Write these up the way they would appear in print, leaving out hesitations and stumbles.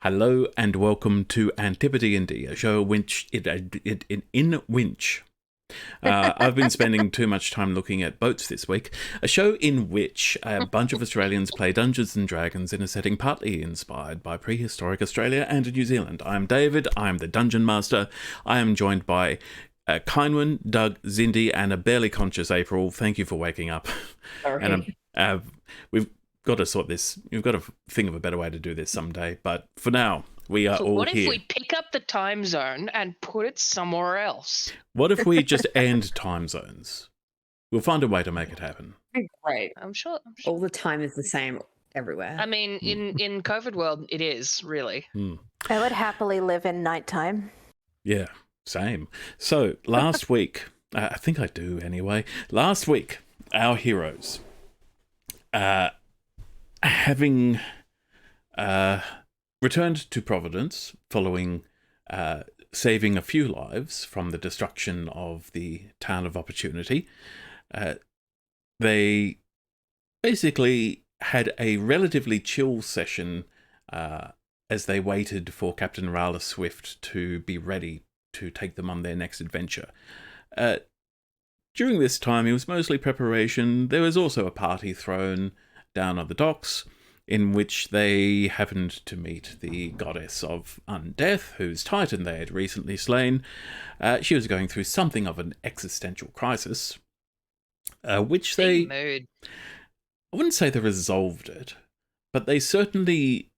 Hello and welcome to AntipoDnD, a show in which I've been spending too much time looking at boats this week. A show in which a bunch of Australians play Dungeons and Dragons in a setting partly inspired by prehistoric Australia and New Zealand. I'm David, I'm the Dungeon Master. I am joined by Kynwyn, Doug, Zindy, and a barely conscious April. Thank you for waking up. Sorry. And we've got to sort this. We've got to think of a better way to do this someday. But for now, we are all what here. if we pick up the time zone and put it somewhere else? What if we just end time zones? We'll find a way to make it happen. Right. I'm sure. All the time is the same everywhere. I mean, in COVID world, it is really. I would happily live in nighttime. Yeah, same. So last week, I think I do anyway. Last week, our heroes, having returned to Providence following saving a few lives from the destruction of the town of Opportunity, they basically had a relatively chill session as they waited for Captain Rala Swift to be ready to take them on their next adventure. During this time, it was mostly preparation. There was also a party thrown down on the docks, in which they happened to meet the goddess of undeath, whose titan they had recently slain. She was going through something of an existential crisis, which they... Mood. I wouldn't say they resolved it, but they certainly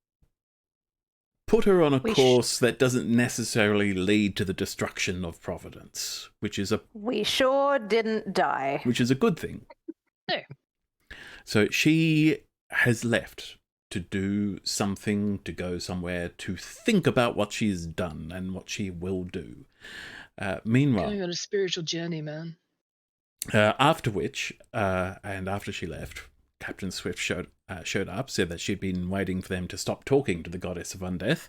put her on a course that doesn't necessarily lead to the destruction of Providence, which is We sure didn't die. which is a good thing. No. So she has left to do something, to go somewhere, to think about what she's done and what she will do. Meanwhile, Going on a spiritual journey, man. after which, and after she left, Captain Swift showed up, said that she'd been waiting for them to stop talking to the goddess of undeath.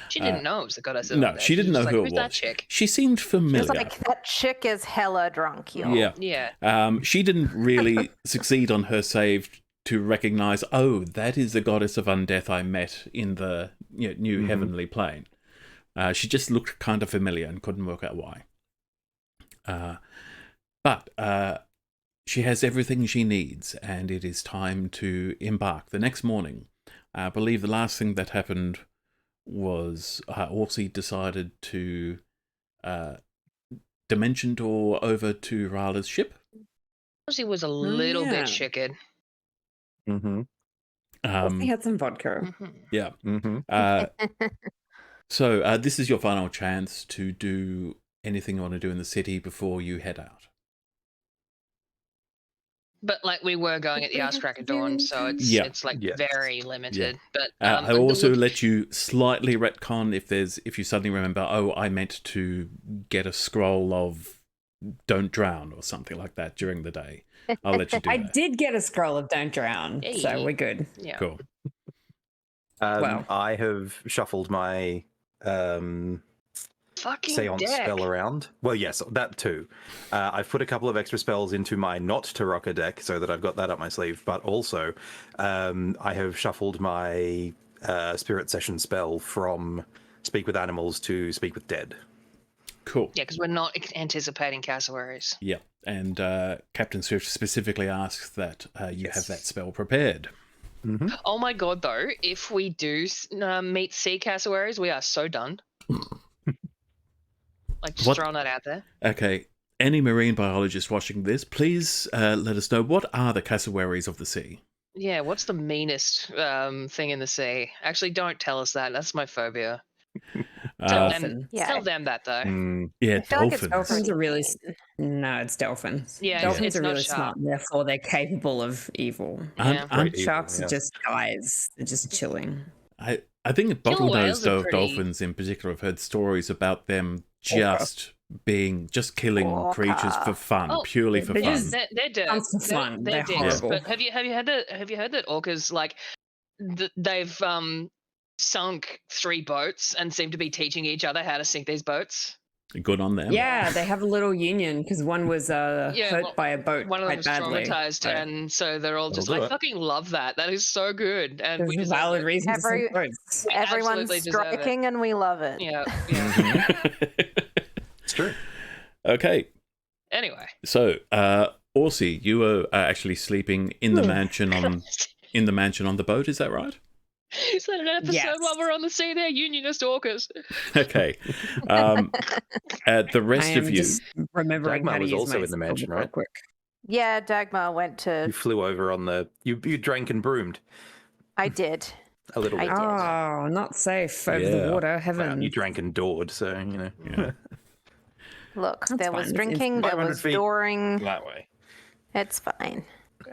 She didn't know it was the goddess of No, undeath. she didn't know was who like, it "Who's that was. chick?" She seemed familiar. It's like, that chick is hella drunk, y'all. Yeah. Yeah. She didn't really succeed on her save to recognize, oh, that is the goddess of undeath I met in the new heavenly plane. She just looked kind of familiar and couldn't work out why. But she has everything she needs, and it is time to embark. The next morning, I believe the last thing that happened was Orsi decided to dimension door over to Rala's ship. She was a little bit chicken. He had some vodka. Yeah. So this is your final chance to do anything you want to do in the city before you head out. But like we were going at the ass crack of dawn, so it's like very limited. But I also let you slightly retcon if you suddenly remember, oh, I meant to get a scroll of Don't Drown or something like that during the day. I'll let you do that. I did get a scroll of Don't Drown, so we're good. Yeah. Cool. Well, I have shuffled my Fucking seance deck. spell around. Well, yes, that too. I've put a couple of extra spells into my not Taraka deck so that I've got that up my sleeve, but also I have shuffled my spirit session spell from Speak with Animals to Speak with Dead. Cool. Yeah, because we're not anticipating cassowaries. Yeah, and Captain Swift specifically asks that you have that spell prepared. Oh my god, though, if we do meet sea cassowaries, we are so done. Like, just throwing that out there. Okay, any marine biologist watching this, please let us know, what are the cassowaries of the sea? Yeah, what's the meanest thing in the sea? Actually, don't tell us that. That's my phobia. Tell them that, though. Yeah, I feel like it's dolphins. Dolphins are really... No, it's dolphins. Yeah, dolphins it's are not really sharp. smart, and therefore they're capable of evil. Sharks are just guys. They're just chilling. I think Killer whales are bottlenose pretty- dolphins in particular have heard stories about them just killing creatures for fun, purely for they're fun. just- They're dirt. Sounds for fun. They're They're dicks. horrible. But have you heard that orcas, like, they've sunk 3 boats and seem to be teaching each other how to sink these boats? Good on them. Yeah, they have a little union because one was hurt by a boat one of them quite was badly. traumatized, and so they're all just, I fucking love that. That is so good. And There's a valid reason to sink boats. Everyone's striking and we love it. Yeah. It's true. Okay. Anyway. So, Orsi, you were actually sleeping in the mansion on the boat, is that right? Is that an episode while we're on the sea there? Unionist orcas. Okay. The rest of you. Just remembering Dagmar how to was use also my in the mansion, real right? quick. Yeah, Dagmar went to. You flew over on the. You drank and broomed I did. a little bit. I did. Oh, not safe over the water. Heaven. Well, you drank and doored, so you know. Yeah. Look, That's there was fine. drinking, there was 500 feet dooring. that way. It's fine.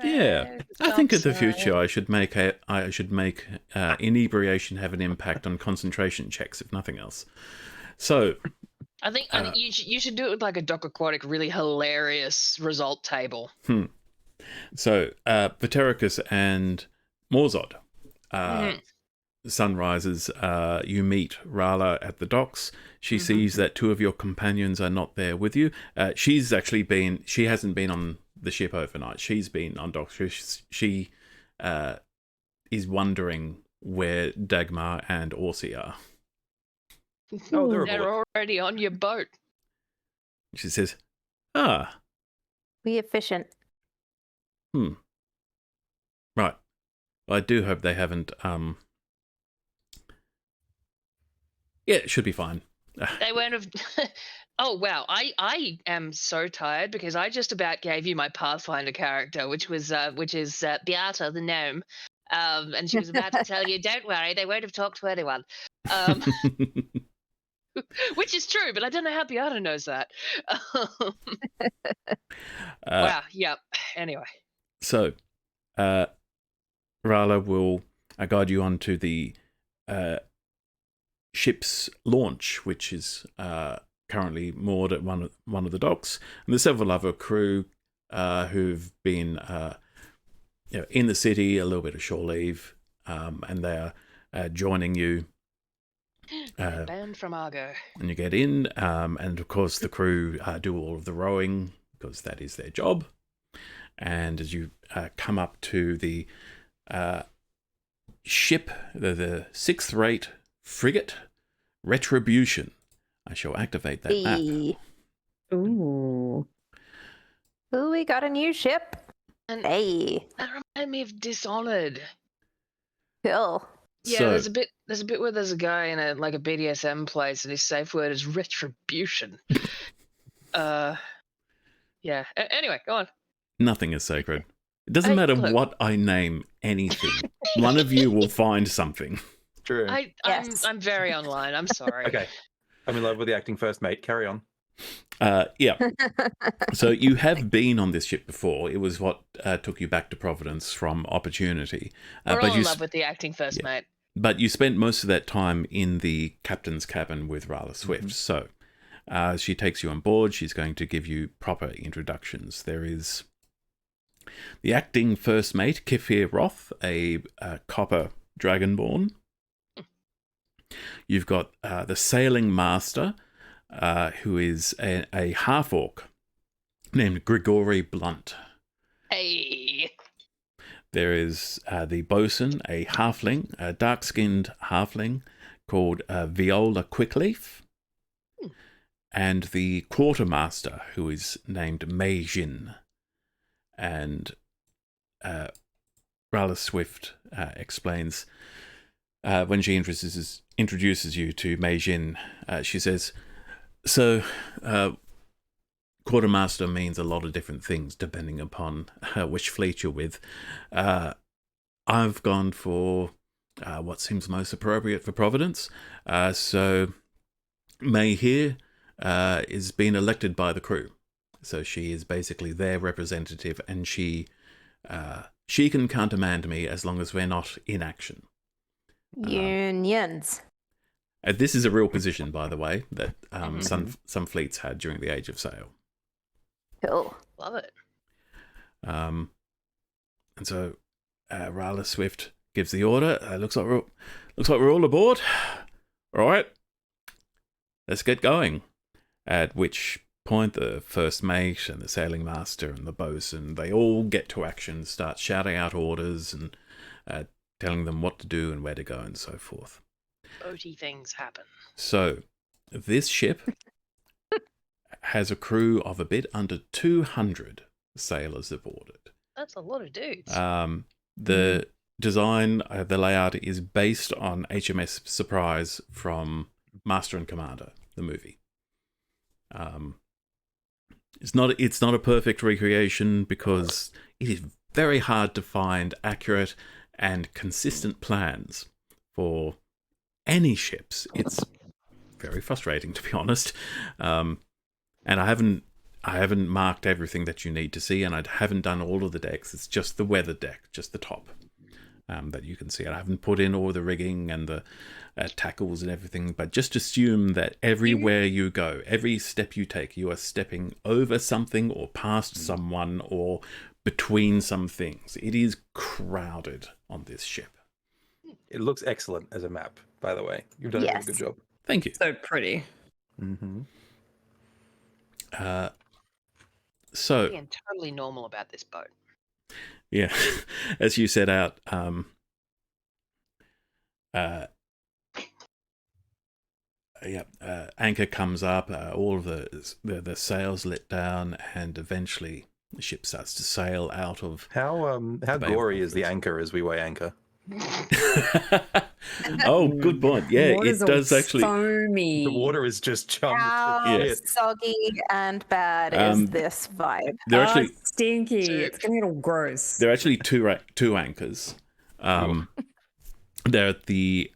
Yeah, I think in the future I should make inebriation have an impact on concentration checks, if nothing else. So, I think you should do it with like a Doc Aquatic, really hilarious result table. So Vatericus and Morzod, sunrises. You meet Rala at the docks. She sees that two of your companions are not there with you. She hasn't been on the ship overnight. She's been on docks. She is wondering where Dagmar and Orsi are. Oh, they're already on your boat. She says, Be efficient. Right. Well, I do hope they haven't, yeah, it should be fine. They won't have... Oh, wow. I am so tired because I just about gave you my Pathfinder character, which is Beata the gnome. And she was about to tell you, don't worry, they won't have talked to anyone. Which is true, but I don't know how Beata knows that. Wow, yep. Anyway. So, Rala will guide you onto the ship's launch, which is currently moored at one of the docks, and there's several other crew who've been in the city, a little bit of shore leave, and they're joining you. Banned from Argo. And you get in, and of course the crew do all of the rowing because that is their job. And as you come up to the ship, the 6th rate frigate Retribution, I shall activate that map. Ooh. Ooh, we got a new ship. And Hey. that reminded me of Dishonored. Cool. Yeah, So- there's a bit where there's a guy in a BDSM place and his safe word is retribution. Yeah. Anyway, go on. Nothing is sacred. It doesn't matter what I name anything. One of you will find something. True. Yes. I'm very online. I'm sorry. Okay. I'm in love with the acting first mate. Carry on. Yeah. So you have been on this ship before. It was what took you back to Providence from Opportunity. We're all in love with the acting first mate. But you spent most of that time in the captain's cabin with Rala Swift. So she takes you on board. She's going to give you proper introductions. There is the acting first mate, Kifir Roth, a copper dragonborn. You've got the sailing master, who is a half-orc named Grigori Blunt. Hey. There is the bosun, a halfling, a dark-skinned halfling called Viola Quickleaf. And the quartermaster, who is named Mei Jin. And Rala Swift explains, when she introduces you to Mei Jin, she says, so quartermaster means a lot of different things depending upon which fleet you're with. I've gone for what seems most appropriate for Providence. So Mei here is being elected by the crew. So she is basically their representative, and she can countermand me as long as we're not in action. Unions. This is a real position, by the way, that some fleets had during the Age of Sail. Cool. Love it. And so Rala Swift gives the order. Looks like we're all aboard. All right, let's get going. At which point the first mate and the sailing master and the bosun, they all get to action, start shouting out orders and telling them what to do and where to go and so forth. Boaty things happen. So this ship has a crew of a bit under 200 sailors aboard it. That's a lot of dudes. The design, the layout is based on HMS Surprise from Master and Commander, the movie. It's not a perfect recreation because it is very hard to find accurate and consistent plans for any ships. It's very frustrating, to be honest. And I haven't marked everything that you need to see, and I haven't done all of the decks. It's just the weather deck, just the top, that you can see. I haven't put in all the rigging and the tackles and everything, but just assume that everywhere you go, every step you take, you are stepping over something or past someone or between some things. It is crowded on this ship. It looks excellent as a map, by the way. You've done a really good job. Thank you. So pretty. Mm-hmm. So Being totally normal about this boat. yeah, as you set out, anchor comes up, all of the sails let down, and eventually the ship starts to sail out of. How gory is the anchor as we weigh anchor? Oh, good point. Yeah, it does actually. Foamy. The water is just chummed. How soggy and bad is this vibe? They're actually stinky. It's getting all gross. They're actually two anchors. They're at the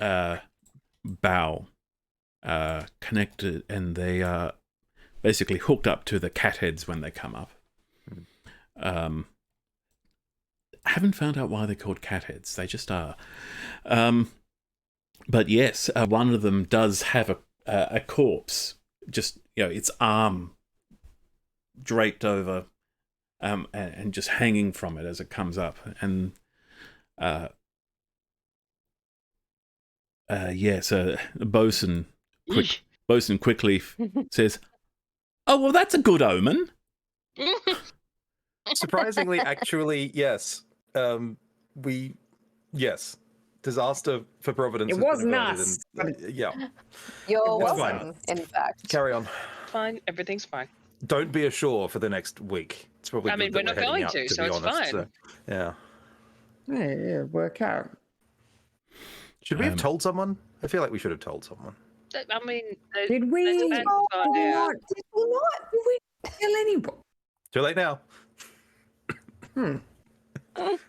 bow, connected, and they are basically hooked up to the cat heads when they come up. I haven't found out why they're called cat heads. They just are. But yes, one of them does have a corpse, just, its arm draped over, and just hanging from it as it comes up. And so the bosun quickly says, "Oh, well, that's a good omen." Surprisingly, actually, yes. Yes. Disaster for Providence. It wasn't us. Yeah. You're It's welcome, in fact. Carry on. Fine, everything's fine. Don't be ashore for the next week. It's probably. I mean, good we're that not going heading to, so be it's honest. fine. So, yeah. Yeah, work out. Should we have told someone? I feel like we should have told someone. I mean, Did we? Did we not? Did we not? Did we tell anybody? Too late now.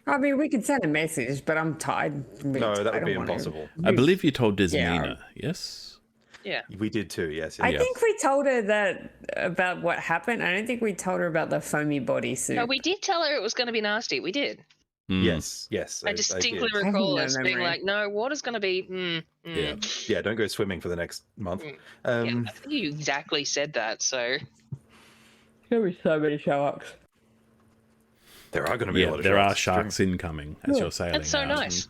I mean, we could send a message, but I'm tired. No, that would be impossible. I believe you told Desmina, yes? Yeah. We did too, yes. I think we told her that about what happened. I don't think we told her about the foamy bodysuit. No, we did tell her it was going to be nasty. We did. Yes. I distinctly did. recall I us have no being memory. like, no, water's going to be... Yeah, don't go swimming for the next month. Yeah, I think you exactly said that, so... There were so many sharks. There are going to be a lot of sharks. There are sharks incoming as you're sailing. That's so out. nice.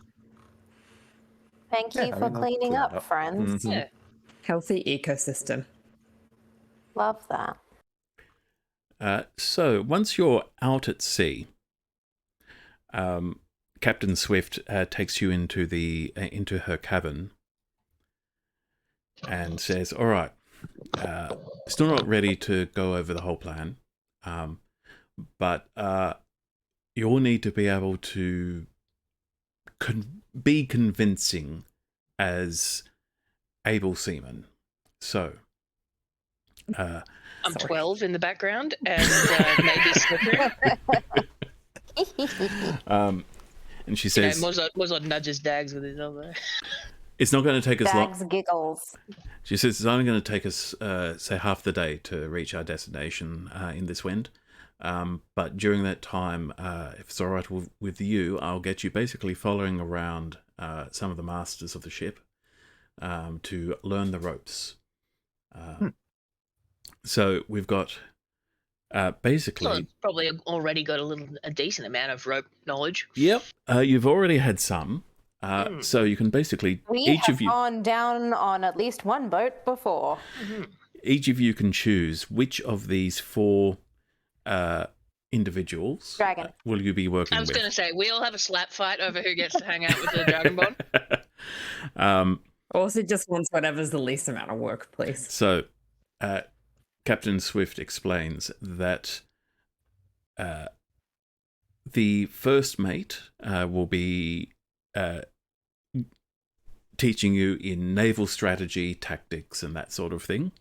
Thank you for cleaning up, friends. Mhm. Yeah. Healthy ecosystem. Love that. So once you're out at sea, Captain Swift takes you into her cabin and says, "All right, still not ready to go over the whole plan, but you'll need to be able to be convincing as able seamen. So, I'm 12 in the background and maybe slippery. and she says, Mozart nudges Dags with his elbow. it's not going to take us long. Dags giggles. She says it's only going to take us, say, half the day to reach our destination in this wind. But during that time, if it's all right with you, I'll get you basically following around some of the masters of the ship to learn the ropes. So we've got basically... Well, probably already got a decent amount of rope knowledge. Yep. You've already had some. So you can basically... We each have of you... gone down on at least one boat before. each of you can choose which of these 4 individuals Dragon. will you be working I was with. going to say, we all have a slap fight over who gets to hang out with the Dragonborn. Also, just wants whatever's the least amount of work, please. So, Captain Swift explains that the first mate will be teaching you in naval strategy, tactics, and that sort of thing.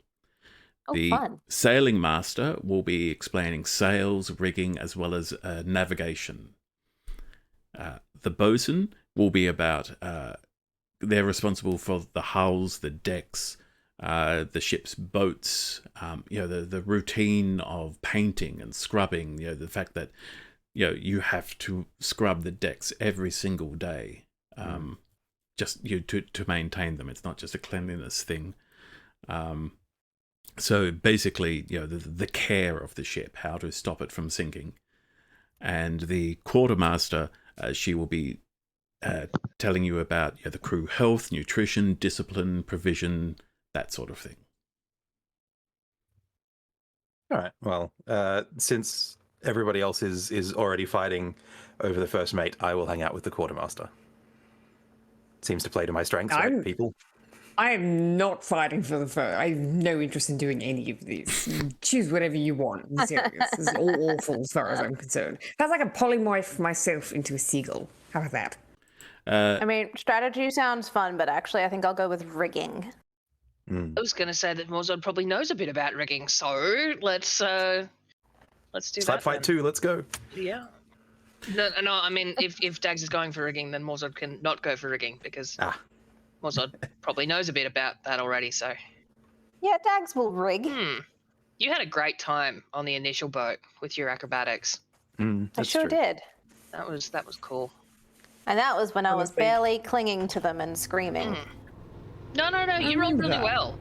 Oh, The fun. sailing master will be explaining sails, rigging, as well as navigation. The bosun will be about, they're responsible for the hulls, the decks, the ship's boats, the routine of painting and scrubbing, the fact that, you have to scrub the decks every single day, just to maintain them. It's not just a cleanliness thing. So basically, the care of the ship, how to stop it from sinking. And the quartermaster, she will be telling you about the crew health, nutrition, discipline, provision, that sort of thing. All right. Well, since everybody else is already fighting over the first mate, I will hang out with the quartermaster. Seems to play to my strengths, right, people? I am not fighting for the foe. I have no interest in doing any of this. Choose whatever you want. I'm serious. This is all awful as far as I'm concerned. Sounds like I polymorph myself into a seagull. How about that? I mean, strategy sounds fun, but actually I think I'll go with rigging. I was going to say that Morzod probably knows a bit about rigging, so let's do Slap that. fight 2, let's go. Yeah. No, I mean, if Dags is going for rigging, then Morzod can not go for rigging because Morzod probably knows a bit about that already. So. Yeah, Dags will rig. You had a great time on the initial boat with your acrobatics. I sure did. That was cool. And that was when I was barely clinging to them and screaming. No, you rolled really well.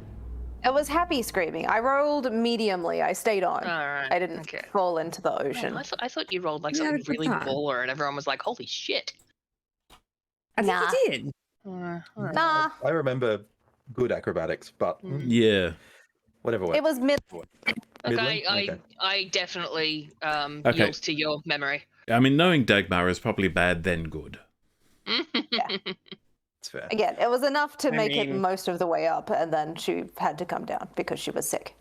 It was happy screaming. I rolled mediumly. I stayed on. All right. I didn't fall into the ocean. Man, I thought you rolled like something really baller, and everyone was like, "Holy shit!" I think you did. Nah. I remember good acrobatics, but Yeah. whatever way. It was mid. Okay, I definitely yield to your memory. I mean, knowing Dagmar is probably bad, then good. Yeah. It's fair. Again, it was enough to make it most of the way up, and then she had to come down because she was sick.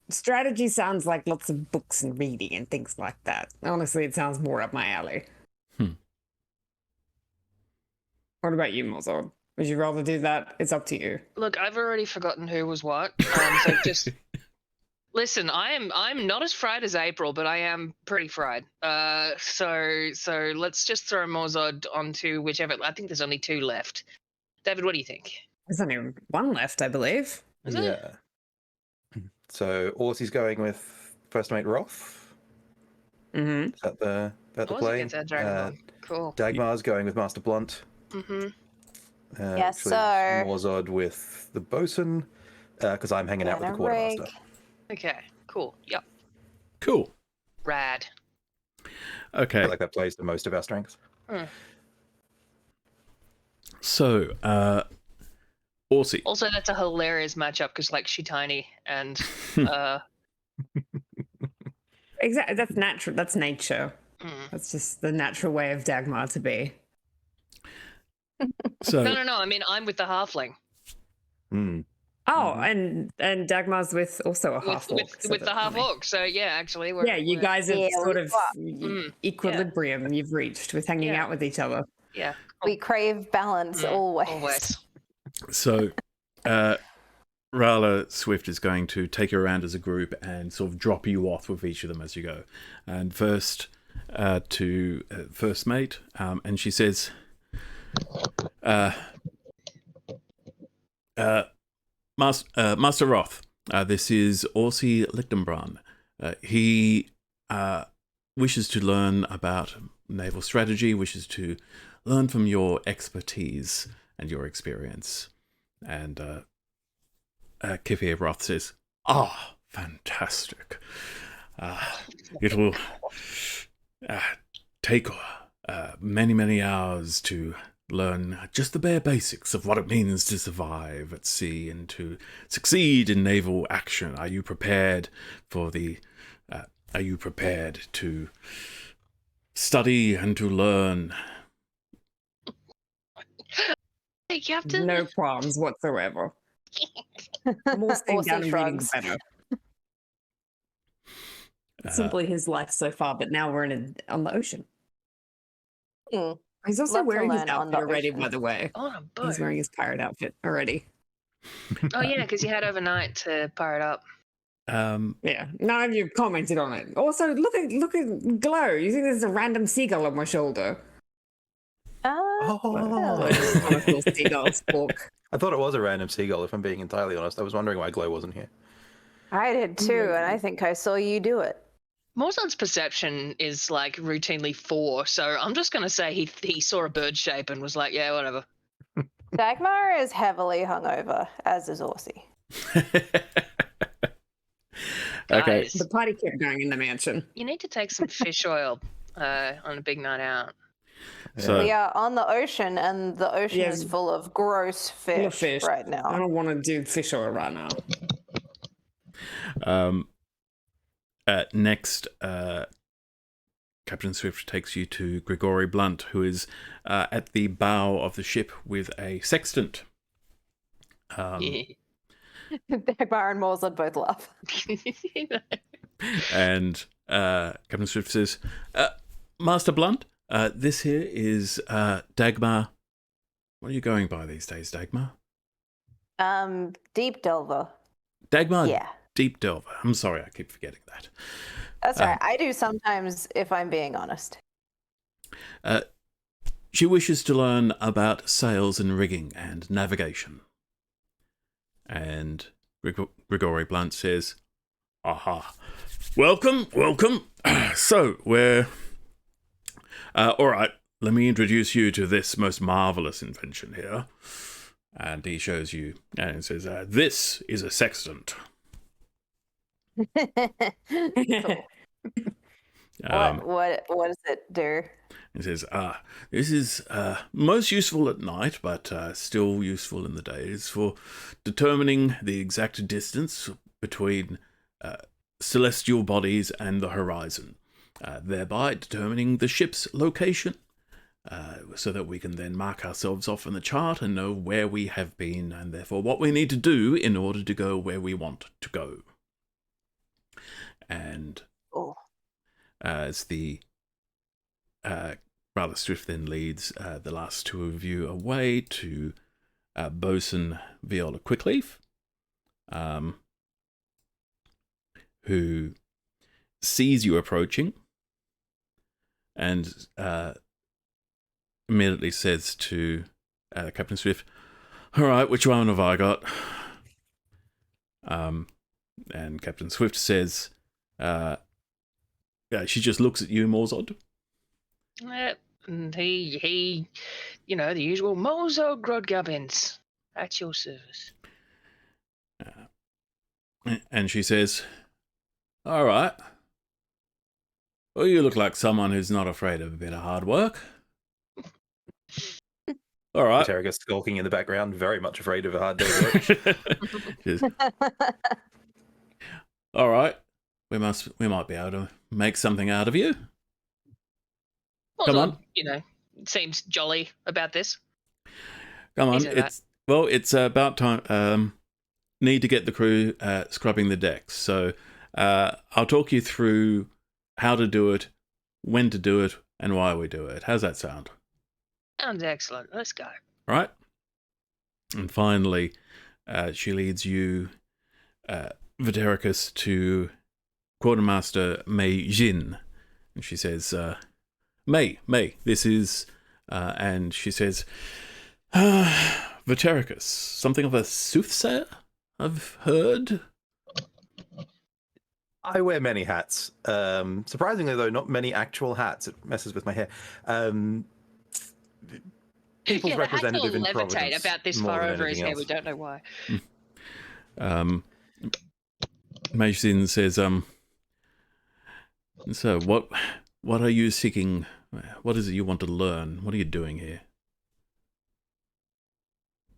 Strategy sounds like lots of books and reading and things like that. Honestly, it sounds more up my alley. What about you, Morzod? Would you rather do that? It's up to you. Look, I've already forgotten who was what. So just listen. I'm not as fried as April, but I am pretty fried. So let's just throw Morzod onto whichever. I think there's only 2 left. David, what do you think? There's only 1 left, I believe. Is it? So Orsi's going with first mate Roth. Mm-hmm. Is that the play? Cool. Dagmar's going with Master Blunt. Yes, actually, sir. Morzod with the bosun, because I'm hanging out with the quartermaster. Okay, cool. Yep. Cool. Rad. Okay. I feel like that plays to most of our strengths. So, Orsi. Also, that's a hilarious matchup because, like, she's tiny and Exactly. That's natural. That's nature. That's just the natural way of Dagmar to be. So no. I mean, I'm with the halfling. Oh, and Dagmar's with also a half orc. With the half orc. So yeah, actually, we're you guys have sort of equilibrium you've reached with hanging out with each other. Yeah, we crave balance always. So, Rala Swift is going to take you around as a group and sort of drop you off with each of them as you go. And first to first mate, and she says, Master Roth, this is Orsi Lichtenbrand. He wishes to learn about naval strategy, wishes to learn from your expertise and your experience. And Kifir Roth says, fantastic. It will take many, many hours to learn just the bare basics of what it means to survive at sea and to succeed in naval action. Are you prepared for the... are you prepared to study and to learn? Hey, Captain. No qualms whatsoever. The more sitting down and reading, the shrugs. better. It's simply his life so far, but now we're on the ocean. Hmm. He's also Love to wearing his learn on outfit the already, ocean. by the way. On a boat. He's wearing his pirate outfit already. Oh yeah, because you had overnight to pirate up. Yeah, none of you commented on it. Also, look at Glow. You think there's a random seagull on my shoulder? Oh. Seagulls walk. I thought it was a random seagull, if I'm being entirely honest. I was wondering why Glow wasn't here. I did too, and I think I saw you do it. Morzon's perception is like routinely 4, so I'm just gonna say he saw a bird shape and was like, yeah, whatever. Dagmar is heavily hungover, as is Orsi. Okay. Guys, The party kept going in the mansion. you need to take some fish oil on a big night out. So We are on the ocean, and the ocean is full of gross fish, right I now. don't want to do fish oil right now. next, Captain Swift takes you to Grigori Blunt, who is at the bow of the ship with a sextant. Yeah. Dagmar and Morzon both laugh. And Captain Swift says, Master Blunt, this here is Dagmar. What are you going by these days, Dagmar? Deep Delver. Dagmar Yeah. Deep Delver. I'm sorry, I keep forgetting that. That's right. I do sometimes, if I'm being honest. She wishes to learn about sails and rigging and navigation. And Grigori Blunt says, aha, welcome. So, we're... all right, let me introduce you to this most marvelous invention here. And he shows you, and he says, this is a sextant. What does it do? He says, this is most useful at night, but still useful in the day. It's for determining the exact distance between celestial bodies and the horizon, thereby determining the ship's location, so that we can then mark ourselves off on the chart and know where we have been, and therefore what we need to do in order to go where we want to go. And as the Rather Swift then leads the last two of you away to Bosun Viola Quickleaf, who sees you approaching and immediately says to Captain Swift, all right, which one have I got? And Captain Swift says, she just looks at you, Morzod. And he, the usual Mozo Grodgubbins at your service. And she says, all right. Well, you look like someone who's not afraid of a bit of hard work. All right. Terragus skulking in the background, very much afraid of a hard day's work. All right. We might be able to make something out of you. Come on. Seems jolly about this. Come on. It's about time. Need to get the crew scrubbing the decks. So I'll talk you through how to do it, when to do it, and why we do it. How's that sound? Sounds excellent. Let's go. Right. And finally, she leads you, Videricus, to Quartermaster Mei Jin. And she says, May, this is... and she says, Videricus, something of a soothsayer, I've heard? I wear many hats. Surprisingly, though, not many actual hats. It messes with my hair. People's representative in Providence. Levitate about this far over his hair. We don't know why. Majin says, so what are you seeking? What is it you want to learn? What are you doing here?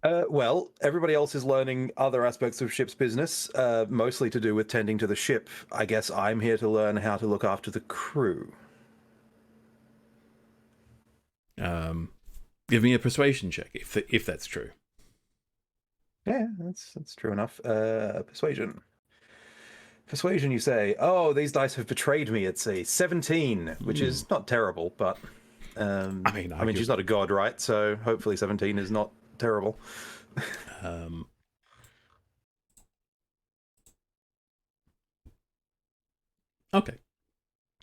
Well, everybody else is learning other aspects of ship's business, mostly to do with tending to the ship. I guess I'm here to learn how to look after the crew. Give me a persuasion check if that's true. Yeah, that's true enough. Persuasion. Persuasion, you say? Oh, these dice have betrayed me. It's a 17, which is not terrible, but I mean, she's not a god, right? So hopefully 17 is not terrible. Okay.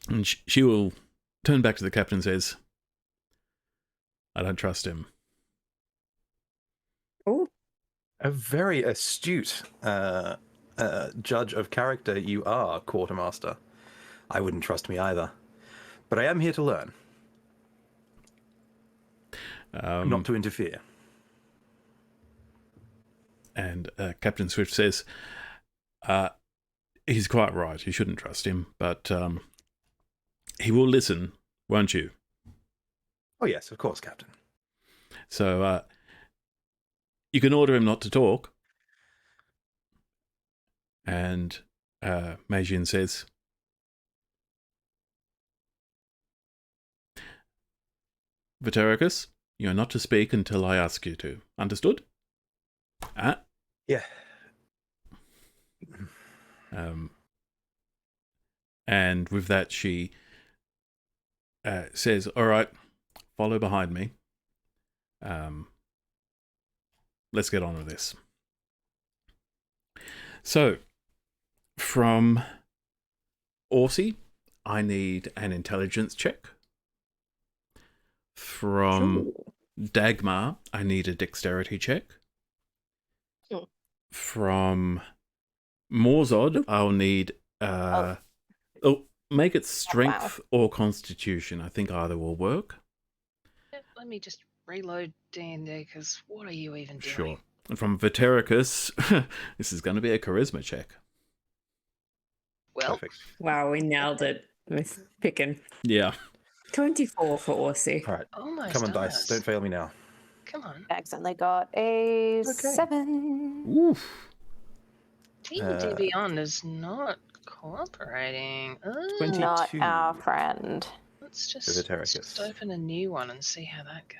And she will turn back to the captain and says, I don't trust him. Oh, A very astute judge of character you are, quartermaster. I wouldn't trust me either. But I am here to learn. Not to interfere. And Captain Swift says, he's quite right. You shouldn't trust him, but he will listen, won't you? Oh, yes, of course, Captain. So you can order him not to talk. And Majin says, Vatericus, you are not to speak until I ask you to. Understood? Yeah. And with that, she says, all right, follow behind me. Let's get on with this. So, from Orsi, I need an intelligence check. From Dagmar, I need a dexterity check. From Morzod, I'll need make it strength or constitution. I think either will work. Let me just reload D&D, because what are you even doing? Sure. And from Vatericus, this is going to be a charisma check. Well, Perfect. wow, we nailed it with picking. Yeah. 24 for Orsi. All right. almost Come on, does. dice. Don't fail me now. Come on. Accidentally got a 7. Oof. D&D Beyond is not cooperating. 22. Not our friend. Let's For just Vatericus. open a new one and see how that goes.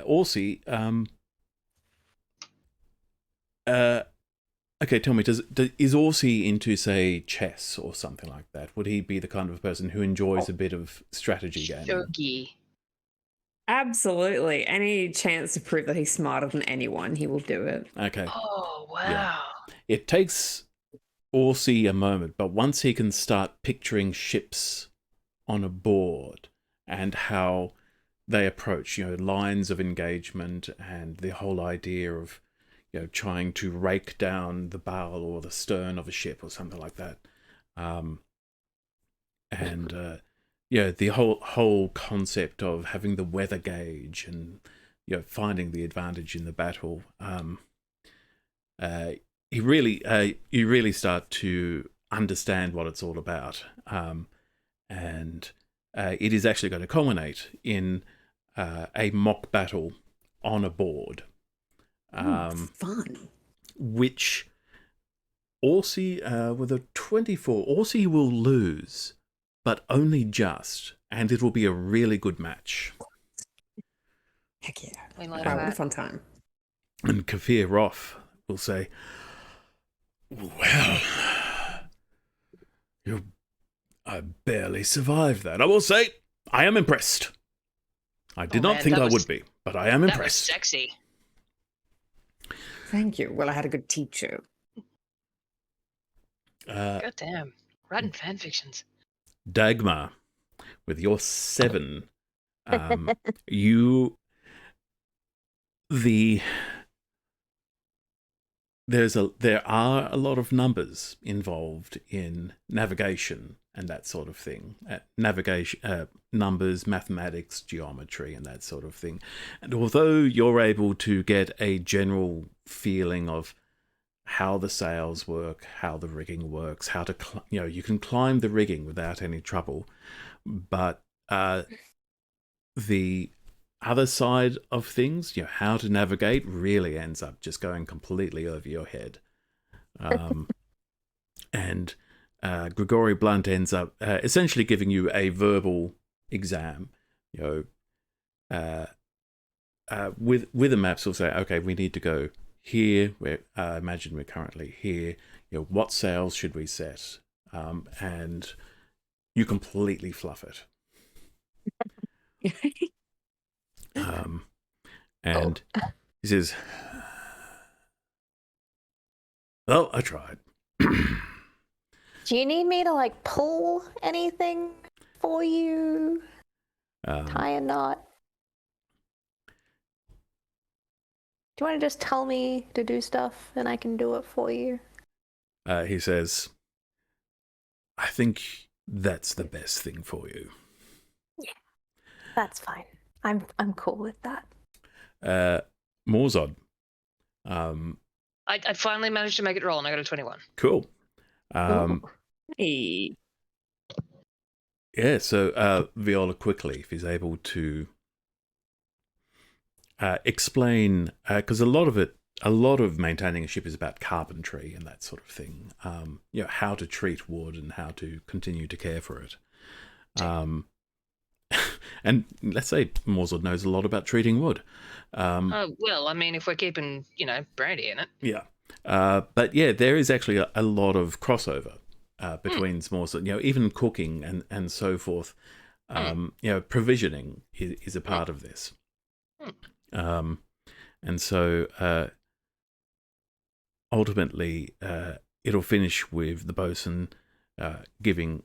Orsi, okay, tell me, is Orsi into, say, chess or something like that? Would he be the kind of person who enjoys a bit of strategy gaming? Shogi. Absolutely. Any chance to prove that he's smarter than anyone, he will do it. Okay. Oh, wow. Yeah. It takes Orsi a moment, but once he can start picturing ships on a board and how they approach, lines of engagement and the whole idea of, trying to rake down the bow or the stern of a ship or something like that. The whole concept of having the weather gauge and, finding the advantage in the battle. You really start to understand what it's all about. And it is actually going to culminate in a mock battle on a board. Fun. Which Orsi, with a 24, Orsi will lose, but only just, and it will be a really good match. Heck yeah. We like What a that. fun time. And Kafir Roth will say, well, I barely survived that. I will say, I am impressed. I did not think I would be, but I am That was impressed. sexy. Thank you. Well, I had a good teacher. God damn. Writing fan fictions. Dagmar, with your 7, there are a lot of numbers involved in navigation and that sort of thing. Numbers, mathematics, geometry, and that sort of thing. And although you're able to get a general feeling of how the sails work, how the rigging works, how to you can climb the rigging without any trouble, but the other side of things, how to navigate, really ends up just going completely over your head. And Grigori Blunt ends up essentially giving you a verbal exam, with a map. So say, okay, we need to go here. Imagine we're currently here. What sails should we set? And you completely fluff it. And he says, "Well, I tried." Do you need me to pull anything for you? Tie a knot? Do you want to just tell me to do stuff and I can do it for you? He says, "I think that's the best thing for you." Yeah, that's fine. I'm cool with that. Morzod. I finally managed to make it roll, and I got a 21. Cool. Hey. Yeah, so Viola quickly, if he's able to explain, because a lot of maintaining a ship is about carpentry and that sort of thing. How to treat wood and how to continue to care for it. And let's say Morzod knows a lot about treating wood. Well, I mean, if we're keeping, brandy in it. Yeah. But yeah, there is actually a lot of crossover between Morzod, even cooking and so forth. Provisioning is a part of this. And so ultimately, it'll finish with the bosun giving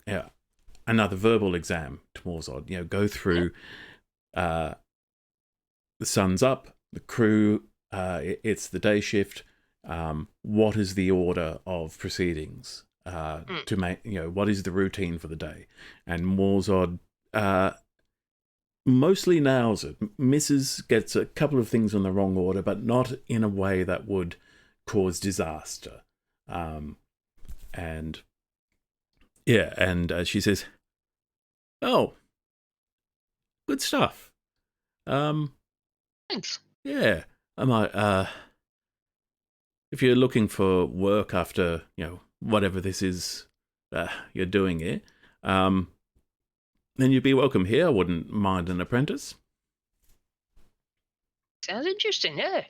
another verbal exam to Morzod. Go through the sun's up, the crew, it's the day shift. What is the order of proceedings to make? What is the routine for the day? And Morzod mostly nails it. Gets a couple of things in the wrong order, but not in a way that would cause disaster. And she says, "Oh, good stuff. Thanks." Yeah, I might. If you're looking for work after whatever this is you're doing here, then you'd be welcome here. I wouldn't mind an apprentice." Sounds interesting, yeah.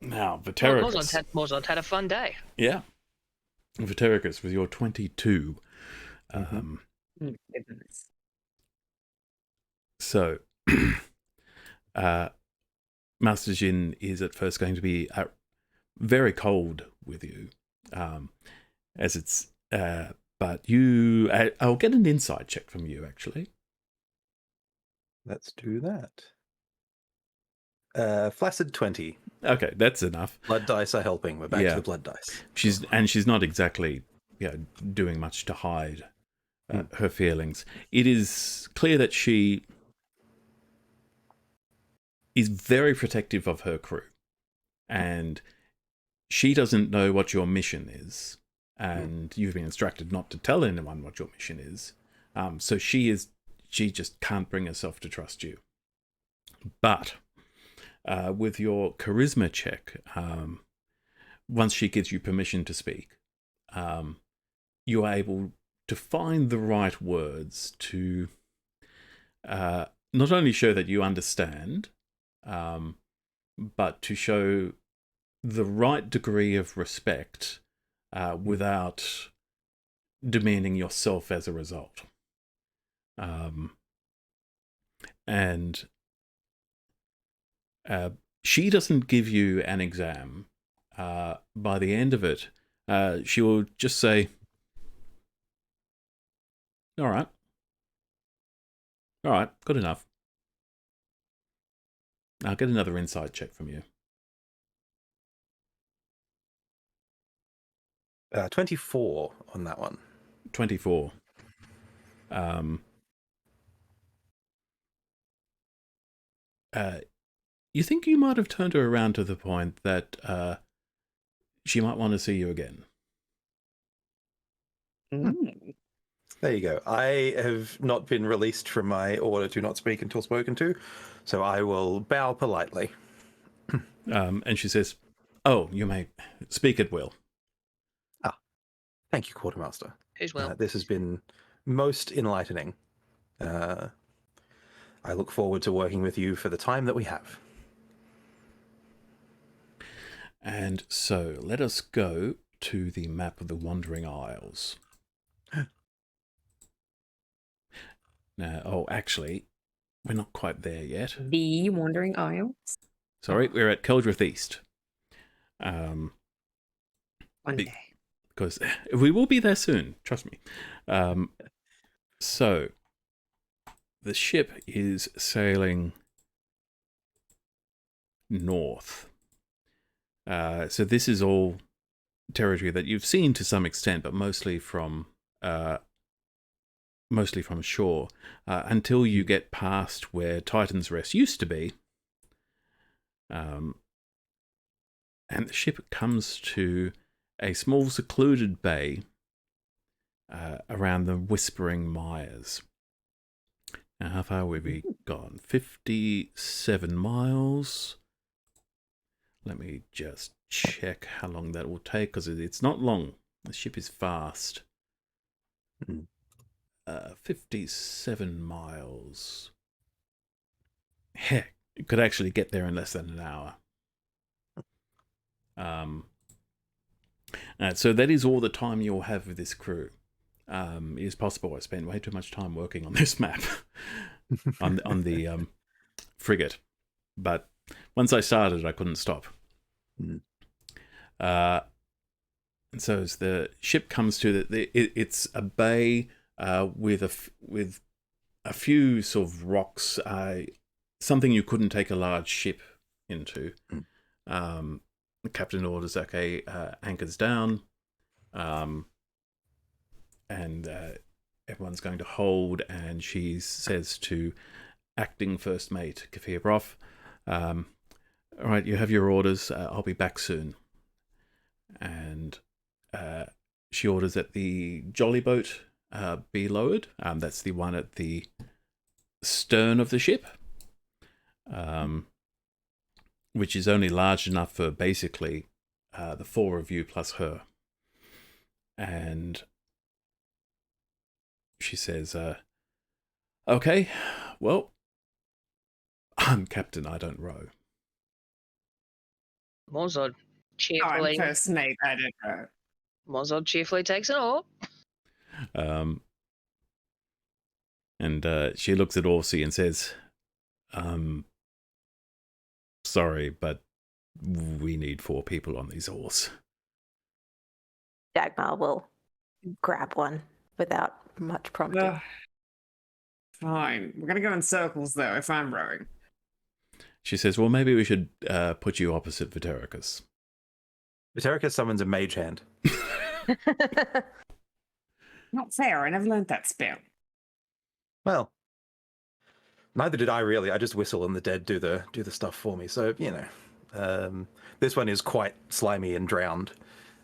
Now, Vatericus. Morzod had a fun day. Yeah. Vatericus, with your 22. So, Master Jin is at first going to be very cold with you, as it's. But I'll get an insight check from you, actually. Let's do that. Flaccid 20. Okay, that's enough. Blood dice are helping. We're back to the blood dice. She's not exactly doing much to hide her feelings. It is clear that she is very protective of her crew, and she doesn't know what your mission is, and you've been instructed not to tell anyone what your mission is. So she just can't bring herself to trust you. But with your charisma check, once she gives you permission to speak, you are able to find the right words to not only show that you understand, but to show the right degree of respect without demeaning yourself as a result. And she doesn't give you an exam. By the end of it, she will just say, all right, good enough. I'll get another insight check from you. 24 on that one. 24. You think you might have turned her around to the point that she might want to see you again. There you go. I have not been released from my order to not speak until spoken to, so I will bow politely. And she says, "Oh, you may speak at will." Thank you, Quartermaster. Who's will? This has been most enlightening. I look forward to working with you for the time that we have. And so let us go to the map of the Wandering Isles. Now, actually, we're not quite there yet. The Wandering Isles. Sorry, we're at Keldrith East. One day. Because we will be there soon, trust me. So, the ship is sailing north. So this is all territory that you've seen to some extent, but mostly from shore, until you get past where Titan's Rest used to be. And the ship comes to a small secluded bay around the Whispering Mires. Now, how far have we gone? 57 miles. Let me just check how long that will take, because it's not long. The ship is fast. 57 miles. Heck, it could actually get there in less than an hour. So that is all the time you'll have with this crew. It is possible I spent way too much time working on this map on the frigate, but once I started, I couldn't stop. And so as the ship comes to it's a bay with a few sort of rocks, something you couldn't take a large ship into. The captain orders, okay, anchors down, and everyone's going to hold, and she says to acting first mate Kafir Broff, all right, you have your orders, I'll be back soon. And she orders that the jolly boat be lowered. That's the one at the stern of the ship, which is only large enough for basically the four of you plus her. And she says, okay, well, I'm captain, I don't row. Morzod I'm cheerfully. first mate, I don't know. Morzod cheerfully takes an oar. And she looks at Orsi and says, sorry, but we need 4 people on these oars. Dagmar will grab one without much prompting. Fine. We're going to go in circles, though, if I'm rowing. She says, well, maybe we should put you opposite Vitericus. Vitericus summons a mage hand. Not fair. I never learned that spell. Well, neither did I really. I just whistle and the dead do the stuff for me. So, you know, this one is quite slimy and drowned.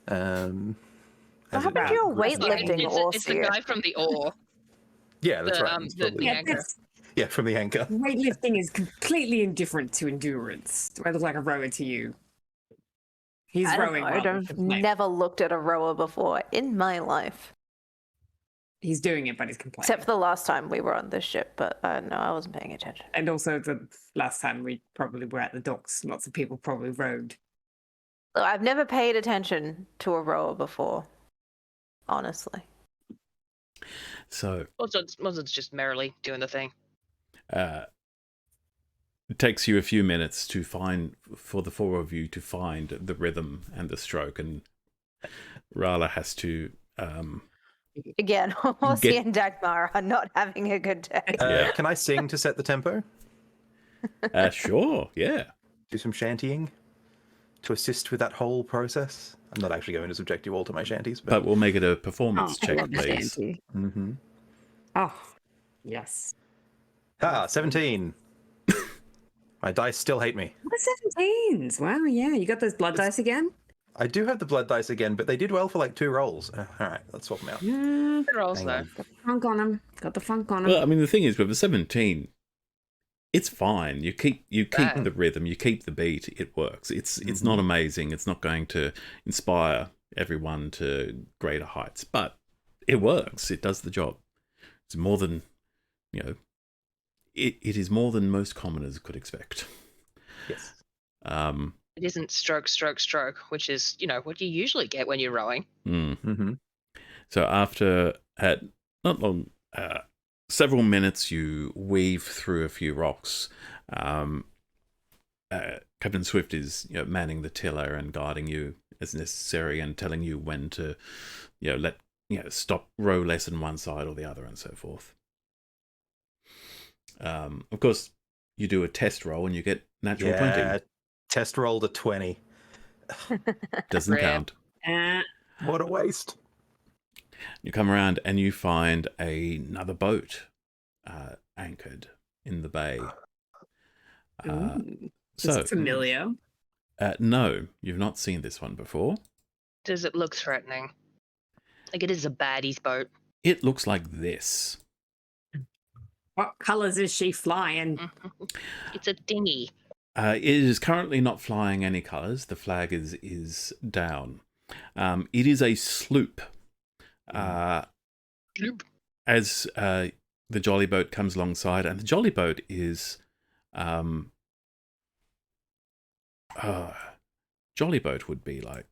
What happened to your weightlifting It's the guy from the oar. Yeah, that's right. The anchor. Yeah, from the anchor. Weightlifting is completely indifferent to endurance. Do I look like a rower to you? He's rowing. I've never looked at a rower before in my life. He's doing it, but he's complaining. Except for the last time we were on this ship, but no, I wasn't paying attention. And also the last time we probably were at the docks. Lots of people probably rowed. I've never paid attention to a rower before, honestly. So Morzod's just merrily doing the thing. it takes you a few minutes to for the 4 of you to find the rhythm and the stroke, and Rala has to Again, Orsi and Dagmar are not having a good day. Can I sing to set the tempo? Sure, yeah. Do some shantying to assist with that whole process. I'm not actually going to subject you all to my shanties, But we'll make it a performance check, please. Mm-hmm. Oh, yes. 17. My dice still hate me. What are 17s? Wow, yeah. You got those blood dice again? I do have the blood dice again, but they did well for like 2 rolls. All right, let's swap them out. Good rolls Hang though. on. Got the funk on him. Got the funk on him. Well, I mean, the thing is, with a 17, it's fine. You keep Right. the rhythm, you keep the beat. It works. It's not amazing. It's not going to inspire everyone to greater heights, but it works. It does the job. It's more than, it is more than most commoners could expect. Yes. It isn't stroke, stroke, stroke, which is, what you usually get when you're rowing. Mm-hmm. So after not long, several minutes, you weave through a few rocks. Captain Swift is manning the tiller and guiding you as necessary and telling you when to stop, row less on one side or the other and so forth. Of course, you do a test roll and you get natural 20. Test rolled a 20. Doesn't Rip. count. What a waste. You come around and you find another boat anchored in the bay. Ooh, So, familiar. no, you've not seen this one before. Does it look threatening? Like it is a baddie's boat. It looks like this. What colours is she flying? It's a dinghy. It is currently not flying any colours. The flag is down. It is a sloop. As the jolly boat comes alongside, and the jolly boat is jolly boat would be like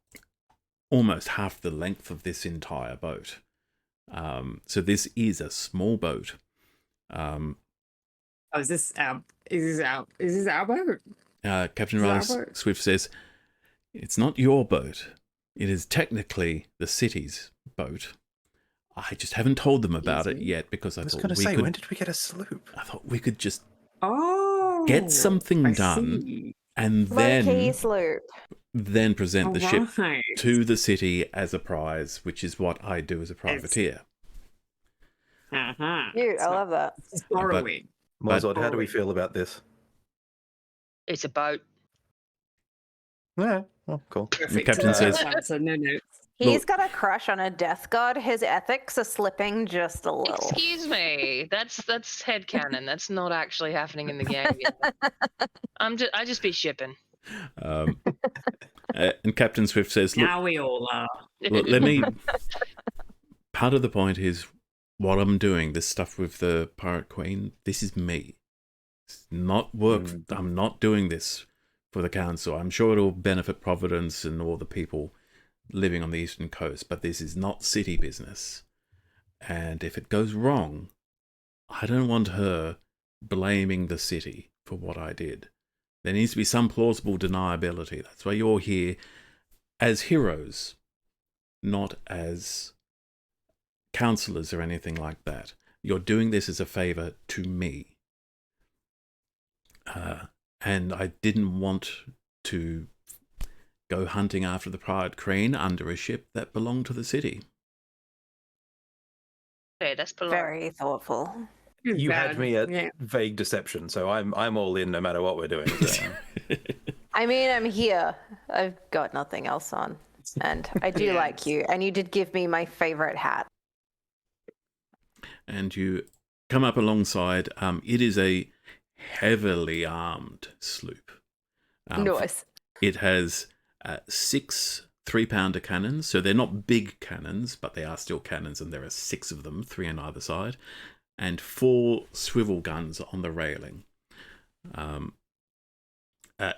almost half the length of this entire boat. So this is a small boat. Is this our boat? Captain Is that Riley our boat? Swift says, "It's not your boat. It is technically the city's boat. I just haven't told them about it Easy. yet because I I was thought going to we say, could. when did we get a sloop? I thought we could just Oh, get something I done see. and Low-key sloop. then present the ship Alright. to the city as a prize, which is what I do as a privateer. Uh-huh. Cute, I love that. It's borrowing. Mozart, how do we feel about this? It's a boat. Yeah, well, cool. Perfect. captain says- So no notes. He's got a crush on a death god. His ethics are slipping just a little. Excuse me. That's headcanon. That's not actually happening in the game yet. I just be shipping. And Captain Swift says, "Look, Now we all are. let me." Part of the point is what I'm doing. This stuff with the Pirate Queen. This is me. It's not work. I'm not doing this for the council. I'm sure it'll benefit Providence and all the people living on the eastern coast, but this is not city business. And if it goes wrong, I don't want her blaming the city for what I did. There needs to be some plausible deniability. That's why you're here as heroes, not as counselors or anything like that. You're doing this as a favor to me. And I didn't want to go hunting after the Pirate Queen under a ship that belonged to the city. Okay, that's polite. Very thoughtful. You had Bad. me at Yeah. vague deception, so I'm all in no matter what we're doing. So. I mean, I'm here. I've got nothing else on. And I do Yes. like you. And you did give me my favorite hat. And you come up alongside. It is a heavily armed sloop. Nice. It has 6 3-pounder cannons, so they're not big cannons, but they are still cannons, and there are 6 of them, 3 on either side, and 4 swivel guns on the railing.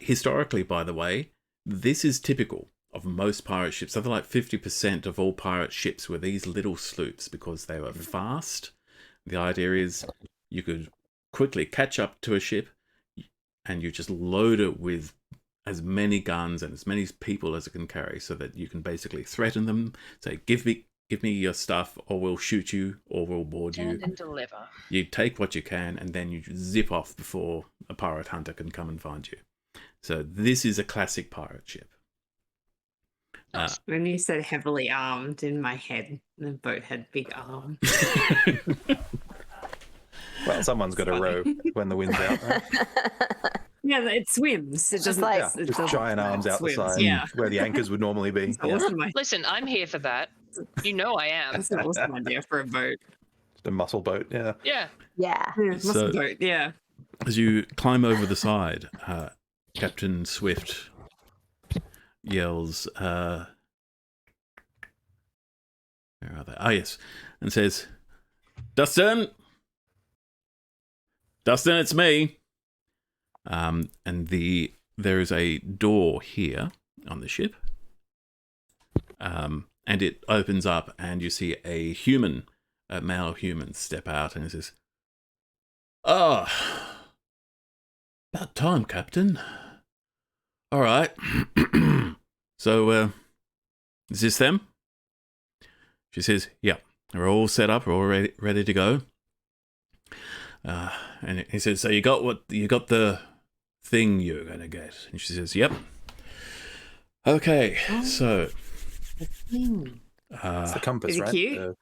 Historically, by the way, this is typical of most pirate ships. Something like 50% of all pirate ships were these little sloops because they were fast. The idea is you could quickly catch up to a ship and you just load it with as many guns and as many people as it can carry, so that you can basically threaten them, say, give me your stuff or we'll shoot you or we'll board you. Stand and deliver. You take what you can and then you zip off before a pirate hunter can come and find you. So this is a classic pirate ship. When you said heavily armed, in my head, the boat had big arms. Well, someone's got to row when the wind's out. Right? Yeah, it swims. It doesn't. like- Yeah, it just doesn't giant swim, arms it out the swims. side Yeah, where the anchors would normally be. that's an Yeah. awesome. Listen, I'm here for that. You know I am. That's an awesome idea for a boat. Just a muscle boat. Yeah. Yeah. Yeah. Yeah, muscle So- boat. Yeah. As you climb over the side, Captain Swift yells, where are they? Ah, yes. And says, Dustin! Dustin, it's me! And there is a door here on the ship. And it opens up and you see a human, a male human, step out and he says, "Ah, about time, Captain. All right. So, is this them?" She says, "Yeah, we're all set up. We're all ready to go." And he says, "So you got the thing you're gonna get?" And she says, "Yep." Okay, so It's the compass, Is he right? cute?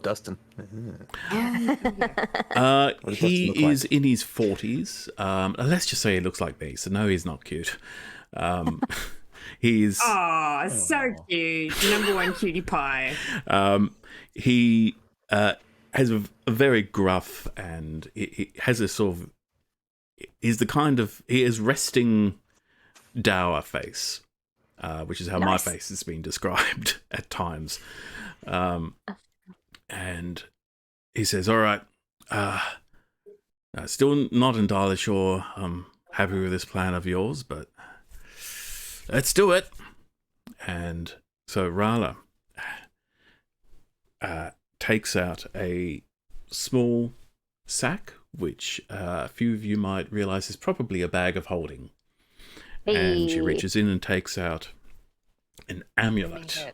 Dustin. Uh, does he Dustin look like? is in his 40s. Let's just say he looks like me. So no, he's not cute. He's Oh, so cute. Number one cutie pie. he has a very gruff and he has a sort of he is resting dour face, which is how my Nice. face has been described at times. And he says, "All right, still not entirely sure I'm happy with this plan of yours, but let's do it." And so Rala takes out a small sack, which a few of you might realize is probably a bag of holding. And she Hey. reaches in and takes out an amulet.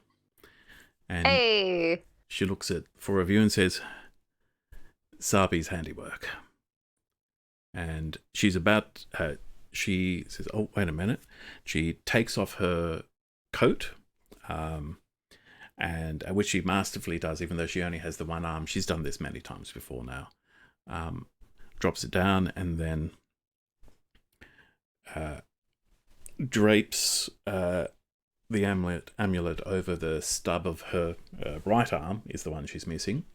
And Hey. she looks at 4 of you and says, "Sabi's handiwork." And she's about, she says, "Oh, wait a minute." She takes off her coat, and which she masterfully does, even though she only has the one arm. She's done this many times before now. Drops it down and then drapes the amulet over the stub of her right arm, is the one she's missing.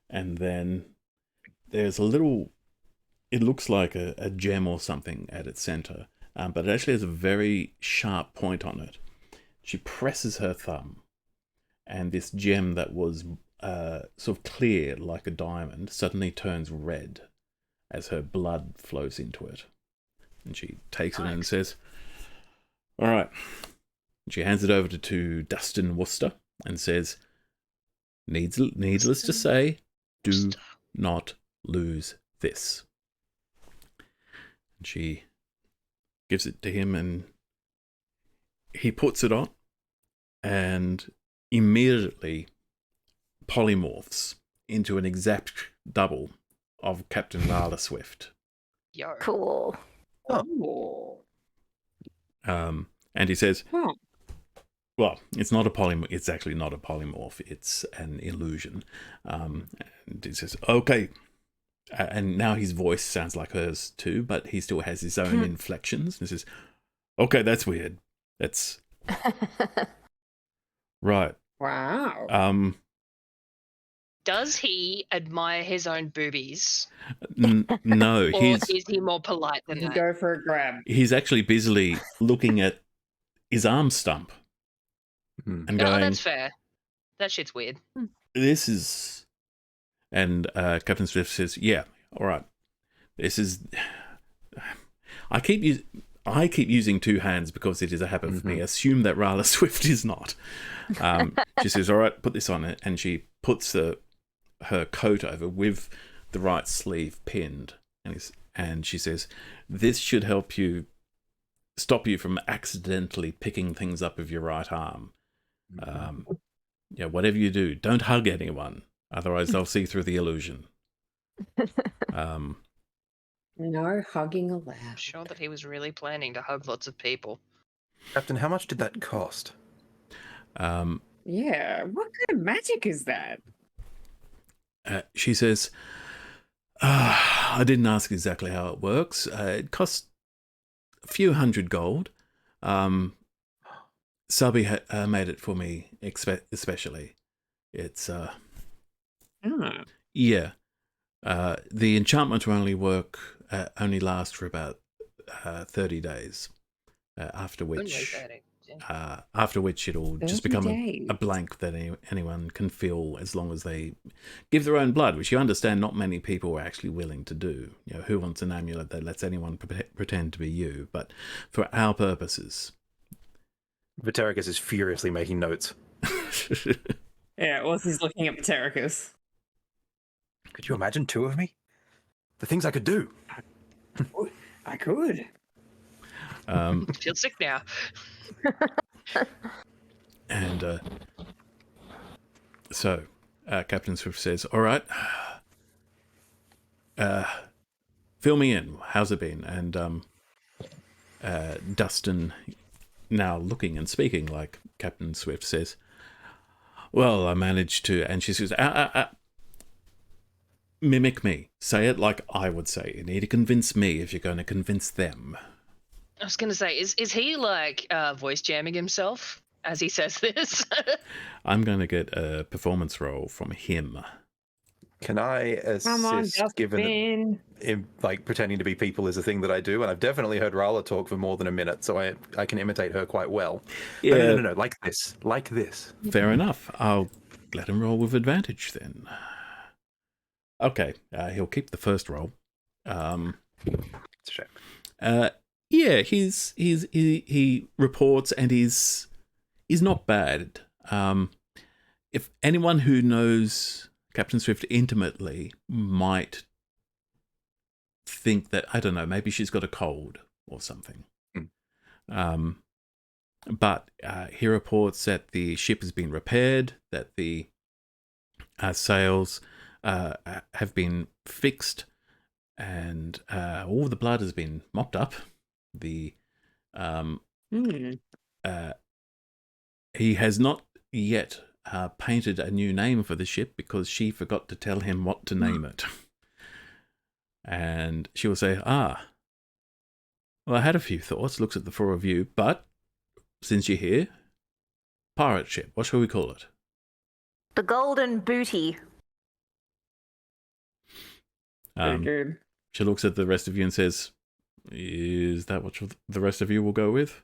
And then there's a little, it looks like a gem or something at its center, but it actually has a very sharp point on it. She presses her thumb, and this gem that was sort of clear like a diamond suddenly turns red as her blood flows into it. And she takes it and says, "All right." She hands it over to Dustin Worcester and says, needless to say, do not lose this." And she gives it to him and he puts it on and immediately polymorphs into an exact double of Captain Lala Swift. Yo. Cool. Oh. And he says, Huh. well, it's not a polymorph. It's actually not a polymorph. It's an illusion. And he says, "Okay." And now his voice sounds like hers too, but he still has his own inflections. And he says, "Okay, that's weird. That's right." Wow. Does he admire his own boobies? No, Or he's is he more polite than You that? go for a grab. he's actually busily looking at his arm stump Hmm. and Oh, going, that's fair. That shit's weird. "This is," and Captain Swift says, "Yeah, all right. This is." I keep using 2 hands because it is a habit for me. Assume that Rala Swift is not. She says, "All right, put this on it," and she puts her coat over with the right sleeve pinned, and she says, "This should help you stop you from accidentally picking things up with your right arm. Yeah, whatever you do, don't hug anyone, otherwise they'll see through the illusion." No hugging I'm allowed. sure that he was really planning to hug lots of people. Captain, how much did that cost? Yeah. What kind of magic is that? She says, I didn't ask exactly how it works. It costs a few hundred gold. Subby made it for me especially. It's yeah. The enchantment will only last for about 30 days. After which it'll just become a blank that anyone can fill as long as they give their own blood, which you understand not many people are actually willing to do. You know, who wants an amulet that lets anyone pretend to be you? But for our purposes. Vitericus is furiously making notes. Yeah, well, he's looking at Ptericus. Could you imagine 2 of me? The things I could do. I could. I feel sick now. And so Captain Swift says, all right, fill me in. How's it been? And Dustin, now looking and speaking like Captain Swift, says, well, I managed to, and she says, mimic me. Say it like I would say. You need to convince me if you're going to convince them. I was going to say, is he like voice jamming himself as he says this? I'm going to get a performance roll from him. Can I assist, given like pretending to be people is a thing that I do, and I've definitely heard Rala talk for more than a minute, so I can imitate her quite well. Yeah. No, like this. Fair enough. I'll let him roll with advantage then. Okay, he'll keep the first roll. It's a shame. Yeah, he reports and he's not bad. If anyone who knows Captain Swift intimately might think that, I don't know, maybe she's got a cold or something. But he reports that the ship has been repaired, that the sails have been fixed, and all the blood has been mopped up. He has not yet painted a new name for the ship because she forgot to tell him what to name it. And she will say, well, I had a few thoughts, looks at the 4 of you, but since you're here, pirate ship, what shall we call it? The Golden Booty. Very good. She looks at the rest of you and says, is that what the rest of you will go with?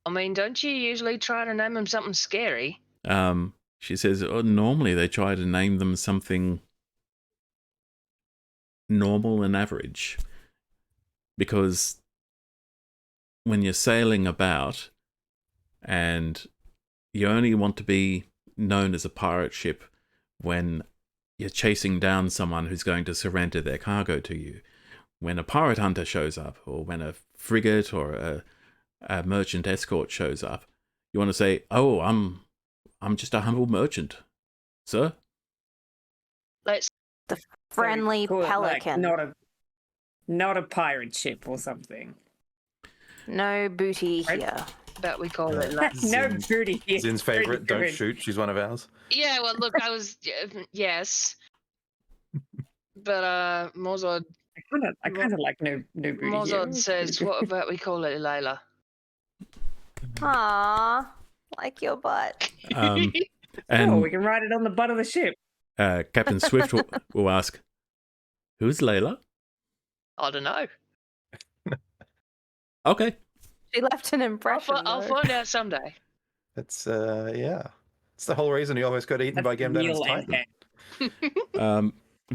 I mean, don't you usually try to name them something scary? She says, normally they try to name them something normal and average. Because when you're sailing about and you only want to be known as a pirate ship when you're chasing down someone who's going to surrender their cargo to you. When a pirate hunter shows up, or when a frigate or a merchant escort shows up, you want to say, "Oh, I'm just a humble merchant, sir." Let's The friendly Cool, pelican. like, not a pirate ship or something. No booty Right. here. bet we call it. Like, No booty here. Zin's favorite, don't shoot. She's one of ours. yeah, well, look, I was yes, but Mozod I kind of like no booty Mozod here. says, what about we call it Layla? Aww, like your butt. And we can ride it on the butt of the ship. Captain Swift will ask, "Who's Layla?" I don't know. Okay. She left an impression. I'll though. find out someday. It's yeah. It's the whole reason he almost got eaten by Gamdan's Real Titan.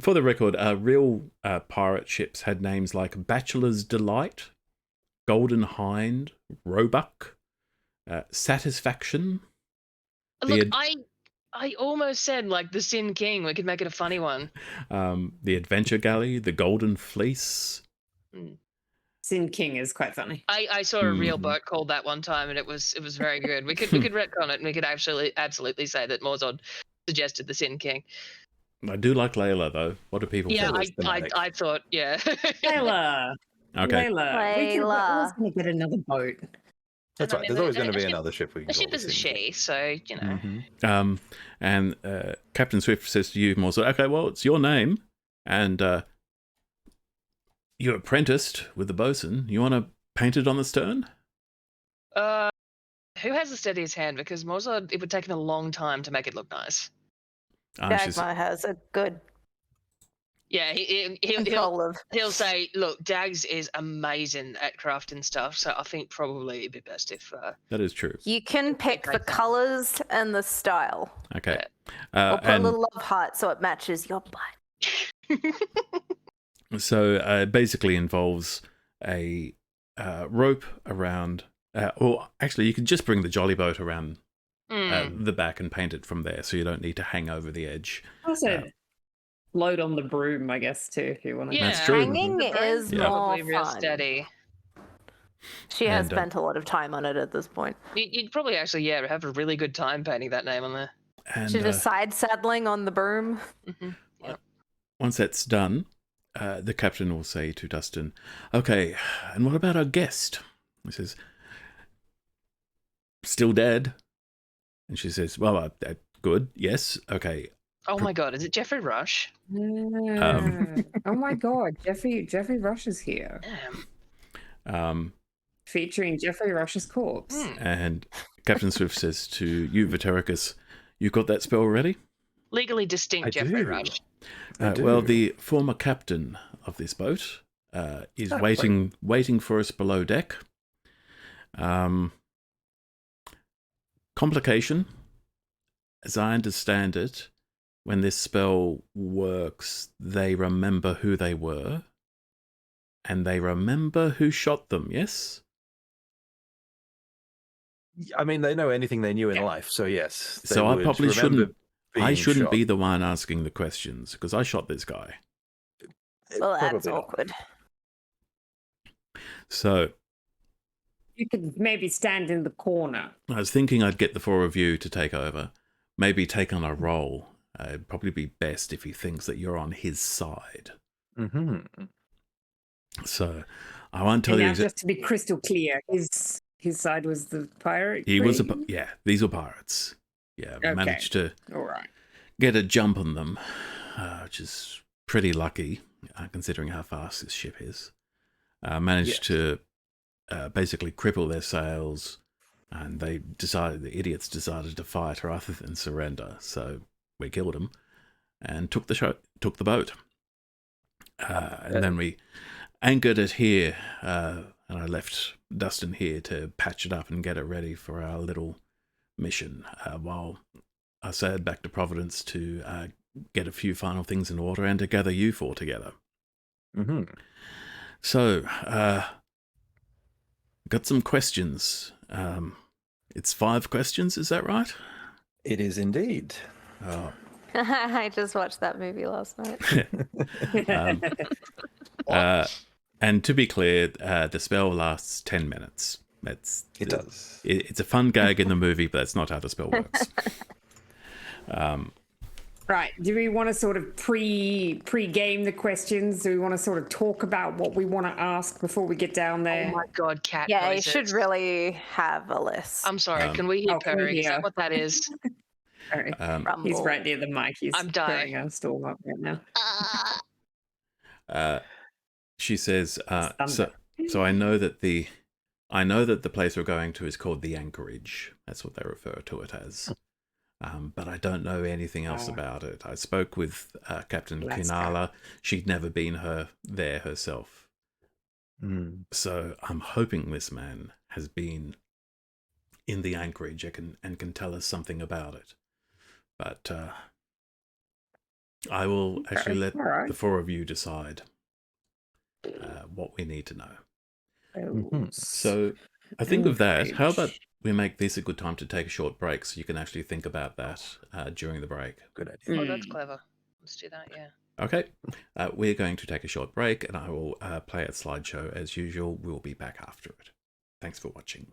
For the record, real pirate ships had names like Bachelor's Delight, Golden Hind, Roebuck, Satisfaction. Look, I almost said like the Sin King. We could make it a funny one. The Adventure Galley, the Golden Fleece. Sin King is quite funny. I saw a real boat called that one time, and it was very good. We could retcon it, and we could absolutely say that Morzod suggested the Sin King. I do like Layla though. What do people Yeah, think? I thought, yeah. Layla. Okay. We're always going to get another boat. That's I right. mean, There's always a going to be ship- another ship we can A call ship the is a Sin King. she, so you know. And Captain Swift says to you, Morzod, "Okay, well, it's your name. And you're apprenticed with the bosun. You want to paint it on the stern? Who has the steadiest hand? Because Mozart, it would take him a long time to make it look nice. Dagmar has a good Yeah, control of. he'll say, look, Dags is amazing at crafting stuff, so I think probably it'd be best if... that is true. You can pick the colours and the style. Okay. Or put a little love heart so it matches your blood. So it basically involves a rope around... or actually, you could just bring the jolly boat around the back and paint it from there, so you don't need to hang over the edge. Also, load on the broom, I guess, too, if you want to. Yeah, That's true. Hanging is probably more real fun. steady. She has And, spent a lot of time on it at this point. You'd probably actually, have a really good time painting that name on there. And She's just side saddling on the broom. Mm-hmm. Yep. once that's done, the captain will say to Dustin, okay, and what about our guest? He says, still dead. And she says, well, good, yes, okay. Oh my god, is it Jeffrey Rush? Oh my god, Jeffrey Rush is here. Damn. Featuring Jeffrey Rush's corpse. And Captain Swift says to you, Vetericus, you got that spell ready? Legally distinct I Jeffrey do. Rush. Well, the former captain of this boat is waiting for us below deck. Complication, as I understand it, when this spell works, they remember who they were, and they remember who shot them, yes? I mean, they know anything they knew in life, so yes. they So I would probably remember being shouldn't shot. be the one asking the questions, because I shot this guy. Well, that's Probably not. awkward. So You could maybe stand in the corner. I was thinking I'd get the four of you to take over, maybe take on a role. It'd probably be best if he thinks that you're on his side. Mm-hmm. So I won't tell And you now, exactly. just to be crystal clear, his side was the pirate. He was crew? these were pirates. Yeah, Okay. managed to All right. get a jump on them, which is pretty lucky considering how fast this ship is. Managed to basically cripple their sails, and the idiots decided to fight rather than surrender. So we killed them and took the boat, and then we anchored it here, and I left Dustin here to patch it up and get it ready for our little mission, while I sailed back to Providence to get a few final things in order and to gather you four together. Mm-hmm. So, got some questions. It's 5 questions, is that right? It is indeed. Oh. I just watched that movie last night. And to be clear, the spell lasts 10 minutes. It does. It's a fun gag in the movie, but that's not how the spell works. Right. Do we want to sort of pre-game the questions? Do we want to sort of talk about what we want to ask before we get down there? Oh my god, cat Yeah, noises. you should really have a list. I'm sorry, can we hear can we purring? Is hear? that what that is? Sorry. Rumble. He's right near the mic. He's I'm dying. putting a storm up right now. She says, Thunder. so I know that the place we're going to is called the Anchorage. That's what they refer to it as. But I don't know anything else about it. I spoke with Captain Let's Kinala. She'd never been there herself. Mm. So I'm hoping this man has been in the Anchorage and can tell us something about it. But I will actually let all right. the four of you decide what we need to know. Mhm. So I think of that. How about we make this a good time to take a short break so you can actually think about that during the break? Good idea. Oh, that's clever. Let's do that, yeah. Okay. We're going to take a short break and I will play a slideshow as usual. We'll be back after it. Thanks for watching.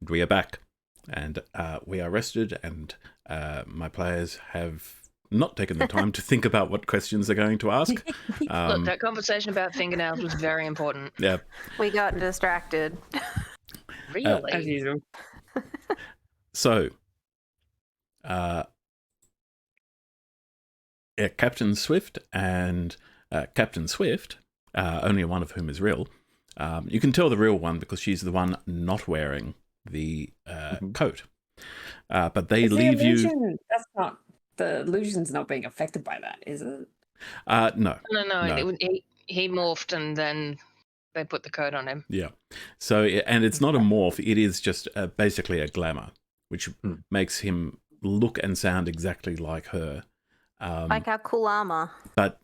we are back, and we are rested, and my players have not taken the time to think about what questions they're going to ask. Look, that conversation about fingernails was very important. Yeah. We got distracted. Really? As usual. So, Captain Swift and Captain Swift, only one of whom is real. You can tell the real one because she's the one not wearing the coat. But they leave you. That's not the illusion's not being affected by that, is it? No. No. He morphed and then they put the coat on him. Yeah. So, and it's not a morph. It is just basically a glamour, which makes him look and sound exactly like her. Like our cool armor. But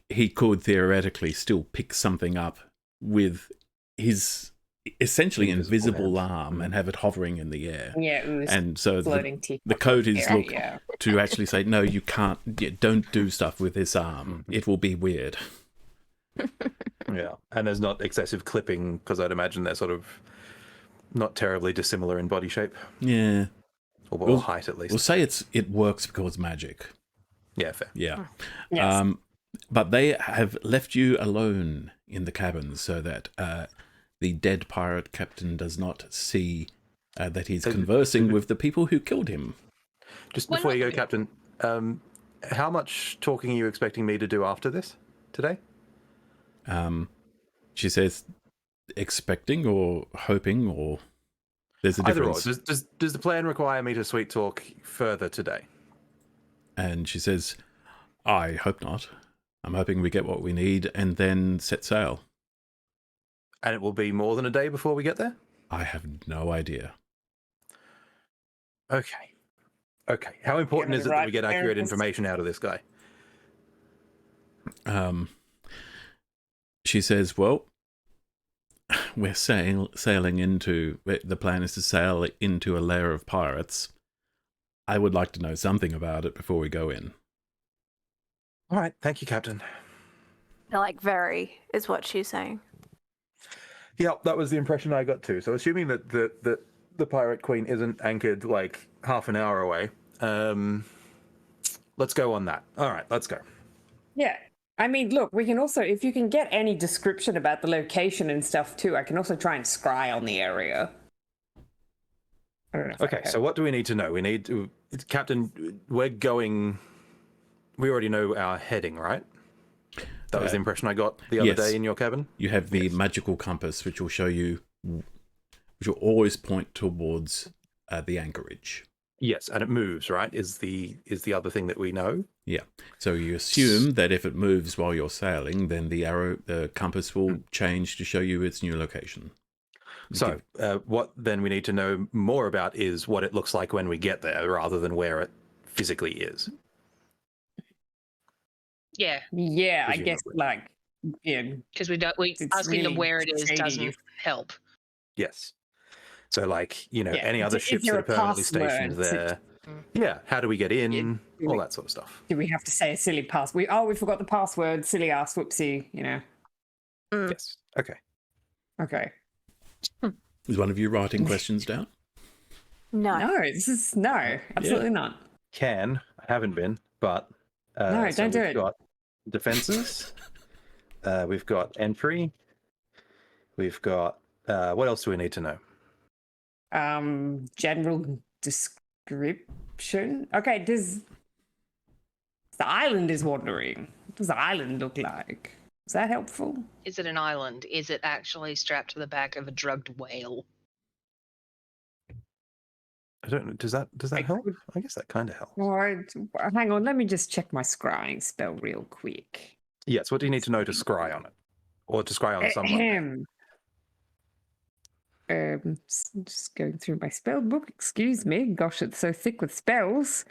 he could theoretically still pick something up with his essentially invisible arm and have it hovering in the air. Yeah, and so the code is to actually say, no, you can't, don't do stuff with this arm. It will be weird. Yeah, and there's not excessive clipping because I'd imagine they're sort of not terribly dissimilar in body shape. Yeah. Or height, at least. We'll say it works because magic. Yeah, fair. Yeah. Yes. But they have left you alone in the cabin so that the dead pirate captain does not see that he's conversing with the people who killed him. Just before you go, Captain, how much talking are you expecting me to do after this today? She says, expecting or hoping, or there's a difference. Either or. Does the plan require me to sweet talk further today? And she says, I hope not. I'm hoping we get what we need and then set sail. And it will be more than a day before we get there? I have no idea. Okay. How important is it that we get accurate information out of this guy? She says, well, we're sailing into... The plan is to sail into a lair of pirates. I would like to know something about it before we go in. All right. Thank you, Captain. Like, very, is what she's saying. Yeah, that was the impression I got too. So assuming that the Pirate Queen isn't anchored like half an hour away, let's go on that. All right, let's go. Yeah. I mean, look, we can also, if you can get any description about the location and stuff too, I can also try and scry on the area. I don't know. Okay, so what do we need to know? We need to, Captain, we're going, we already know our heading, right? That was the impression I got the other day in your cabin. You have the magical compass, which will show you, which will always point towards the anchorage. Yes, and it moves, right? Is the other thing that we know? Yeah. So you assume that if it moves while you're sailing, then the compass will change to show you its new location. So what then we need to know more about is what it looks like when we get there, rather than where it physically is. Yeah. Yeah, I guess Because asking them where it is doesn't help. Yes. So any other ships that are permanently stationed there. Yeah. How do we get in? All that sort of stuff. Do we have to say a silly password? We forgot the password. Silly ass, whoopsie. Yes. Okay. Okay. Is one of you writing questions down? No. No, absolutely not. I haven't been, but no, don't do it. We've got defenses. We've got entry. We've got what else do we need to know? General description. Okay, the island is wandering. What does the island look like? Is that helpful? Is it an island? Is it actually strapped to the back of a drugged whale? I don't know. Does that help? I guess that kind of helps. Hang on, let me just check my scrying spell real quick. Yes, what do you need to know to scry on it? Or to scry on someone? Just going through my spell book. Excuse me. Gosh, it's so thick with spells.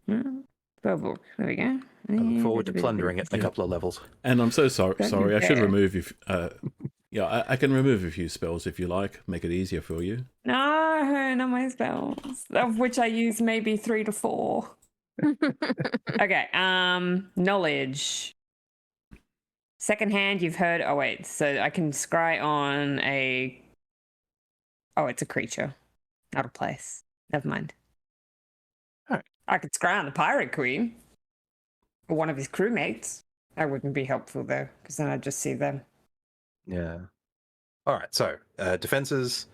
Spell book. There we go. I look forward to plundering it in a couple of levels. And I'm so sorry. I should remove you. I can remove a few spells if you like. Make it easier for you. No, not my spells. Of which I use maybe 3 to 4. Okay. Knowledge. Secondhand, you've heard. Oh wait, so I can scry on a Oh, it's a creature, not a place. Never mind. Alright. I could scry on the pirate queen or one of his crewmates. That wouldn't be helpful though, because then I'd just see them. Yeah. All right. So defenses.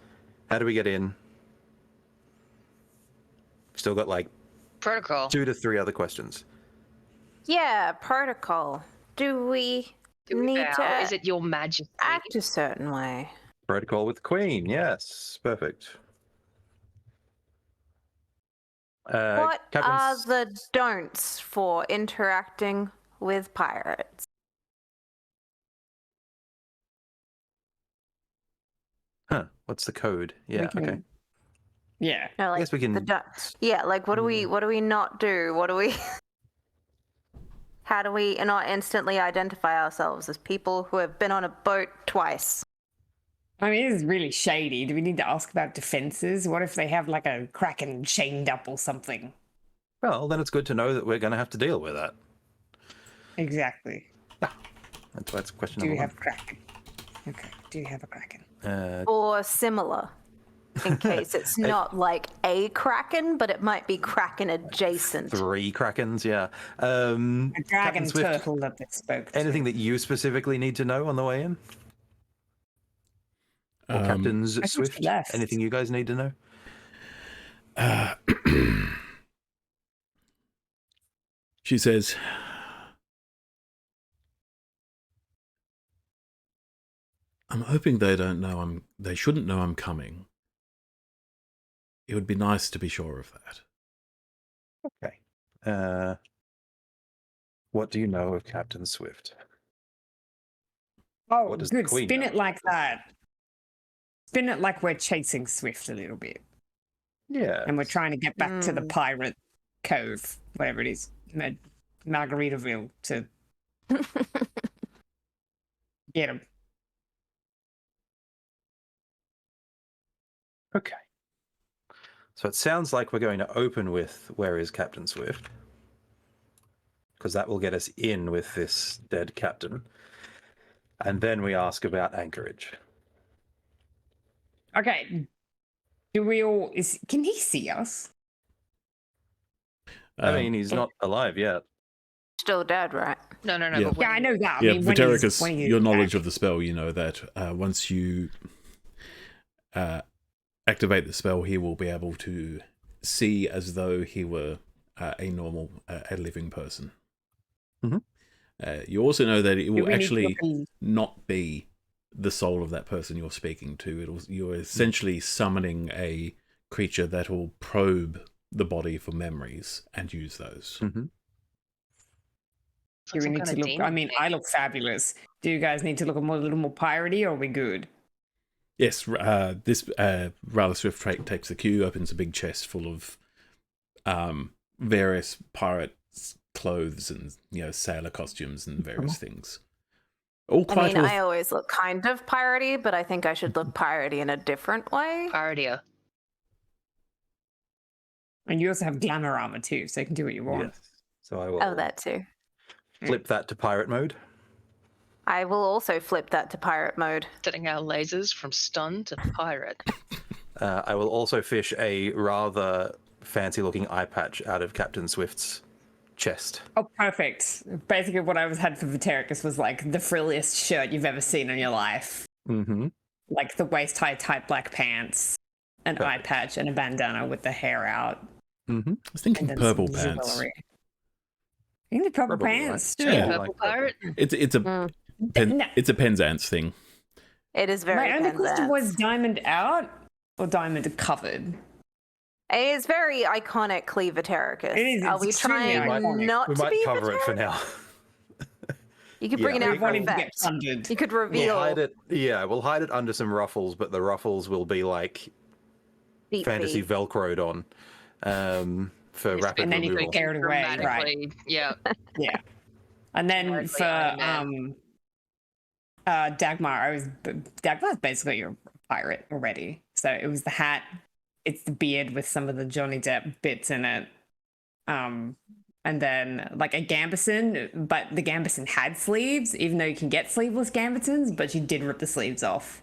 How do we get in? Still got like Protocol. 2 to 3 other questions. Yeah, protocol. Do we Do we need bow? to Is it your majesty? act a certain way? Protocol with Queen. Yes. Perfect. What Captain are the don'ts for interacting with pirates? What's the code? Yeah. We can- Okay. Yeah. No, I like guess we can. the yeah, like what do we not do? What do we how do we not instantly identify ourselves as people who have been on a boat twice? I mean, this is really shady. Do we need to ask about defenses? What if they have like a kraken chained up or something? Well, then it's good to know that we're going to have to deal with that. Exactly. That's question Do you number have kraken? Okay. Do you have a kraken? one. Or similar. In case it's not like a kraken, but it might be kraken adjacent. 3 krakens. Yeah. A dragon Captain Swift, turtle that they spoke to. anything that you specifically need to know on the way in? Or Captain's think she Swift? left. Anything you guys need to know? She says, I'm hoping they don't know they shouldn't know I'm coming. It would be nice to be sure of that. Okay. What do you know of Captain Swift? Oh, What does the good. Queen Spin know? it like that. Spin it like we're chasing Swift a little bit. Yeah. And we're trying to get back to the pirate cove, whatever it is, Margaritaville, to get him. Okay. So it sounds like we're going to open with where is Captain Swift? Because that will get us in with this dead captain. And then we ask about anchorage. Okay. Can he see us? I mean, he's not alive yet. Still dead, right? No. Yeah. But when Yeah, I know that. Yeah, I mean, when he's Vitericus, your knowledge back. of the spell, you know that once you activate the spell, he will be able to see as though he were a normal, a living person. Mhm. You also know that it Do will we need to actually look at- not be the soul of that person you're speaking to. You're essentially summoning a creature that will probe the body for memories and use those. Mhm. it's Do like we some need kind to of look? demon I mean, thing. I look fabulous. Do you guys need to look a little more piratey, or are we good? Yes, this rather swift trait takes the cue, opens a big chest full of various pirate clothes and sailor costumes and various things. All I quite mean, I always look kind of piratey, but I think I should look piratey in a different way. Piratia. And you also have glamour armor too, so you can do what you want. Yes. So I will Oh, that too. flip that to pirate mode. I will also flip that to pirate mode. Setting our lasers from stun to pirate. I will also fish a rather fancy-looking eye patch out of Captain Swift's chest. Oh, perfect. Basically, what I had for Vitericus was like the frilliest shirt you've ever seen in your life. Mm-hmm. Like the waist-high tight black pants, an eye patch, and a bandana with the hair out. Mm-hmm. I was thinking And then purple some pants. jewelry. You need purple Probably, right? pants. Yeah. Yeah. Purple pirate. It's a No. it's a Penzance thing. It is very My only question Penzance. was diamond out or diamond covered? It is very iconically Vitericus. It is, Are it's we extremely trying iconic. not We to might be cover it for Vitericus? now. You could Yeah. bring it We out for wanted to get effect. funded. You could We'll reveal hide it. Yeah, we'll hide it under some ruffles, but the ruffles will be like deep fantasy feet. velcroed on for rapid And then you removal. could carry it away, right? Dramatically, yeah. Yeah. And then Directly for Iron Dagmar, Dagmar's basically a pirate already. So it was the hat, it's the beard with some of the Johnny Depp bits in it. And then like a gambeson, but the gambeson had sleeves, even though you can get sleeveless gambesons, but she did rip the sleeves off.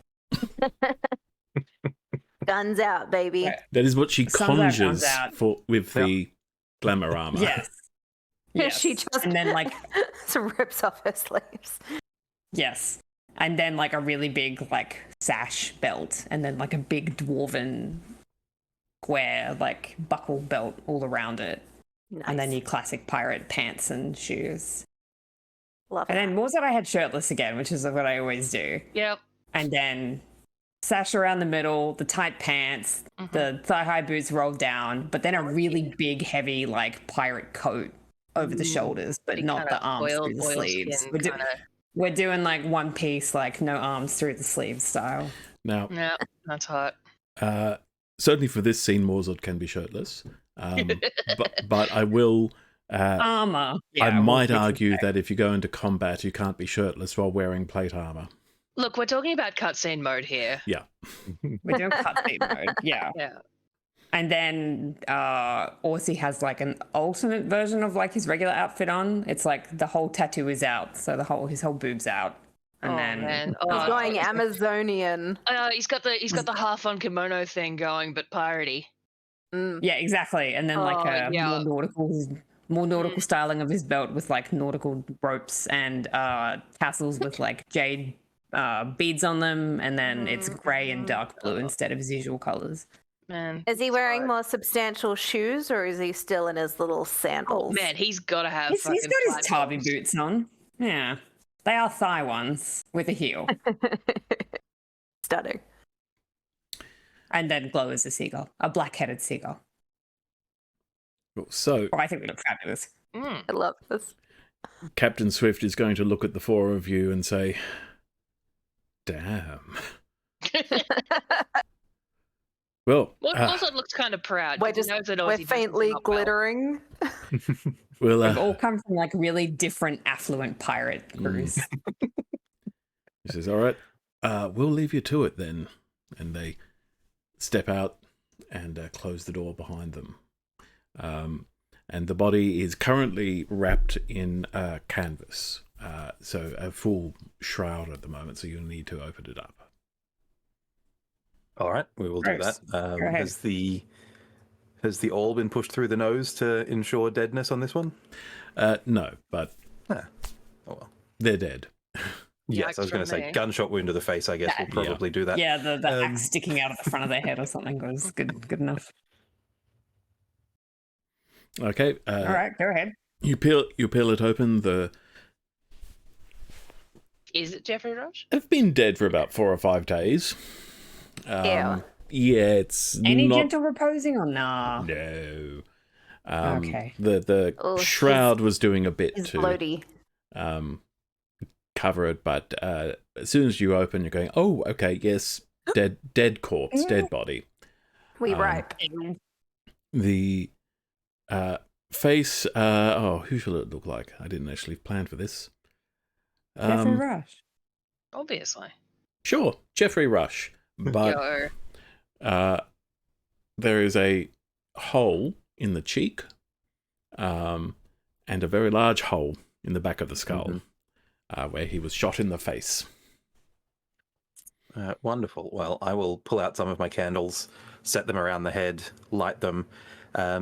Guns out, baby. Right. That is what she Sun's out, guns conjures out. for with the glamour armor. Yes. Yes. She just and then like rips off her sleeves. yes. And then like a really big like sash belt, and then like a big dwarven square like buckle belt all around it. Nice. And then your classic pirate pants and shoes. Love And that. then was it I had shirtless again, which is what I always do. Yep. And then sash around the middle, the tight pants, the thigh-high boots rolled down, but then a really big, heavy like pirate coat over the shoulders, but Big not kinda the arms through the sleeves. oilskin We're doing like one piece, like no arms through the sleeves style. Now, Yeah, that's hot. certainly for this scene, Morzod can be shirtless. But I will. Armor. I Yeah, might we can argue say. that if you go into combat, you can't be shirtless while wearing plate armor. Look, we're talking about cutscene mode here. Yeah. We're doing cutscene mode. Yeah. Yeah. And then Orsi has like an alternate version of like his regular outfit on. It's like the whole tattoo is out, so his whole boob's out. And Oh, then man. He's Oh, going Amazonian. he's got the half on kimono thing going, but piratey. yeah, exactly. And then like a yeah. more nautical styling of his belt with like nautical ropes and tassels with like jade beads on them, and then it's grey and dark blue instead of his usual colors. Man. Is he wearing more substantial shoes, or is he still in his little sandals? Oh, man, he's got to have He's got his platforms. Tavi boots on. Yeah, they are thigh ones with a heel. Stunning. And then Glow is a seagull, a black-headed seagull. Cool. So Oh, I think we look fabulous. Mm. I love this. Captain Swift is going to look at the four of you and say, "Damn." Well, Morzod looks kind of proud. We're 'cause he knows that Aussie business is faintly not well. glittering. we'll We've all come from like really different affluent pirate crews. He says, "All right, we'll leave you to it then." And they step out and close the door behind them. And the body is currently wrapped in canvas, so a full shroud at the moment. So you'll need to open it up. All right, we will do Gross. that. Go ahead. Has the awl been pushed through the nose to ensure deadness on this one? No, but Oh well. they're dead. Yes, I was going to say gunshot wound to the face. I guess will probably do that. Yeah, the axe sticking out of the front of their head or something was good enough. Okay. All right, go ahead. You peel it open. Is it Jeffrey Rush? They've been dead for about 4 or 5 days. Yeah, it's Any not. gentle reposing or nah? No. Okay. The Oh, shroud was doing a bit He's to bloaty. cover it, but as soon as you open, you're going, "Oh, okay, yes, dead corpse, dead body." We ripe. The face. Who shall it look like? I didn't actually plan for this. Jeffrey Rush. Obviously. Sure, Jeffrey Rush, but there is a hole in the cheek, and a very large hole in the back of the skull, where he was shot in the face. Wonderful. Well, I will pull out some of my candles, set them around the head, light them.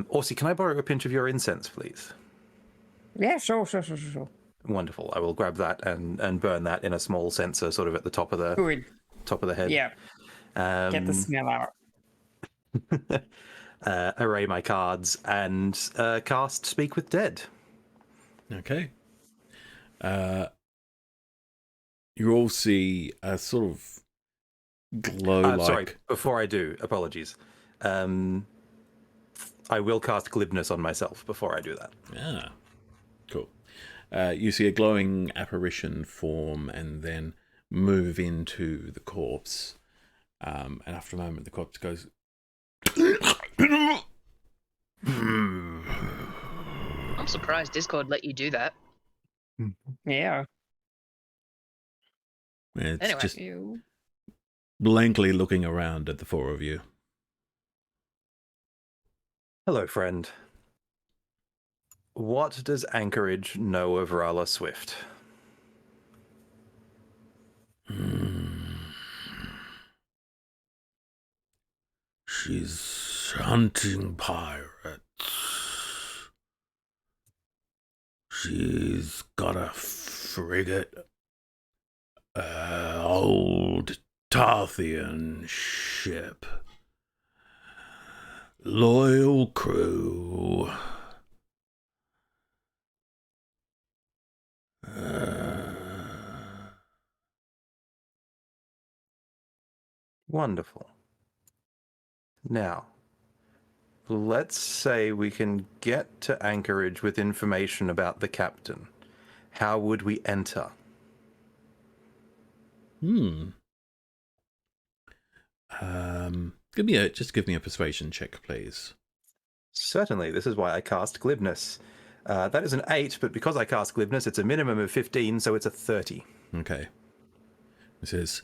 Orsi, can I borrow a pinch of your incense, please? Yeah, sure. Wonderful. I will grab that and burn that in a small censer, sort of at the top of the head. Yeah. Get the smell out. Array my cards and cast Speak with Dead. Okay. You all see a sort of glow-like. Sorry, before I do, apologies. I will cast Glibness on myself before I do that. Ah, cool. You see a glowing apparition form and then move into the corpse. And after a moment, the corpse goes. I'm surprised Discord let you do that. Yeah. It's Anyway. just blankly looking around at the four of you. Hello, friend. What does Anchorage know of Rala Swift? She's hunting pirates. She's got a frigate, old Tarthian ship. Loyal crew. Wonderful. Now, let's say we can get to Anchorage with information about the captain. How would we enter? Give me a persuasion check, please. Certainly. This is why I cast Glibness. That is an 8, but because I cast Glibness, it's a minimum of 15, so it's a 30. Okay. It says,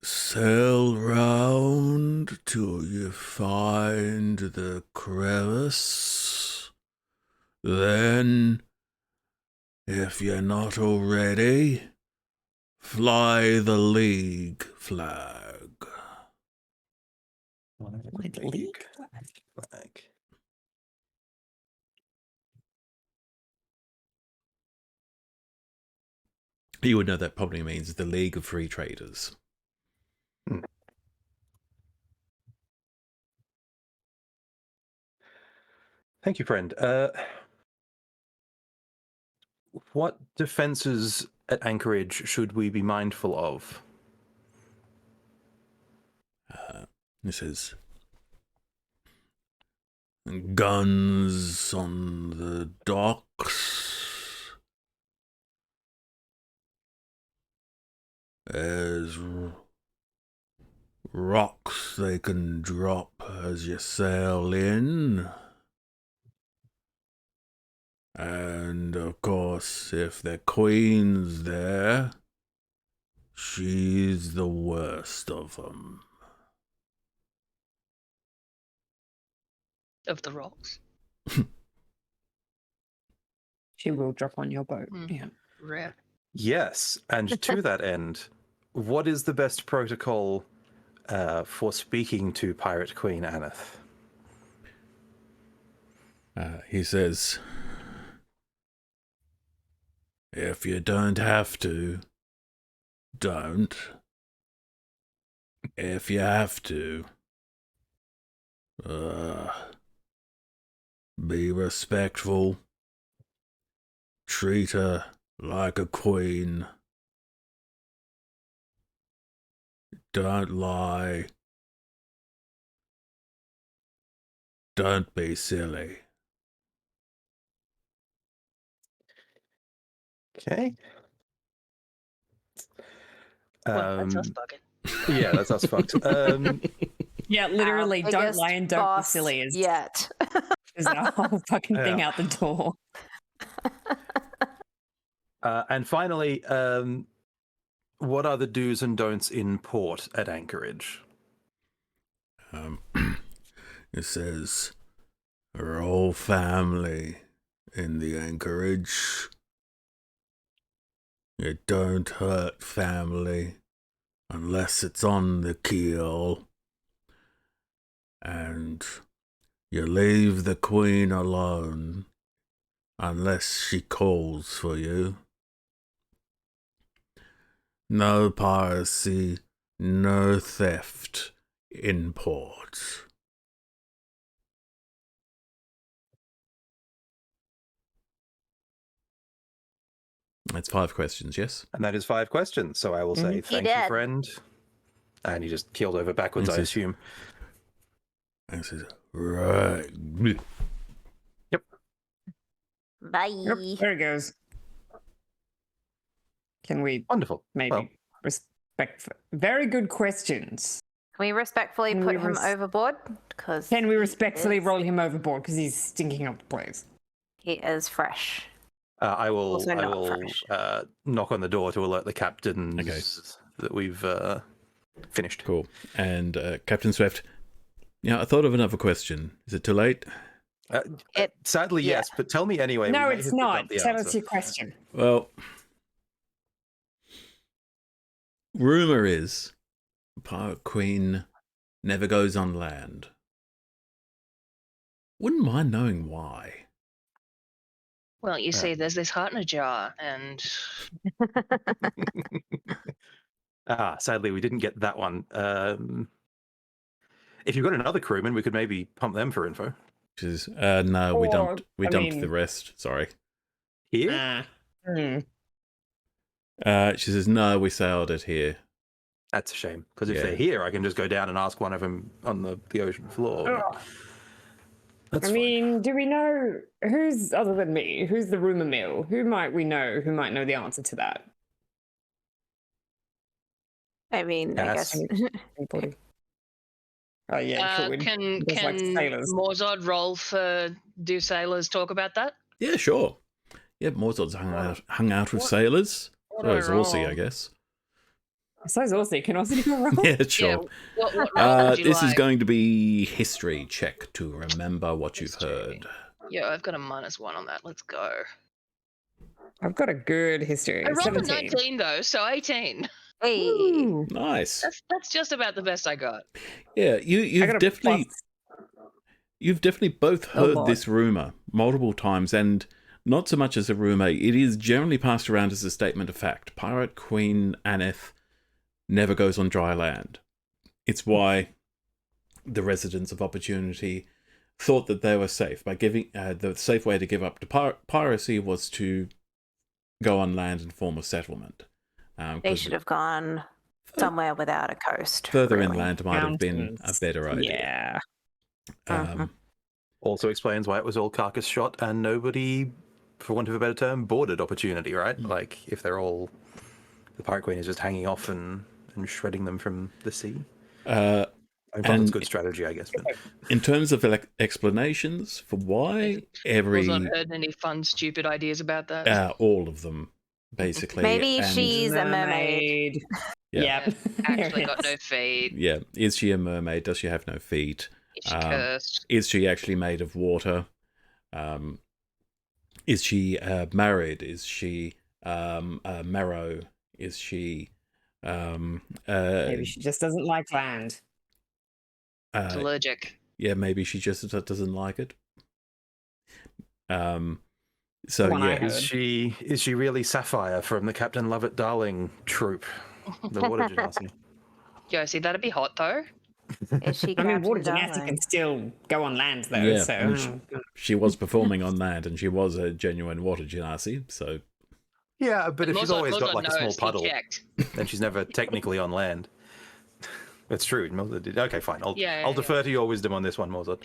sail round till you find the crevice. Then, if you're not already, fly the League flag. League flag. You would know that probably means the League of Free Traders. Thank you, friend. What defenses at Anchorage should we be mindful of? This is guns on the docks. There's rocks they can drop as you sail in. And, of course, if the Queen's there, she's the worst of them. Of the rocks. She will drop on your boat. Mm. Yeah. Rare. Yes, and to that end, what is the best protocol for speaking to Pirate Queen Aneth? He says, if you don't have to, don't. If you have to, be respectful. Treat her like a queen. Don't lie. Don't be silly. Okay. Well, that's us bugging. Yeah, that's us fucked. Yeah, literally, don't Biggest lie and don't be boss silly is yet. the whole fucking thing Yeah. out the door. And finally, what are the do's and don'ts in port at Anchorage? It says, we're all family in the Anchorage. You don't hurt family unless it's on the keel. And you leave the Queen alone unless she calls for you. No piracy, no theft in port. That's 5 questions, yes? And that is 5 questions. So I will say, thank you, did. friend. And he just keeled over backwards, I This is- assume. And it says, right. Bye. Yep, there it goes. Can we Wonderful. maybe Well, respect? Very good questions. Can we respectfully Can put we him overboard? Because Can we respectfully roll him overboard because he's stinking up the place? he is fresh. I will, Also I not will fresh. knock on the door to alert the captains Okay. that we've finished. Cool. And Captain Swift, yeah, I thought of another question. Is it too late? Sadly, yeah. yes, but tell me anyway. No, we may it's have picked not. up the Tell answer. us your question. Well, rumor is Pirate Queen never goes on land. Wouldn't mind knowing why. Well, you see, there's this heart in a jar, and Sadly, we didn't get that one. If you've got another crewman, we could maybe pump them for info. She says, no, we dumped mean- the rest. Sorry. Here? She says, no, we sailed it here. That's a shame, because if Yeah. they're here, I can just go down and ask one of them on the ocean floor. That's I mean, do we know who's, other than me, who's the rumor mill? Who might we know who might know the answer to that? I mean, I Yes. guess. Anybody? Oh, yeah, cool. can Just like sailors. Morzod roll for do sailors talk about that? Yeah, sure. Yeah, Morzod's hung out with sailors. So is Horsey, I guess. So is Aussie. Can Aussie do a roll? Yeah, sure. Yeah. What roll would you This like? is going to be history check to remember what you've History. heard. Yeah, I've got a -1 on that. Let's go. I've got a good history. I rolled a 17. 19 though, so 18. Hey. Ooh. Nice. That's just about the best I got. Yeah, I you've got a definitely plus. you've definitely both A heard lot. this rumor multiple times, and not so much as a rumor. It is generally passed around as a statement of fact. Pirate Queen Aneth never goes on dry land. It's why the residents of Opportunity thought that they were safe by giving the safe way to give up to piracy was to go on land and form a settlement. They 'Cause should have gone somewhere without a coast. further really. inland might have been a Mountains. better idea. Yeah. Um, Also explains why it was all carcass shot and nobody, for want of a better term, boarded Opportunity, right? Like, if they're all... The Pirate Queen is just hanging off and shredding them from the sea. uh, I thought And- it's good strategy, I guess. But... in terms of explanations for why every Wasn't heard any fun, stupid ideas about that. all of them basically. Maybe and- she's a mermaid. Yeah. Yep. Actually got no feet. Yeah, is she a mermaid? Does she have no feet? Is she cursed? Is she actually made of water? Is she married? Is she marrow? Is she Maybe she just doesn't like land. It's allergic. yeah, maybe she just doesn't like it. So One I yeah, heard. Is she really Sapphire from the Captain Lovett Darling troupe? The water gymnasty. Josie, that'd be hot though. Is she I mean, Captain water gymnastics Darling? can still go on land, though. Yeah, So and she was performing on land, and she was a genuine water genasi. So Yeah, but if she's always got Morzod like a small knows, he puddle, checked. then she's never technically on land. That's true. Morzod did. Okay, fine. I'll Yeah. defer to your wisdom on this one, Morzod.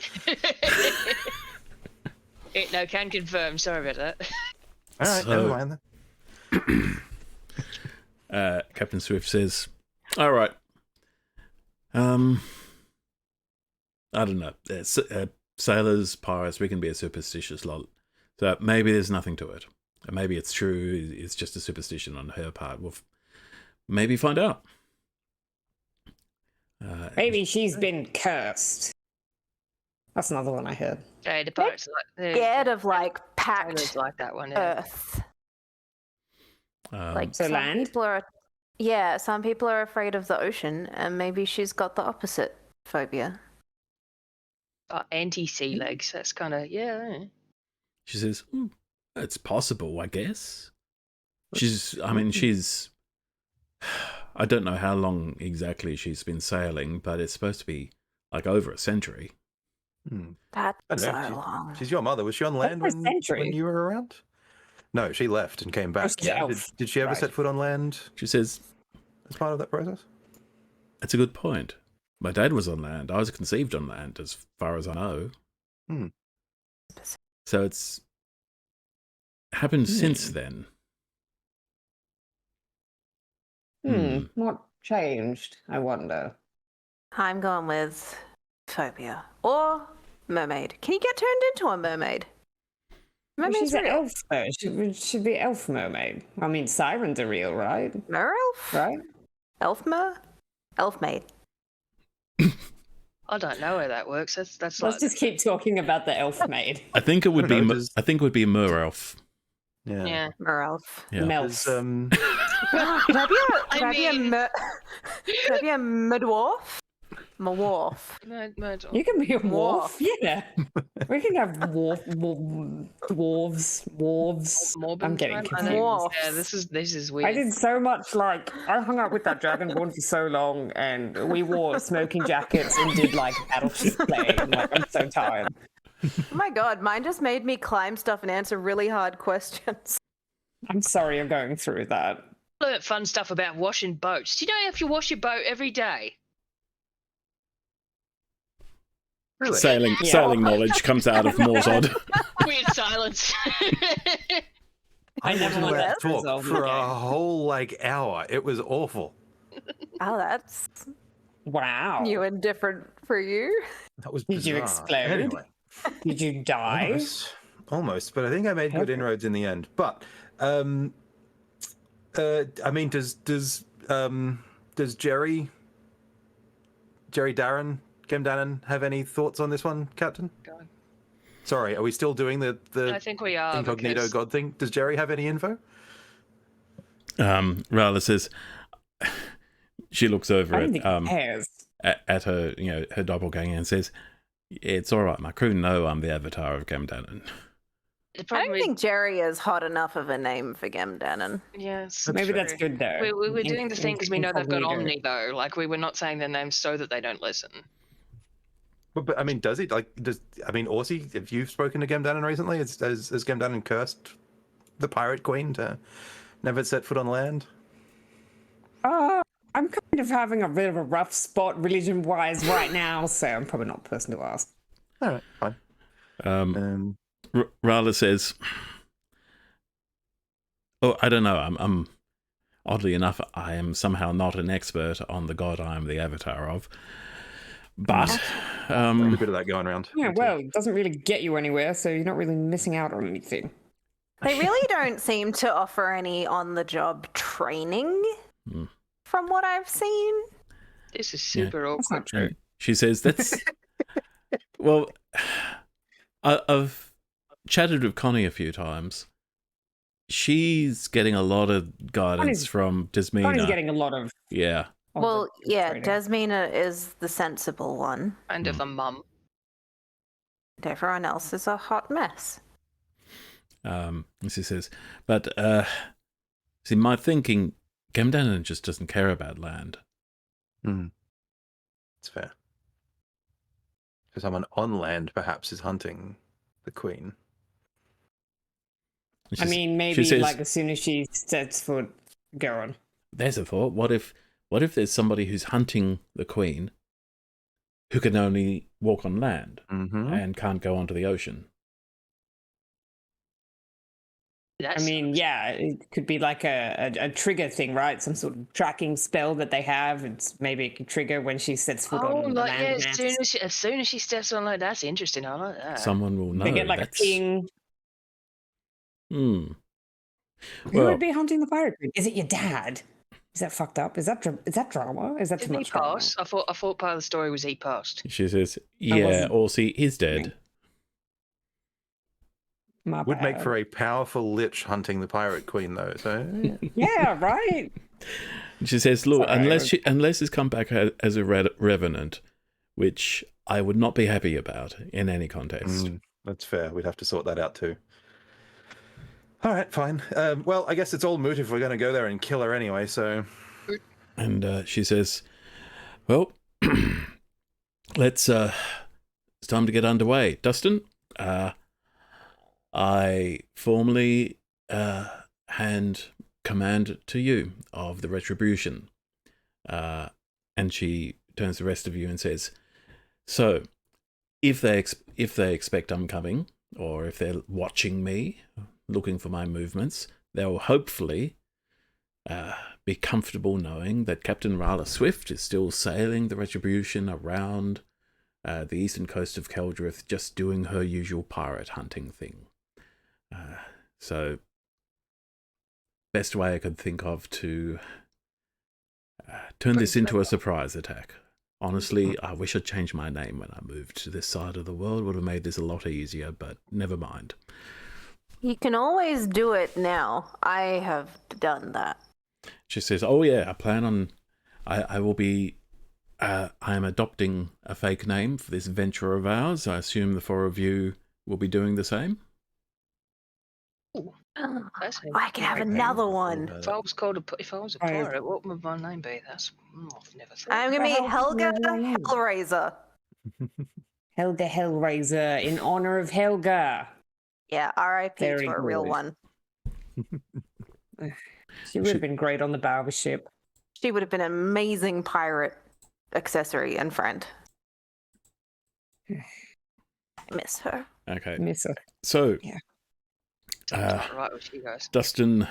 No, can confirm. Sorry about that. All right, So- never mind then. Captain Swift says, "All right. I don't know. Sailors, pirates, we can be a superstitious lot. So maybe there's nothing to it. Maybe it's true. It's just a superstition on her part. We'll maybe find out. maybe she's been cursed. That's another one I heard. Okay, the pirates like Scared of like sailors packed like that one. Yeah. earth. Um, Like So some land? people are. Yeah, some people are afraid of the ocean, and maybe she's got the opposite phobia. Anti-sea legs. That's kind of yeah. she says, it's possible, I guess. She's. I don't know how long exactly she's been sailing, but it's supposed to be like over a century. That's I so don't know. long. She's your mother. Was she on land Over a when century? you were around? No, she left and came back. she's an elf. Did she ever Right. set foot on land She says, as part of that process? that's a good point. My dad was on land. I was conceived on land, as far as I know. So it's happened since then. What changed? I wonder. I'm going with phobia or mermaid. Can you get turned into a mermaid? Well, Mermaid's she's an real. elf, though. She should be elf mermaid. I mean, sirens are real, right? Merelf? Right? Elfmer? Elfmaid. I don't know where that works. That's Let's like just keep talking about the elf maid. I think it would be. don't know, does- I think it would be Merelf. Yeah. yeah. Merelf. Yeah. Does, Melf. Could I be a, I mean- could I be a mid-dwarf? I'm a wharf. You can be a wharf. Wharf. Yeah. We can have dwarves. I'm getting confused. Wharfs. Yeah, this is I weird. did so much, like, I hung out with that dragonborn for so long, and we wore smoking jackets and did, like, battleship playing. Like, I'm so tired. Oh my god, mine just made me climb stuff and answer really hard questions. I'm sorry you're going through that. Learned fun stuff about washing boats. Do you know you have to wash your boat every day? Really? Sailing knowledge comes out of Morzod. Weird silence. I never wasn't want allowed that to talk resolved for a again. whole hour. It was awful. Oh, that's Wow. new and different for you. That was Did you bizarre. explode? Anyway, Did you die? almost, but I think I made good Okay. inroads in the end. But I mean, does Jerry Darren Gemdanen have any thoughts on this one, Captain? God. Sorry, are we still doing the I think we are. incognito because- god thing? Does Jerry have any info? Rala says she looks over I don't think at he cares. at her, her doppelganger and says, "It's all right. My crew know I'm the avatar of Gemdanen." The I problem don't is, think Jerry is hot enough of a name for Gemdanen. yes, Maybe fair. that's good, though. we were doing the thing because we know they've got Incognito. Omni though. Like we were not saying their names so that they don't listen. But I mean, does he Orsi? Have you spoken to Gemdanen recently? Has Gemdanen cursed the pirate queen to never set foot on land? I'm kind of having a bit of a rough spot religion-wise right now, so I'm probably not the person to ask. All right, fine. Rala says, "Oh, I don't know. I'm oddly enough, I am somehow not an expert on the god I am the avatar of, but A bit of that going around. Yeah, well, it doesn't really get you anywhere, so you're not really missing out on anything. They really don't seem to offer any on-the-job training, from what I've seen. This is super That's not awkward. true. And she says that's well. I've chatted with Connie a few times. She's getting a lot of guidance Connie's- from Connie's Desmina. getting a lot of... Yeah. Well, yeah, training. Desmina is the sensible one. Kind of a mum. And everyone else is a hot mess. And she says, but see, my thinking, Gemdanen just doesn't care about land. It's fair. So someone on land perhaps is hunting the queen. And I she's- mean, she maybe says, like as soon as she sets foot, go on. there's a thought. What if there's somebody who's hunting the queen who can only walk on land Mm-hmm. and can't go onto the ocean? I mean, yeah, it could be like a trigger thing, right? Some sort of tracking spell that they have. It's maybe it can trigger when she sets foot Oh, on the like land yeah, mass. as soon as she steps on, like that's interesting. I like that. Someone will know. They get like That's- a ping. Hmm. Who Well, would be hunting the pirate queen? Is it your dad? Is that fucked up? Is that drama? Is that too Didn't he much drama? pass? I thought part of the story was he passed. she says, yeah, wasn't Orsi is dead. My Would make bad. for a powerful lich hunting the pirate queen, though. So yeah. Yeah, right. She says, look, Sorry, unless he's come back as a revenant, which I would not be happy about in any context. That's fair. We'd have to sort that out too. All right, fine. Well, I guess it's all moot if we're going to go there and kill her anyway. So And she says, well, it's time to get underway. Dustin, I formally hand command to you of the Retribution. And she turns to the rest of you and says, so if they expect I'm coming, or if they're watching me, looking for my movements, they'll hopefully be comfortable knowing that Captain Rala Swift is still sailing the Retribution around the eastern coast of Keldrith, just doing her usual pirate hunting thing. So, best way I could think of to turn this into a surprise attack. Honestly, I wish I'd changed my name when I moved to this side of the world. Would have made this a lot easier, but never mind. You can always do it now. I have done that. She says, oh yeah, I plan on, I will be I am adopting a fake name for this venture of ours. I assume the four of you will be doing the same. That's I can have another one. If I was if I was a pirate, what would my name be? That's I've never thought. I'm gonna be Helga Hellraiser. Helga Hellraiser in honor of Helga. Yeah, R.I.P. Very to a real good. one. She would have been great on the bow of a ship. She would have been an amazing pirate accessory and friend. I miss her. Okay. Miss her. So, Yeah. Right with you guys. Dustin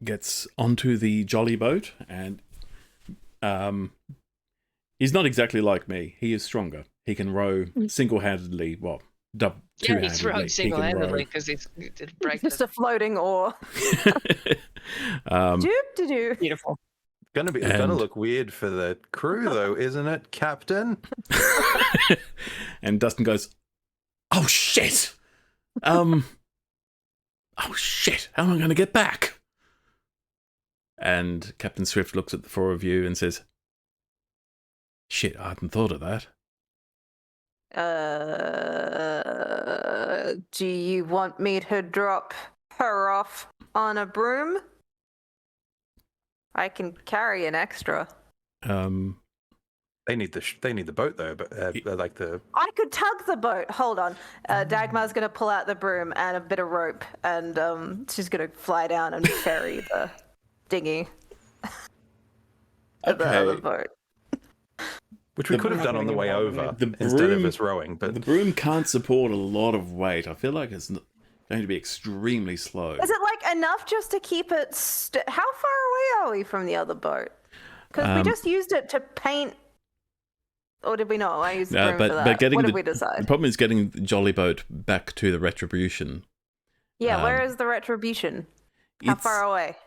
gets onto the jolly boat, and he's not exactly like me. He is stronger. He can row single-handedly. Well, Yeah, he's two-handedly. rowing He can single-handedly row. because he did break Just a floating oar. Doop-de-doo. Beautiful. It's gonna look weird for the crew, though, isn't it, Captain? And Dustin goes, "Oh shit! Oh shit! How am I going to get back?" And Captain Swift looks at the four of you and says, "Shit, I hadn't thought of that." Do you want me to drop her off on a broom? I can carry an extra. They need the boat though, but like the. I could tug the boat. Hold on. Dagmar's going to pull out the broom and a bit of rope, and she's going to fly down and ferry the dinghy. The other boat. Which we could have done on the way over instead of us rowing. But the broom can't support a lot of weight. I feel like it's going to be extremely slow. Is it like enough just to keep it? How far away are we from the other boat? Because we just used it to paint. Or did we not? I used the broom for that. But getting what did we decide? The problem is getting the jolly boat back to the Retribution. Yeah, where is the Retribution? How far away?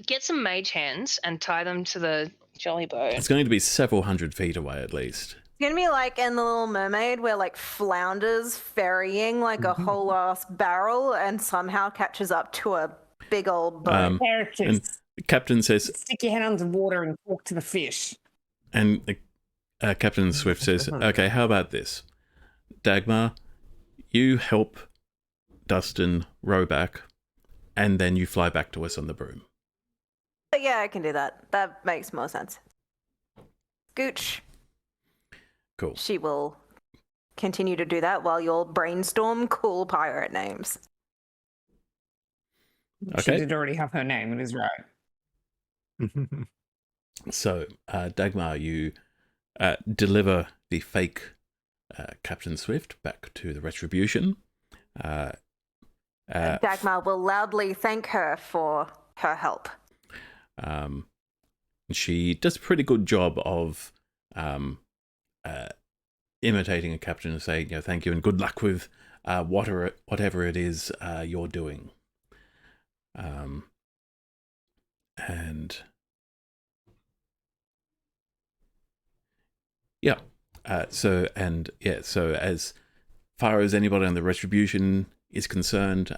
Get some mage hands and tie them to the jolly boat. It's going to be several hundred feet away at least. It's going to be like in The Little Mermaid where like flounders ferrying like a whole ass barrel and somehow catches up to a big old boat. And the captain says, "Stick your head underwater and talk to the fish." And Captain Swift says, "Okay, how about this? Dagmar, you help Dustin row back, and then you fly back to us on the broom." Yeah, I can do that. That makes more sense. Gooch. Cool. She will continue to do that while you'll brainstorm cool pirate names. She Okay. did already have her name, it is right. So, Dagmar, you deliver the fake Captain Swift back to the Retribution. Dagmar will loudly thank her for her help. She does a pretty good job of imitating a captain and saying, "Thank you and good luck with whatever it is you're doing." So as far as anybody on the Retribution is concerned,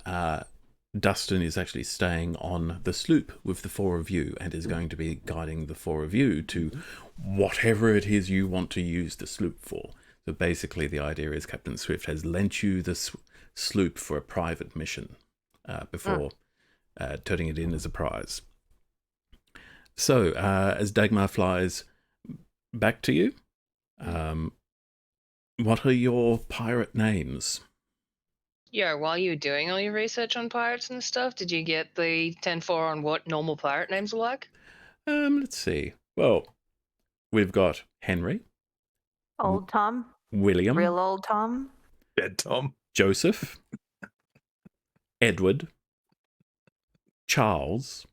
Dustin is actually staying on the sloop with the four of you and is going to be guiding the four of you to whatever it is you want to use the sloop for. So basically the idea is Captain Swift has lent you the sloop for a private mission before turning it in as a prize. So as Dagmar flies back to you, what are your pirate names? Yeah, while you were doing all your research on pirates and stuff, did you get the 10-4 on what normal pirate names are like? Let's see. Well, we've got Henry. Old Tom. William. Real old Tom. Dead Tom. Joseph. Edward. Charles.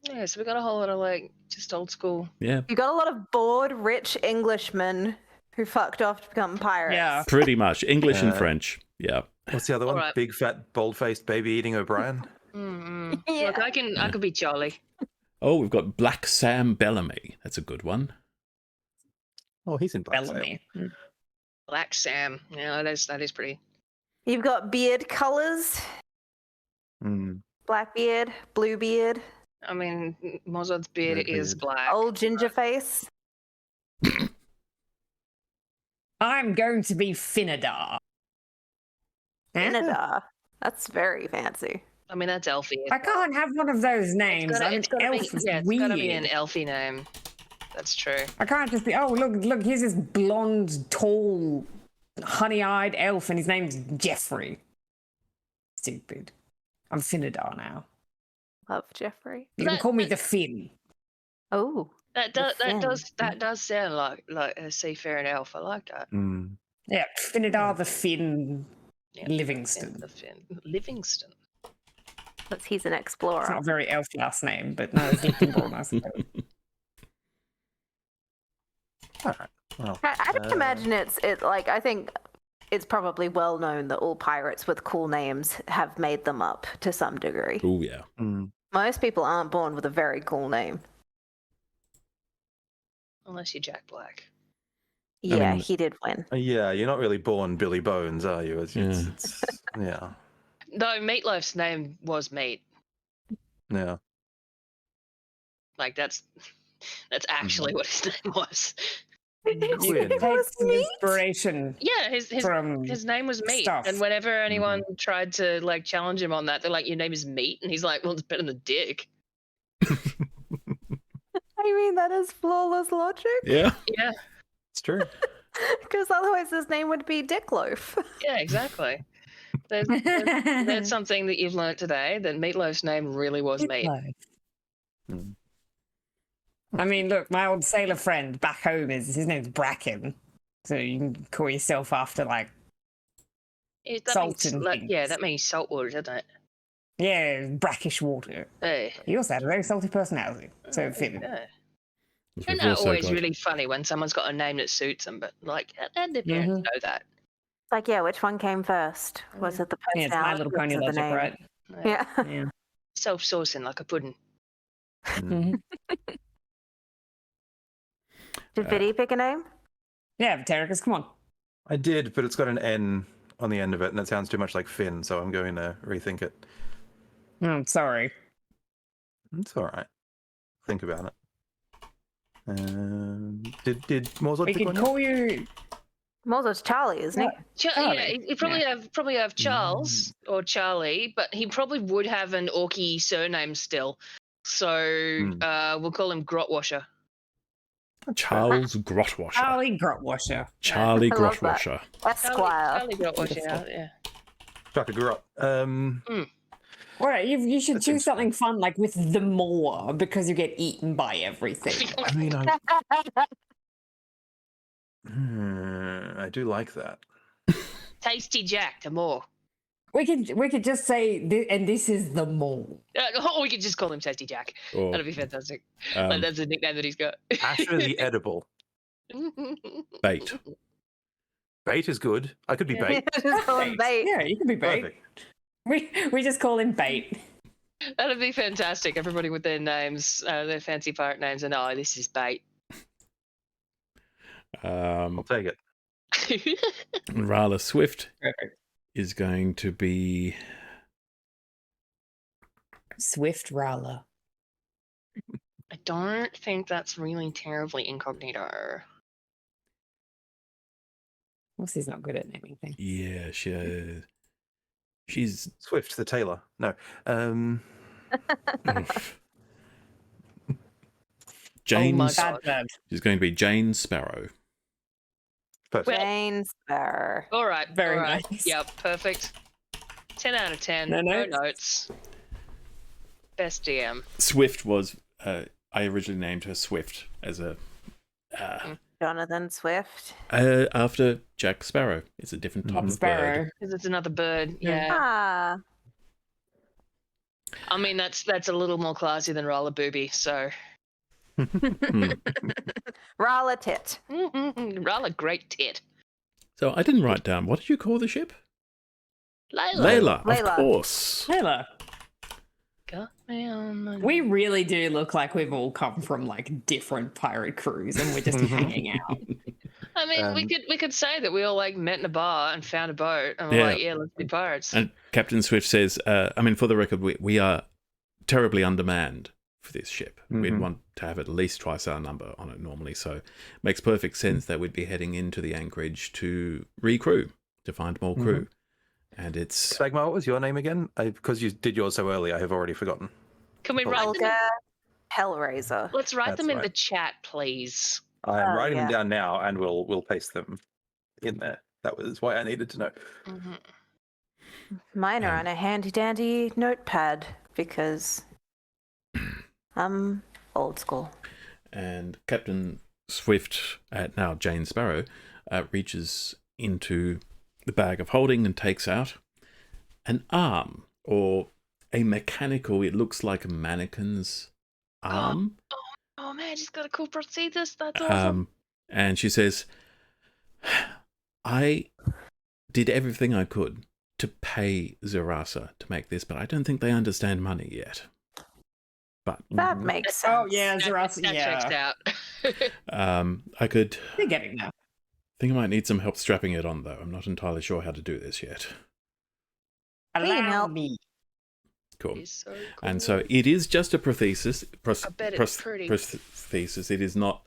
Yeah, so we got a whole lot of like just old school. Yeah. You got a lot of bored, rich Englishmen who fucked off to become pirates. Yeah. Pretty much. English and French. Yeah. What's the other one? Alright. Big fat bald-faced baby eating O'Brien. Yeah. Look, I could be Charlie. Oh, we've got Black Sam Bellamy. That's a good one. Oh, he's in Black Bellamy. Black Sam. Yeah, that is pretty. You've got beard colors. Mm. Black beard, blue beard. I mean, Mozart's beard Red is beard. black. Old ginger face. I'm going to be Finadar. Canada. That's very fancy. I mean, that's elfy. I can't have one of those names. I'm an elf. It's gotta be an weird. elfy name. That's true. I can't just be, oh, look, here's this blonde, tall, honey-eyed elf, and his name's Jeffrey. Stupid. I'm Finadar now. Love Jeffrey. You can call me the Finn. Oh. That does sound like a seafaring elf. I like that. Mm. Yeah, Finadar the Finn Yeah, Livingston. The Finn. Livingston. He's an It's explorer. not a very elf last name, but no, it's Livingston, I suppose. All right. Well, I don't imagine I think it's probably well known that all pirates with cool names have made them up to some degree. Oh, yeah. mm. Most people aren't born with a very cool name. Unless you're Jack Black. Yeah, mean- he did win. Yeah, you're not really born Billy Bones, are you? It's yeah. Though Meatloaf's name was Meat. Yeah. Like that's actually what his name was. You Quinn. can take some inspiration Yeah, his from his name was Meat. stuff. And whenever anyone tried to like challenge him on that, they're like, "Your name is Meat," and he's like, "Well, it's better than Dick." I mean, that is flawless logic. Yeah. Yeah, It's true. Because otherwise his name would be Dickloaf. yeah, exactly. There's something that you've learnt today, that Meatloaf's name really was Meat. Mm. I mean, look, my old sailor friend back home his name's Bracken, so you can call yourself after like Salt and things. That means salt water, doesn't it? yeah brackish water. Hey. He also had a very salty personality, so it fitted. Yeah. Which Isn't we've that also always got. really funny when someone's got a name that suits them? But like, how did their parents know that? Like, yeah, which one came first? Was it the Yeah, it's My personality? Little or Pony was it the logic, name? right? Yeah. Yeah. Self-sourcing like a pudding. Mm. Did Biddy pick a name? Yeah, Ptericus, come on. I did, but it's got an N on the end of it, and it sounds too much like Finn, so I'm going to rethink it. Oh, I'm sorry. It's all right. Think about it. Did Mozart We pick could one? call you. Mozart's Charlie, isn't he? Charlie, Yeah, he probably have Charles or Charlie, but he probably would have an Orky surname still. So we'll call him Grotwasher. Charles Grotwasher. Charlie Grotwasher. Charlie I love that. Grotwasher. Esquire. Charlie Grotwasher, yeah. Chaka Grot. Right, you should That choose seems something fun like with the more because you get eaten by everything. I mean, I do like that. Tasty Jack, the more. We could just say, and this is the mole. Or we could just call him Tasty Jack. Or, That'd be fantastic. Like, that's a nickname that he's got. Asher the Edible. bait. Bait is good. I could be bait. Just call him Bait. Yeah, you can be bait. Perfect. We just call him bait. That'd be fantastic. Everybody with their names, their fancy pirate names, and oh, this is Bait. I'll take it. Rala Swift Perfect. is going to be Swift Rala. I don't think that's really terribly incognito. He's not good at naming things. yeah, she's Swift the tailor. No. Jane. Oh my Bad God. bird. She's going to be Jane Sparrow. Perfect. Well- Jane Sparrow. All right. Very all right. nice. Yep, perfect. 10 out of 10. No No notes? notes. Best DM. Swift was I originally named her Swift as a Jonathan Swift. after Jack Sparrow. It's a different type Bob of Sparrow. bird. Because it's another bird. Yeah. Yeah. Ah. I mean, that's a little more classy than Roller Booby, so. Rala Tit. Roller great tit. So I didn't write down. What did you call the ship? Layla. Layla, Layla. of course. Taylor, Got me on my... we really do look like we've all come from like different pirate crews and we're just hanging out. I mean, we could say that we all like met in a bar and found a boat and we're Yeah. like, yeah, let's be pirates. And Captain Swift says, for the record, we are terribly undermanned for this ship. We'd want to have at least twice our number on it normally, so it makes perfect sense that we'd be heading into the anchorage to recrew, to find more crew. And it's... Svagmar, what was your name again? Because you did yours so early, I have already forgotten. Can we write them? Helga Hellraiser. Let's write them in right. the chat, please. I'm writing them down now, and we'll paste them in there. That was why I needed to know. Mine are on a handy dandy notepad because I'm old school. And Captain Swift, now Jane Sparrow, reaches into the bag of holding and takes out an arm, or a mechanical, it looks like a mannequin's arm. Oh man, she's got a cool prosthesis. That's awesome. And she says, I did everything I could to pay Zerasa to make this, but I don't think they understand money yet. But that makes sense. Oh yeah, Zerasa. That checks out. I could... They're getting there. I think I might need some help strapping it on, though. I'm not entirely sure how to do this yet. Allow me. Cool. So cool. And so it is just a prosthesis. I bet it's pretty. Prosthesis. It is not...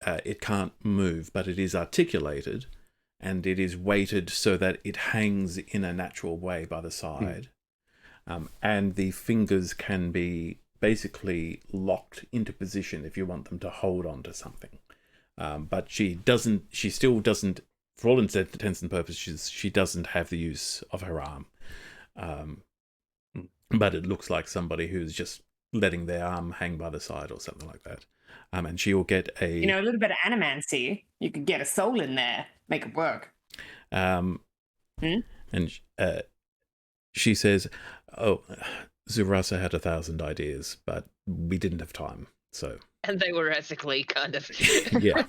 it can't move, but it is articulated, and it is weighted so that it hangs in a natural way by the side. And the fingers can be basically locked into position if you want them to hold on to something. But she still doesn't, for all intents and purposes, she doesn't have the use of her arm. But it looks like somebody who's just letting their arm hang by the side or something like that. And she will get a... a little bit of animancy. You could get a soul in there, make it work. And she says, oh, Zerasa had 1,000 ideas, but we didn't have time, so... And they were ethically kind of... Yeah.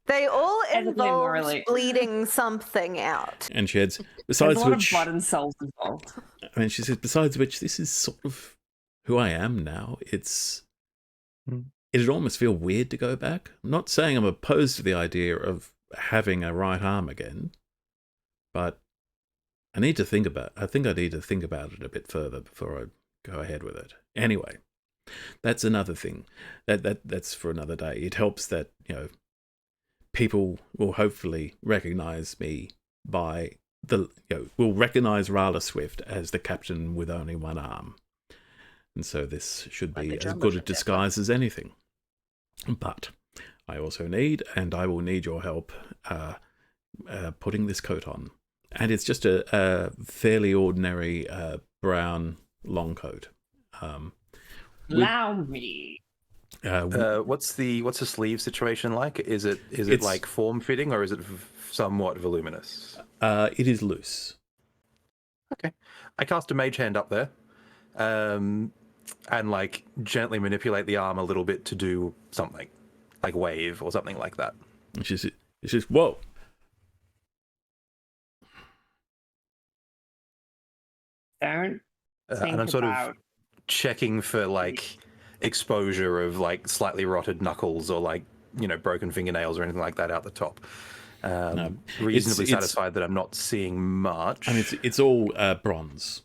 They all Ethically, involve morally. bleeding something out. And she adds, There's a besides lot which... of blood and souls involved. I mean, she says, besides which, this is sort of who I am now. It'd almost feel weird to go back. I'm not saying I'm opposed to the idea of having a right arm again, but I think I need to think about it a bit further before I go ahead with it. Anyway, that's another thing. That's for another day. It helps that, people will hopefully recognize me by will recognize Rala Swift as the captain with only one arm. And so this should be as good a disguise as anything. But I also need, and I will need your help putting this coat on. And it's just a fairly ordinary brown long coat. Allow me. What's the sleeve situation like? Is it like form fitting, or is it somewhat voluminous? It is loose. Okay, I cast a mage hand up there, and like gently manipulate the arm a little bit to do something, like wave or something like that. It's just whoa. Don't think and I'm sort about... of checking for like exposure of like slightly rotted knuckles or like broken fingernails or anything like that out the top. Reasonably satisfied that I'm not seeing much. I mean, it's all bronze,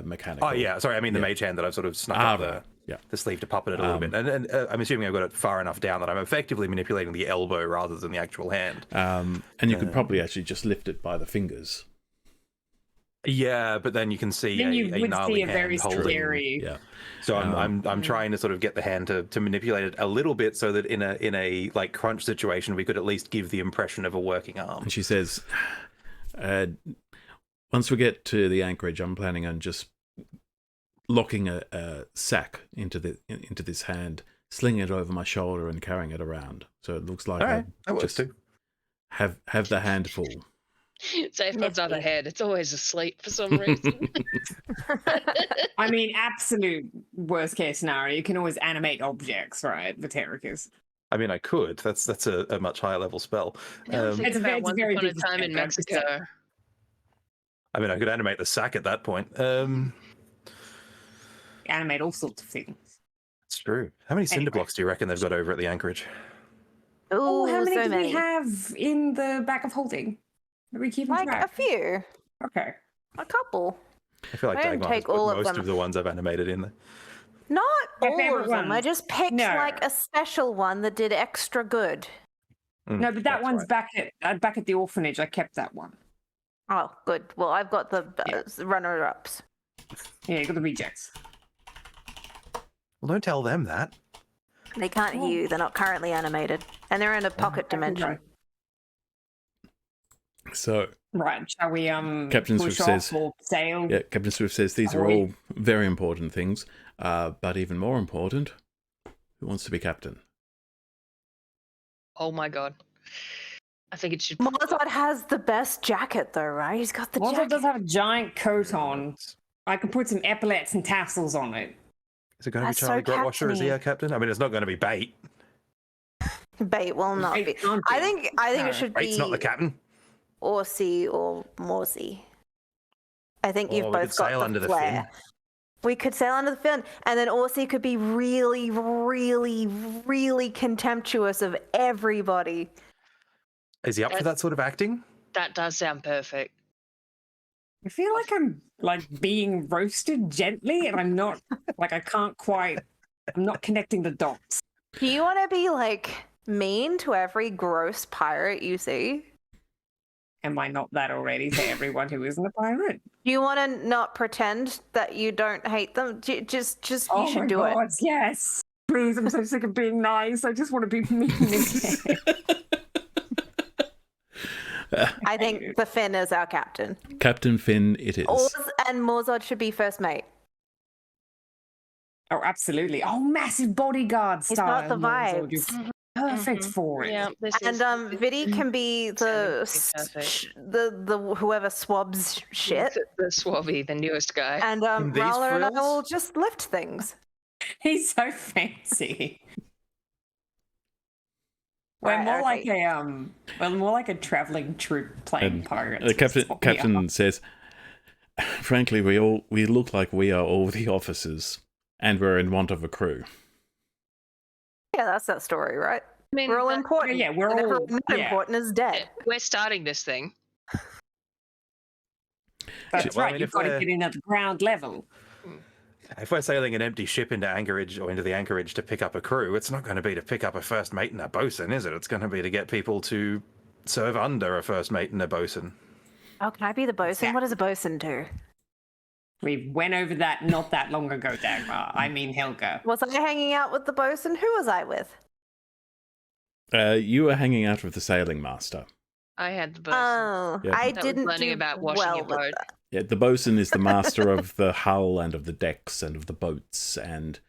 mechanical. Oh yeah, sorry. I mean the mage hand that I've sort of snuck up the sleeve to puppet it a little bit, and I'm assuming I've got it far enough down that I'm effectively manipulating the elbow rather than the actual hand. And you could probably actually just lift it by the fingers. Yeah, but then you can see then you would gnarly see a hand very holding. scary. Yeah. So I'm trying to sort of get the hand to manipulate it a little bit so that in a like crunch situation we could at least give the impression of a working arm. And she says, once we get to the anchorage, I'm planning on just locking a sack into this hand, slinging it over my shoulder and carrying it around. So it looks like that works just too. Have the hand full. Safeguard's on the head. It's always asleep for some reason. I mean, absolute worst case scenario. You can always animate objects, right? The Terracus. I mean, I could. That's a much higher level spell. It's a very once upon a different time in spell, Mexico. I mean, I could animate the sack at that point. Animate all sorts of things. It's true. How many cinder Anyway. blocks do you reckon they've got over at the anchorage? Oh, how many so do many. we have in the back of holding? Are we keeping Like track? a few, Okay. a couple. I feel like I didn't Dagmar has take put all of most them. of the ones I've animated in there. Not My all favourite of them. I ones. just picked No. like a special one that did extra good. No, but that That's one's right. back at the orphanage. I kept that one. Oh, good. Well, I've got the Yeah. runner-ups. Yeah, you got the rejects. Well, don't tell them that. They can't hear you. They're not currently animated, and they're in a pocket dimension. So Right, shall we Captain push Swift off says- or sail? yeah, Captain Swift says these are all very important things, but even more important, who wants to be captain? Oh my god. I think it should. Mozart has the best jacket, though, right? He's got the Mozart jacket. does have a giant coat on. I can put some epaulets and tassels on it. Is it going to be That's so Charlie Grotwasher as captain-y. our captain? I mean, it's not going to be Bait. Bait will not Bait be. can't I be. think No. it should Bait's be not the captain. Orsi or Morsi. I think you've we both could got sail the under the flair. fin. We could sail under the fin, and then Orsi could be really, really, really contemptuous of everybody. Is he up for that sort of acting? That does sound perfect. I feel like I'm like being roasted gently, and I'm not like I can't quite. I'm not connecting the dots. Do you want to be like mean to every gross pirate you see? Am I not that already to everyone who isn't a pirate? Do you want to not pretend that you don't hate them? Just Oh you should my do it. God, yes. Please, I'm so sick of being nice. I just want to be mean again. I think the Finn is our captain. Captain Finn it is. Oz and Morzod should be first mate. Oh, absolutely. Oh, massive bodyguard He's style. got the Morzol, vibes. you're perfect for it. Yeah, this And is, Vidi can be the perfect. the whoever swabs shit. the Swabby, the newest guy. And In these Rala and I frills? will just lift things. He's so fancy. We're Right, more okay. like a traveling troupe playing And pirates. the That's what we are. captain says, frankly, we look like we are all the officers, and we're in want of a crew. Yeah, that's that story, right? I mean, We're all that- important. yeah, we're and all- everyone not yeah. important is dead. we're starting this thing. That's Well, I right. mean, You've if got to we're- get in at the ground level. If we're sailing an empty ship into anchorage or into the anchorage to pick up a crew, it's not going to be to pick up a first mate and a bosun, is it? It's going to be to get people to serve under a first mate and a bosun. Oh, can I be the bosun? What does a bosun do? We went over that not that long ago, Dagmar. I mean Helga. Was I hanging out with the bosun? Who was I with? You were hanging out with the sailing master. I had the bosun. Oh, Yeah. I That was didn't learning do about washing well your with boat. that. Yeah, the bosun is the master of the hull and of the decks and of the boats and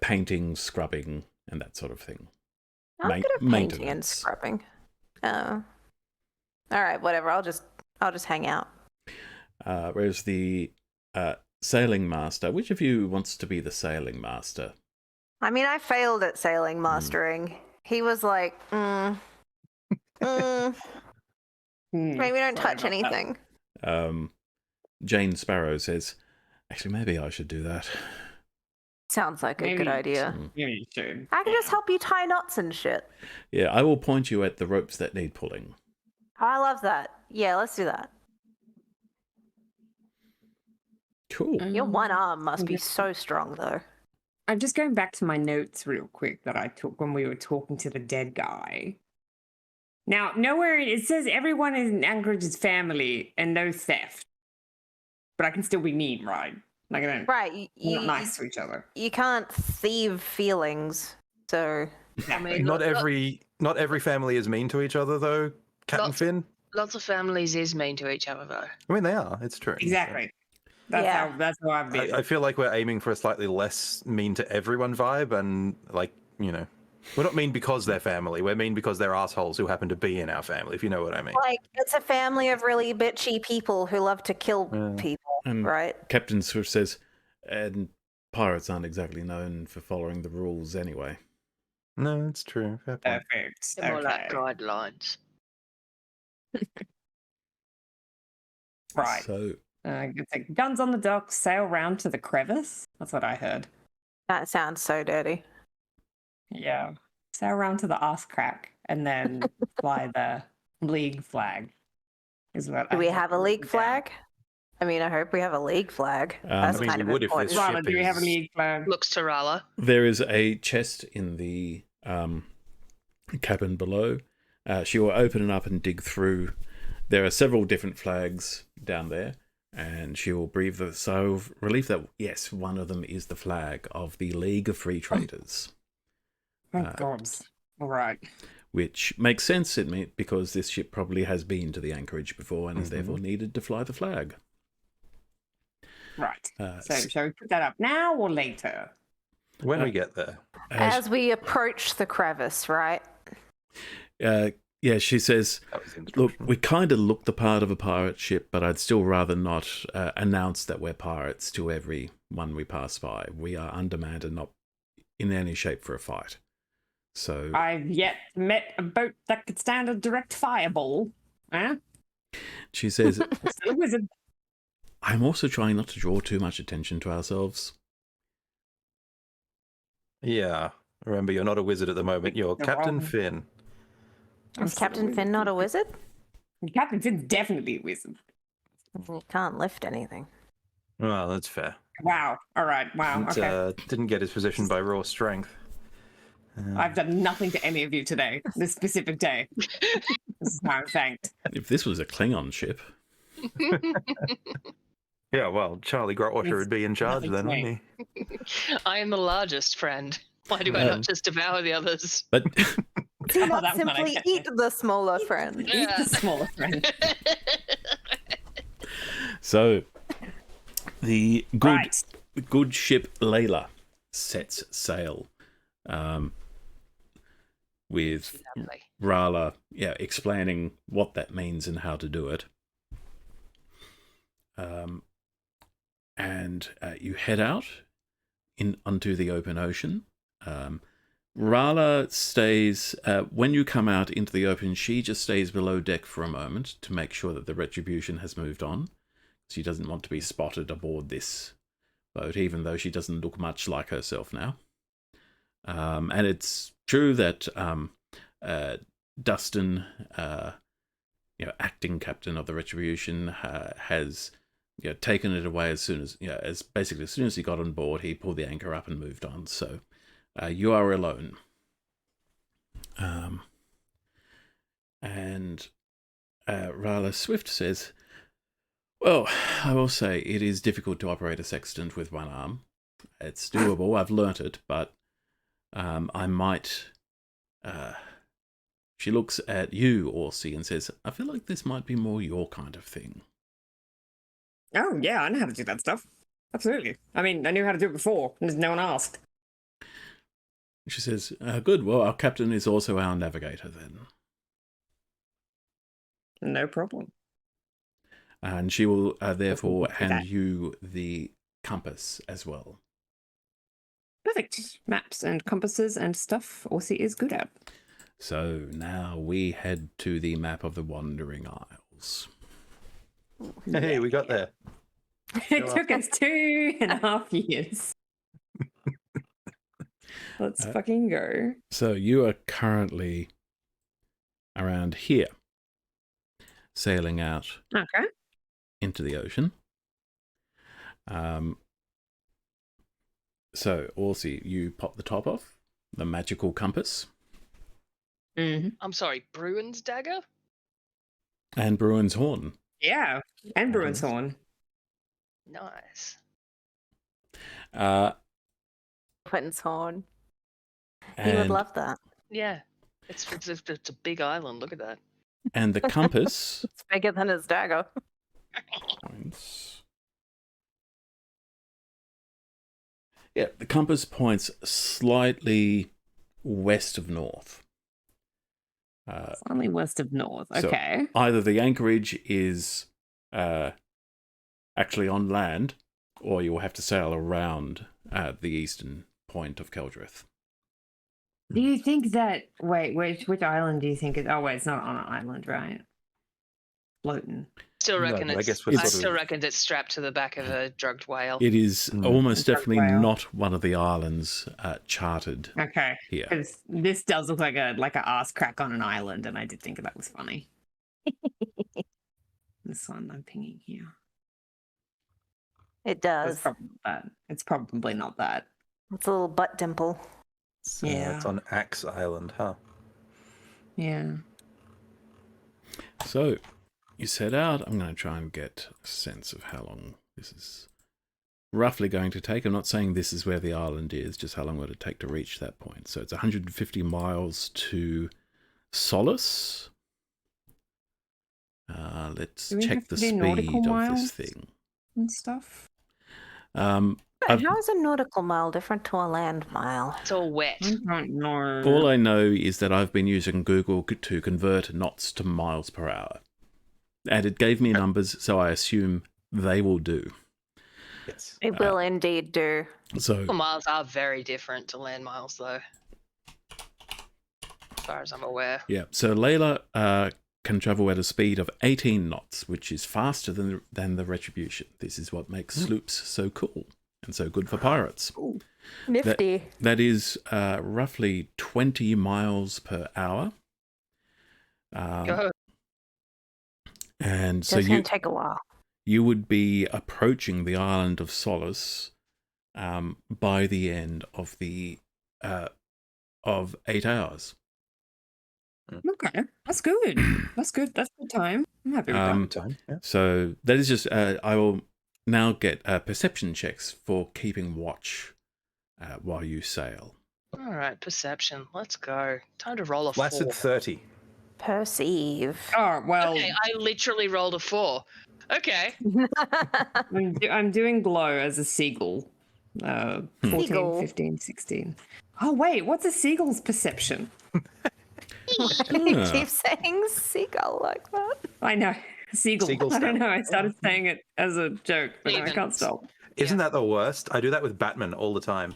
painting, scrubbing, and that sort of thing. I'm good at painting and maintenance. scrubbing. Oh. All right, whatever. I'll just hang out. Whereas the sailing master, which of you wants to be the sailing master? I mean, I failed at sailing mastering. He was like, maybe don't touch anything. Jane Sparrow says, actually, maybe I should do that. Sounds like a Maybe good you idea. Yeah, you should. I can just help you tie knots and shit. Yeah, I will point you at the ropes that need pulling. Oh, I love that. Yeah, let's do that. Cool. Your one arm must be so strong, though. I'm just going back to my notes real quick that I took when we were talking to the dead guy. Now, nowhere it says everyone in Anchorage is family and no theft. But I can still be mean, right? Like I don't. Right. We're not nice to each other. You can't thieve feelings, so. I mean, Not every family is mean to each other, though, Captain Lots- Finn. lots of families is mean to each other, though. I mean, they are. It's true. Exactly. That's Yeah. how I've been. I feel like we're aiming for a slightly less mean to everyone vibe, and we're not mean because they're family. We're mean because they're assholes who happen to be in our family, if you know what I mean. Like, it's a family of really bitchy people who love to kill Yeah. people, And right? Captain Swift says, and pirates aren't exactly known for following the rules anyway. No, it's true. Fair point. Perfect. They're more like Okay. guidelines. Right. So, It's like guns on the dock, sail round to the crevice. That's what I heard. That sounds so dirty. Yeah. Sail round to the ass crack and then fly the league flag. Is what Do I we had have a written league down. flag? I mean, I hope we have a league flag. That's I mean, kind we of would if important. this Rana, ship do we have a is- league flag? Looks to Rala. There is a chest in the cabin below. She will open it up and dig through. There are several different flags down there, and she will breathe a sigh of relief that, yes, one of them is the flag of the League of Free Traders, Oh, gods. All right. which makes sense in me because this ship probably has been to the anchorage before and is therefore needed to fly the flag. Right. So shall we put that up now or later? When we get there. As we approach the crevice, right? Yeah, she says, That was the look, instruction. we kind of look the part of a pirate ship, but I'd still rather not announce that we're pirates to everyone we pass by. We are undermanned and not in any shape for a fight. So I've yet met a boat that could stand a direct fireball. Huh? she says, Still a wizard. I'm also trying not to draw too much attention to ourselves. Yeah. Remember, you're not a wizard at the moment. You're You're Captain wrong. Finn. Is Captain Finn not a wizard? Captain Finn's definitely a wizard. You can't lift anything. Well, that's fair. Wow. All right. Wow. And, Okay. didn't get his position by raw strength. I've done nothing to any of you today, this specific day. This is how I'm thanked. If this was a Klingon ship, Yeah, well, Charlie Grotwasher would be in charge nothing then, to wouldn't me. he? I am the largest friend. Why do I not just devour the others? but Do Oh, not that was not simply okay. eat the smaller friend. Eat the smaller friend. so the Right. good ship Layla sets sail, with Lovely. Rala, explaining what that means and how to do it. And you head out onto the open ocean. Rala stays, when you come out into the open, she just stays below deck for a moment to make sure that the Retribution has moved on. She doesn't want to be spotted aboard this boat, even though she doesn't look much like herself now. And it's true that Dustin, acting captain of the Retribution, has taken it away as soon as as soon as he got on board, he pulled the anchor up and moved on. So you are alone. And Rala Swift says, well, I will say it is difficult to operate a sextant with one arm. It's doable. I've learnt it, but I might... She looks at you, Orsi, and says, I feel like this might be more your kind of thing. Oh, yeah, I know how to do that stuff. Absolutely. I mean, I knew how to do it before, and no one asked. She says, good, well, our captain is also our navigator then. No problem. And she will therefore That. hand you the compass as well. Perfect. Maps and compasses and stuff Orsi is good at. So now we head to the map of the Wandering Isles. Hey, we got there. It took us 2.5 years. Let's fucking go. So you are currently around here, sailing out Okay. into the ocean. So, Orsi, you pop the top off, the magical compass, Mm-hmm. I'm sorry, Bruin's dagger? and Bruin's horn. Yeah. And Bruin's Horn. Nice. Quentin's horn. He And, would love that. Yeah. It's a big island. Look at that. and the compass It's bigger than his dagger. points. Yeah, the compass points slightly west of north. Slightly west of north. So- Okay. Either the anchorage is actually on land, or you will have to sail around the eastern point of Keldrith. Do you think that... Wait, which island do you think it... Oh, wait, it's not on an island, right? Floating. Still No, reckon but I it's. guess we're I sort still of- reckon it's strapped to the back of a drugged whale. It is almost Dark definitely whale. not one of the islands charted Okay. here. Because this does look like a ass crack on an island, and I did think that was funny. This one I'm pinging here. It It's does. probably not that. It's probably not that. It's a little butt dimple. So Yeah. it's on Axe Island, huh? Yeah. So you set out. I'm going to try and get a sense of how long this is roughly going to take. I'm not saying this is where the island is, just how long would it take to reach that point. So it's 150 miles to Solace. Let's Do we check have the to do speed nautical of miles? this thing. And stuff. I've- How is a nautical mile different to a land mile? It's all wet. I don't know. all I know is that I've been using Google to convert knots to miles per hour. And it gave me numbers, so I assume they will do. Yes. It will indeed do. So Nautical miles are very different to land miles, though. As far as I'm aware. yeah, so Layla can travel at a speed of 18 knots, which is faster than the Retribution. This is what makes sloops so cool and so good for pirates. Nifty. That is roughly 20 miles per hour. Go. And so It's going to take a while. you would be approaching the island of Solace by the end of the of 8 hours. Okay, that's good. That's good. That's good time. I'm happy with that. Time. Yeah. So that is just I will now get perception checks for keeping watch while you sail. All right, perception. Let's go. Time to roll a Flaccid 4. 30. Perceive. Oh well, Okay, I literally rolled a 4. Okay. I'm doing glow as a seagull. 14, Seagull. 15, 16. Oh wait, what's a seagull's perception? You Ah. keep saying seagull like that. I know. Seagull. Seagull I don't stat. know. I started saying it as a joke, but I can't stop. Isn't that the worst? I do that with Batman all the time.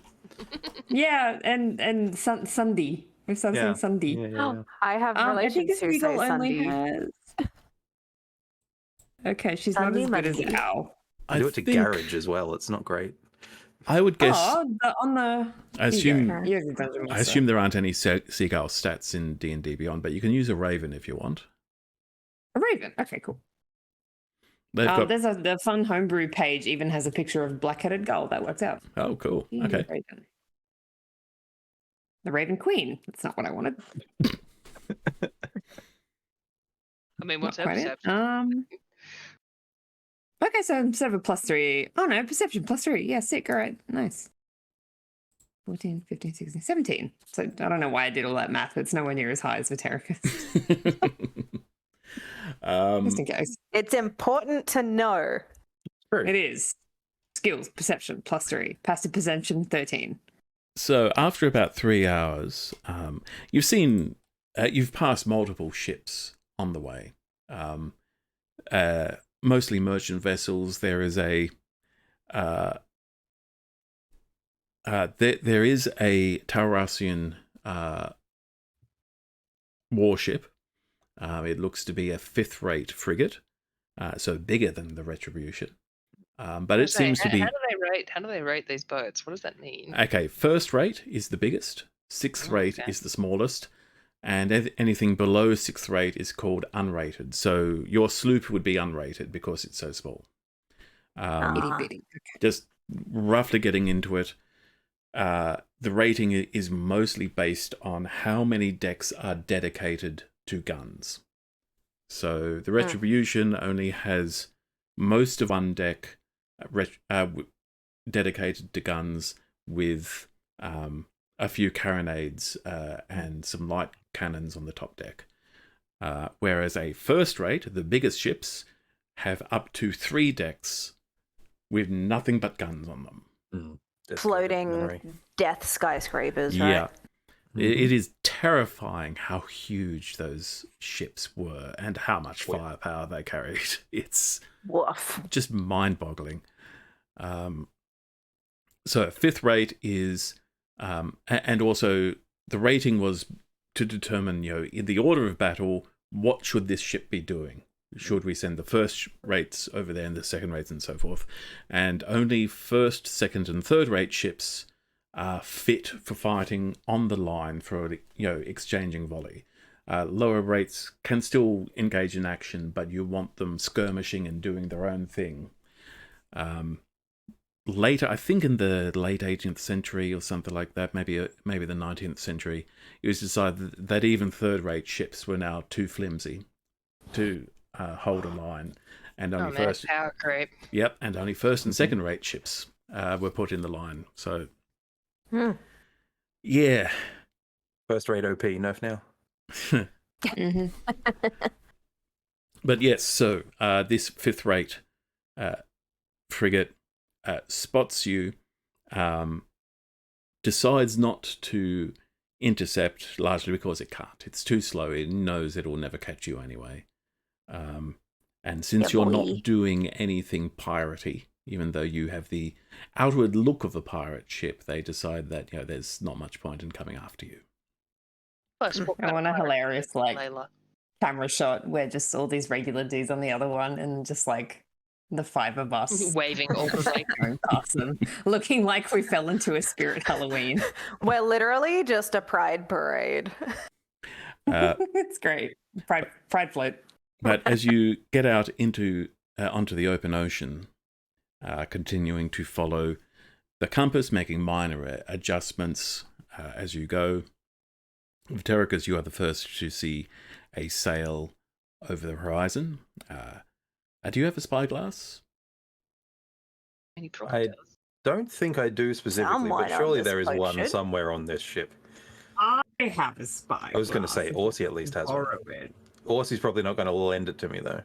Yeah, and Sunday. We've started saying Sunday. Yeah. I have I think a relations who say seagull only Sunday. has. Okay, she's Sunday not as good as monkey. Owl. I do it to think- Garage as well. It's not great. I would guess. On the. I assume. You're the dungeon I master. assume there aren't any seagull stats in D&D Beyond, but you can use a raven if you want. A raven. Okay, cool. They've got. There's the fun homebrew page even has a picture of black-headed gull. That works out. Oh, cool. Yeah, Okay. Raven. The Raven Queen. That's not what I wanted. I mean, what's Not her quite it. perception? Okay, so instead of a +3. Oh no, perception +3. Yeah, sick. All right, nice. 14, 15, 16, 17. So I don't know why I did all that math. It's nowhere near as high as Vatericus. Just in case. It's important to know. It is. Skills, perception, +3. Passive perception, 13. So after about 3 hours, you've passed multiple ships on the way. Mostly merchant vessels. There is a there is a Taurasian warship. It looks to be a 5th-rate frigate, so bigger than the Retribution. But it seems to be How do they rate these boats? What does that mean? okay. 1st rate is the biggest. 6th rate okay. is the smallest. And anything below 6th rate is called unrated. So your sloop would be unrated because it's so small. Itty bitty. Just roughly getting into it, the rating is mostly based on how many decks are dedicated to guns. So the Retribution only has most of one deck dedicated to guns with a few carronades and some light cannons on the top deck. Whereas a 1st rate, the biggest ships, have up to 3 decks with nothing but guns on them. Floating death skyscrapers, right? Yeah. It is terrifying how huge those ships were and how much firepower they carried. It's Woof. just mind-boggling. So 5th rate is, and also the rating was to determine, in the order of battle, what should this ship be doing? Should we send the 1st rates over there and the 2nd rates and so forth? And only 1st, 2nd, and 3rd rate ships are fit for fighting on the line for, exchanging volley. Lower rates can still engage in action, but you want them skirmishing and doing their own thing. later, I think in the late 18th century or something like that, maybe the 19th century, it was decided that even third-rate ships were now too flimsy to hold a line, and only power creep. Yep, and only first and second-rate ships were put in the line. So, yeah. First-rate OP, nerf now. Mm-hmm. But yes, so this fifth-rate frigate spots you, decides not to intercept, largely because it can't. It's too slow. It knows it will never catch you anyway. And since you're not doing anything piratey, even though you have the outward look of a pirate ship, they decide that there's not much point in coming after you. Plus, I want a hilarious Layla. camera shot where just all these regular dudes on the other one and just the five of us waving all the way going past them, looking like we fell into a spirit Halloween. We're literally just a pride parade. It's great. Pride float. But as you get out onto the open ocean, continuing to follow the compass, making minor adjustments as you go, Vitericus, you are the first to see a sail over the horizon. Do you have a spyglass? I don't think I do specifically, Someone but surely on this there is boat one should. somewhere on this ship. I have a spy. I was going to say, Orsi at least has one. Orsi's probably not going to lend it to me, though.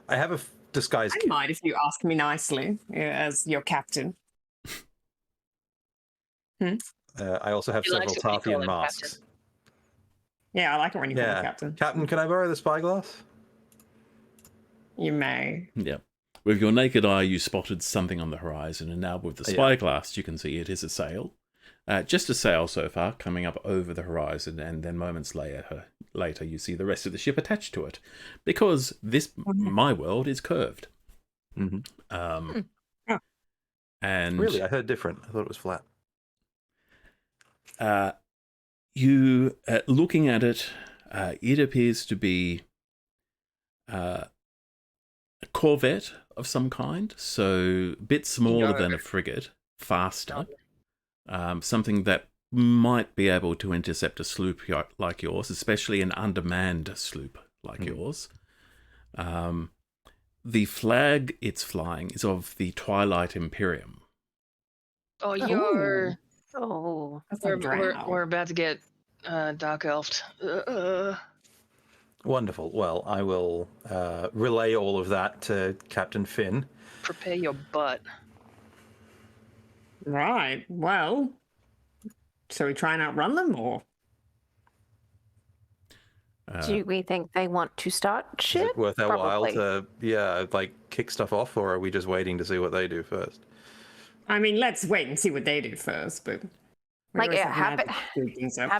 I have a disguise I kit. might if you ask me nicely, as your captain. I also have He likes several it when you call Tarthian him masks. Yeah, I like it when you call me Yeah. captain. Captain, can I borrow the spyglass? You may. Yeah. With your naked eye, you spotted something on the horizon, and now with the spyglass, you can see it is a sail. Just a sail so far, coming up over the horizon, and then moments later you see the rest of the ship attached to it, because my world is curved. Mm-hmm. And Really, I heard different. I thought it was flat. You looking at it, it appears to be a corvette of some kind, so a bit smaller than a frigate, faster. Something that might be able to intercept a sloop like yours, especially an undermanned sloop like yours. The flag it's flying is of the Twilight Imperium. Oh, you're... Oh, We're about to get dark elfed. Wonderful. Well, I will relay all of that to Captain Finn. Prepare your butt. Right. Well, shall we try and outrun them, or? do we think they want to start Is shit? it worth our while Probably. to, kick stuff off, or are we just waiting to see what they do first? I mean, let's wait and see what they do first, but... How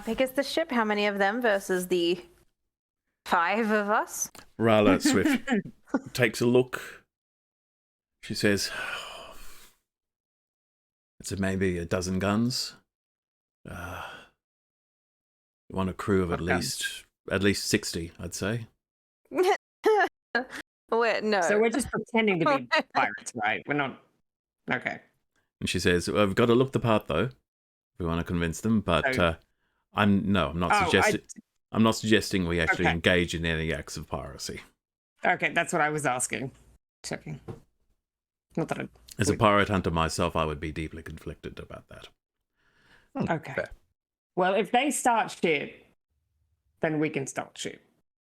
big is the ship? How many of them versus the 5 of us? Rala Swift takes a look. She says, it's maybe a dozen guns. You want a crew of at least 60, I'd say. Wait, no. So we're just pretending to be pirates, right? We're not... Okay. And she says, well, we've got to look the part, though. We want to convince them, but I'm not suggesting we actually engage in any acts of piracy. Okay, that's what I was asking. Checking. Not that As a pirate hunter myself, I would be deeply conflicted about that. Okay. Fair. Well, if they start shit, then we can start shit.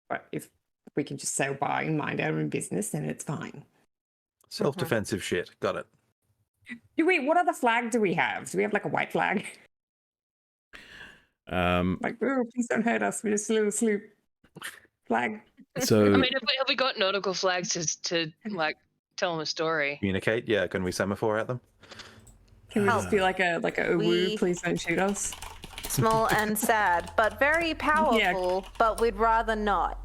But if we can just sail by and mind our own business, then it's fine. Self-defensive shit. Got it. What other flag do we have? Do we have a white flag? Oh, please don't hurt us. We're just a little sloop flag. So, I mean, have we got nautical flags to tell them a story? Communicate? Yeah, can we semaphore at them? Can we just be like a woo, please don't shoot us? Small and sad, but very powerful, but we'd rather not.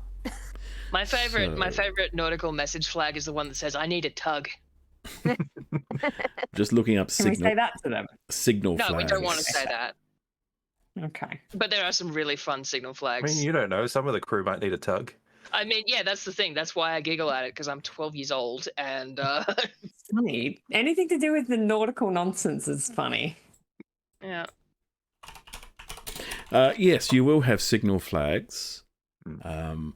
My favorite nautical message flag is the one that says, "I need a tug." just looking up Can we say that to them? signal No, flags. we don't want to say that. Okay. But there are some really fun signal I flags. mean, you don't know. Some of the crew might need a tug. I mean, yeah, that's the thing. That's why I giggle at it, because I'm 12 years old and funny. Anything to do with the nautical nonsense is funny. Yeah. Yes, you will have signal flags. Can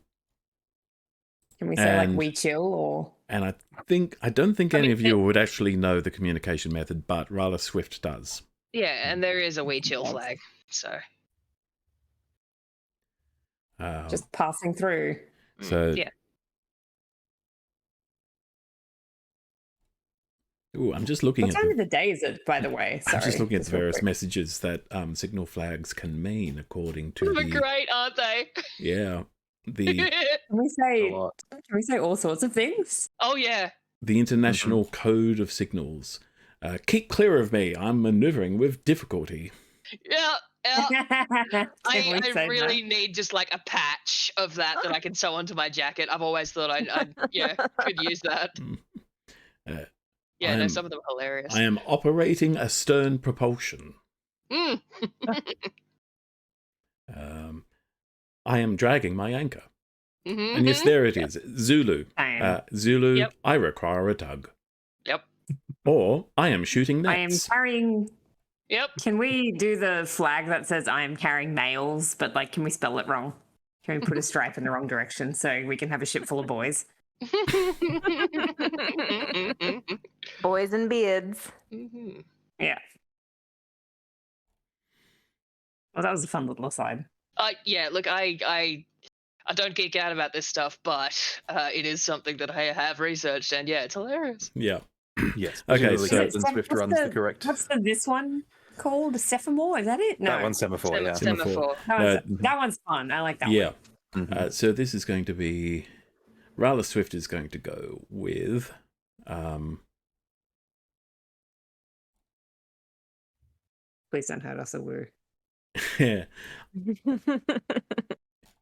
we say like and- we chill or? And I don't think any of you would actually know the communication method, but rather Swift does. Yeah, and there is a we chill flag. So. Just passing through. So yeah. Ooh, I'm just looking What at time of the day is it, by the way? Sorry. I'm just looking at the real various quick. messages that signal flags can mean according to They're the great, aren't they? yeah the Can we A say? lot. Can we say all sorts of things? Oh yeah. the International Code of Signals. Keep clear of me. I'm maneuvering with difficulty. Yeah. Yeah. Can we I say really need just like a patch of that I can sew onto my jacket. I've always thought I could use that. Yeah, no, some of them are hilarious. I am operating a stern propulsion. Mm. I am dragging my anchor. Mhm. And yes, there it is. Zulu. Fine. Zulu, Yep. I require a tug. Yep. Or I am shooting I am nets. carrying. Yep. Can we do the flag that says I am carrying mails, but like, can we spell it wrong? Can we put a stripe in the wrong direction so we can have a ship full of boys? Boys and beards. Mhm. Yeah. Well, that was a fun little aside. Yeah, look, I don't geek out about this stuff, but it is something that I have researched, and yeah, it's hilarious. Yeah. Yes. Okay, presumably so- Captain Swift runs the correct. What's this one called? A Sephamore? Is that it? No. That one's semaphore. Yeah. Semaphore. That one's fun. I like that Yeah. one. Mhm. So this is going to be... Rather Swift is going to go with... Please don't hurt us a woo.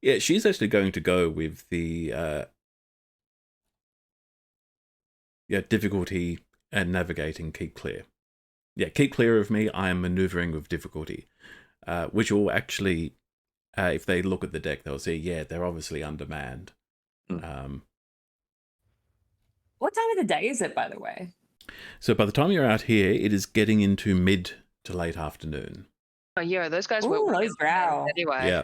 yeah, she's actually going to go with the... difficulty and navigating keep clear. Yeah, keep clear of me. I am maneuvering with difficulty. Which will actually, if they look at the deck, they'll see, yeah, they're obviously undermanned. What time of the day is it, by the way? So by the time you're out here, it is getting into mid to late afternoon. Oh yeah, those guys Ooh, were those growl. anyway. Yeah.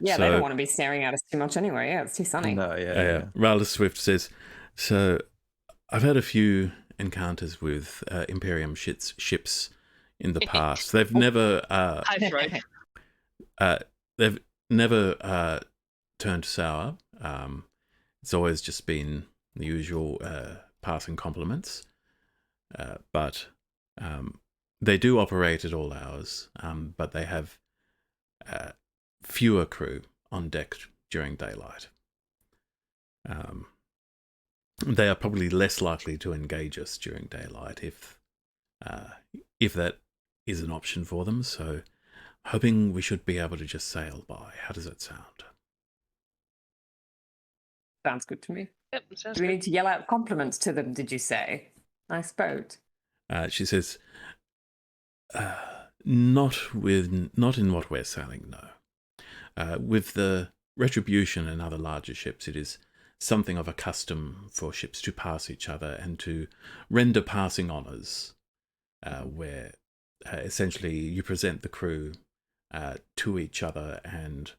Yeah, they So- don't want to be staring at us too much anyway. Yeah, it's too sunny. No, yeah. Rather Swift says, so I've had a few encounters with Imperium ships in the past. They've never High throat. they've never turned sour. It's always just been the usual passing compliments. But they do operate at all hours, but they have fewer crew on deck during daylight. They are probably less likely to engage us during daylight if that is an option for them. So, hoping we should be able to just sail by. How does that sound? Sounds good to me. Yep, sounds Do we good. need to yell out compliments to them, did you say? Nice boat. She says, not in what we're sailing, no. With the Retribution and other larger ships, it is something of a custom for ships to pass each other and to render passing honours, where essentially you present the crew to each other and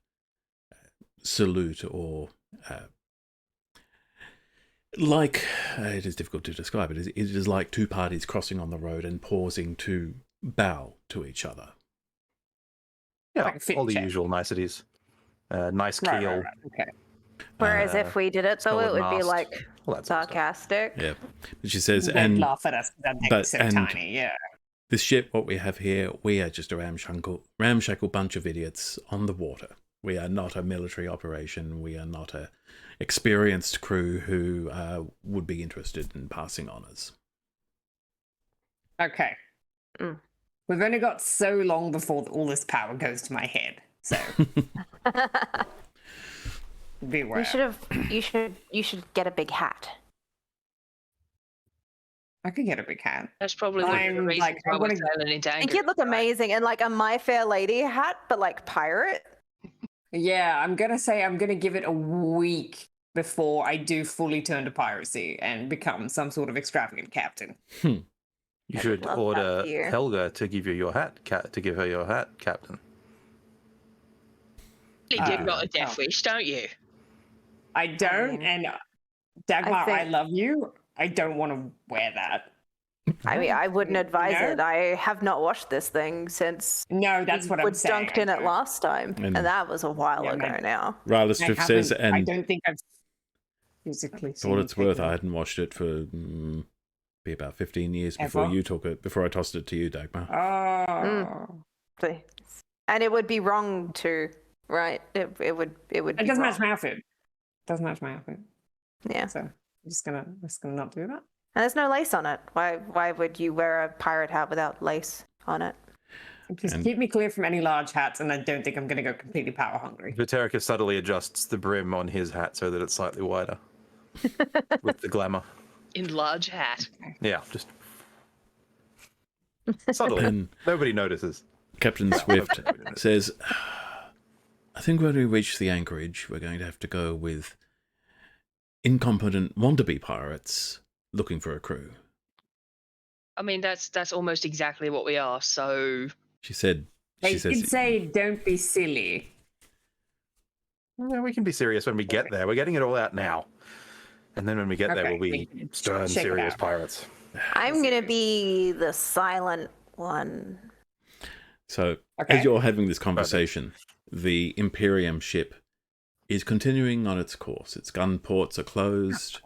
salute or... it is difficult to describe it. It is like two parties crossing on the road and pausing to bow to each other. Yeah, Like a fit all the check. usual niceties. Nice keel. Right. Okay. Whereas if we did it, though, solid it would be mast, like all that sort of stuff. sarcastic. Yeah, but she says, They'd and laugh at us because that deck but- is so and- tiny. Yeah. this ship, what we have here, we are just a ramshackle bunch of idiots on the water. We are not a military operation. We are not a experienced crew who would be interested in passing honours. Okay. Mm. We've only got so long before all this power goes to my head. So beware. You should get a big hat. I could get a big hat. That's probably one of the I'm reasons like, I why we're wanna- sailing into I think anchor. you'd look amazing in like a My Fair Lady hat, but like pirate. Yeah, I'm gonna say I'm gonna give it a week before I do fully turn to piracy and become some sort of extravagant captain. You I should would love that order for you. Helga to give you your hat, to give her your hat, Captain. You do got a death wish, don't you? I don't, and Dagmar, I think- love you. I don't want to wear that. I mean, I wouldn't advise know? it. I have not washed this thing since No, that's what I'm we saying. dunked in it last time, And- and that was a while Yeah, ago maybe. now. Ryla Striff says, I and don't think I've physically for seen what you it's worth, take I it. hadn't washed it for be about 15 years before Ever? you took it, before I tossed it to you, Dagmar. Oh. So- And it would be wrong to, right? It would It be doesn't wrong. match my outfit. Doesn't match my outfit. Yeah. So I'm just gonna not do that. And there's no lace on it. Why would you wear a pirate hat without lace on it? Just And- keep me clear from any large hats, and I don't think I'm gonna go completely power hungry. Viterica subtly adjusts the brim on his hat so that it's slightly wider with the glamour. In large hat. Yeah, just subtly. And Nobody notices. Captain Swift says, I think when we reach the anchorage, we're going to have to go with incompetent want-to-be pirates looking for a crew. I mean, that's almost exactly what we are. So She said, They she says, did say, "Don't be silly." Yeah, we can be serious when we get there. We're getting it all out now. And then when we get there, Okay, we'll be thank you. stern, Check it serious out. pirates. I'm gonna be the silent one. so Okay. as you're having this conversation, the Imperium ship is continuing on its course. Its gun ports are closed.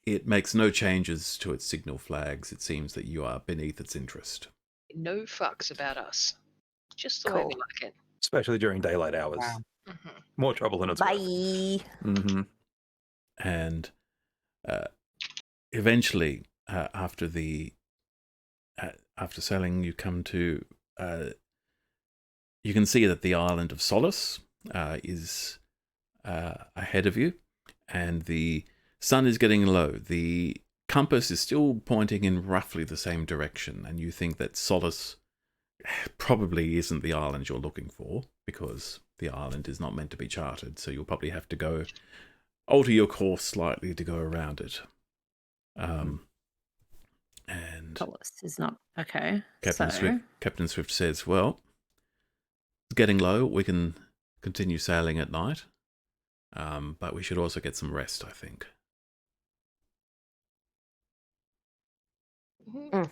It makes no changes to its signal flags. It seems that you are beneath its interest. no fucks about us. Just the way we Cool. like it. Especially during daylight hours. Wow. Mhm. More trouble than it's worth. Bye. Mm-hmm. And eventually, after sailing, you come to you can see that the island of Solace is ahead of you, and the sun is getting low. The compass is still pointing in roughly the same direction, and you think that Solace probably isn't the island you're looking for, because the island is not meant to be charted, so you'll probably have to alter your course slightly to go around it. And Solace is not okay. Captain Swift says, well, it's getting low. We can continue sailing at night, but we should also get some rest, I think.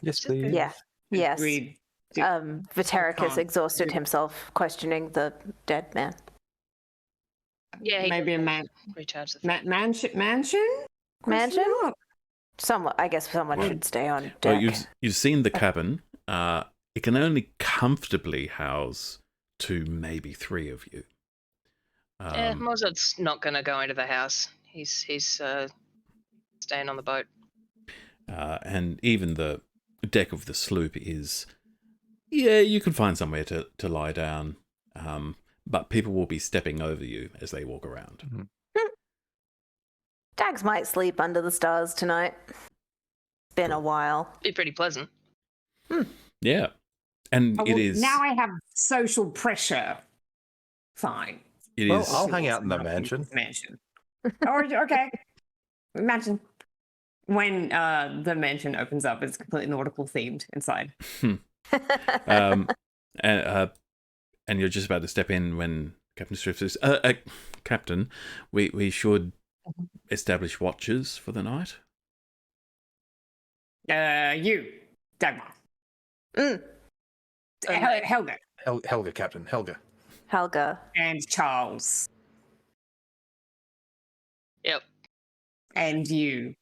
Yes, please. Yeah. Yes. Agreed. Viteric has can't exhausted do- himself questioning the dead man. Yeah, he Maybe a can recharge the mansion. Mansion? Mansion? Mark? I guess someone should stay on deck. Well, you've seen the cabin. It can only comfortably house 2, maybe 3 of you. Yeah, Mozart's not going to go into the house. He's staying on the boat. And even the deck of the sloop is, yeah, you can find somewhere to lie down, but people will be stepping over you as they walk around. Dags might sleep under the stars tonight. It's been a while. Be pretty pleasant. Yeah, and Oh, it well, is. Now I have social pressure. Fine. It Well, is. I'll hang out in the mansion. Mansion. Oh, okay. Imagine when the mansion opens up, it's completely nautical themed inside. and you're just about to step in when Captain Swift says, Captain, we should establish watches for the night. You, Dagmar. Mm. Helga. Helga, Captain. Helga. Helga. And Charles. Yep. And you.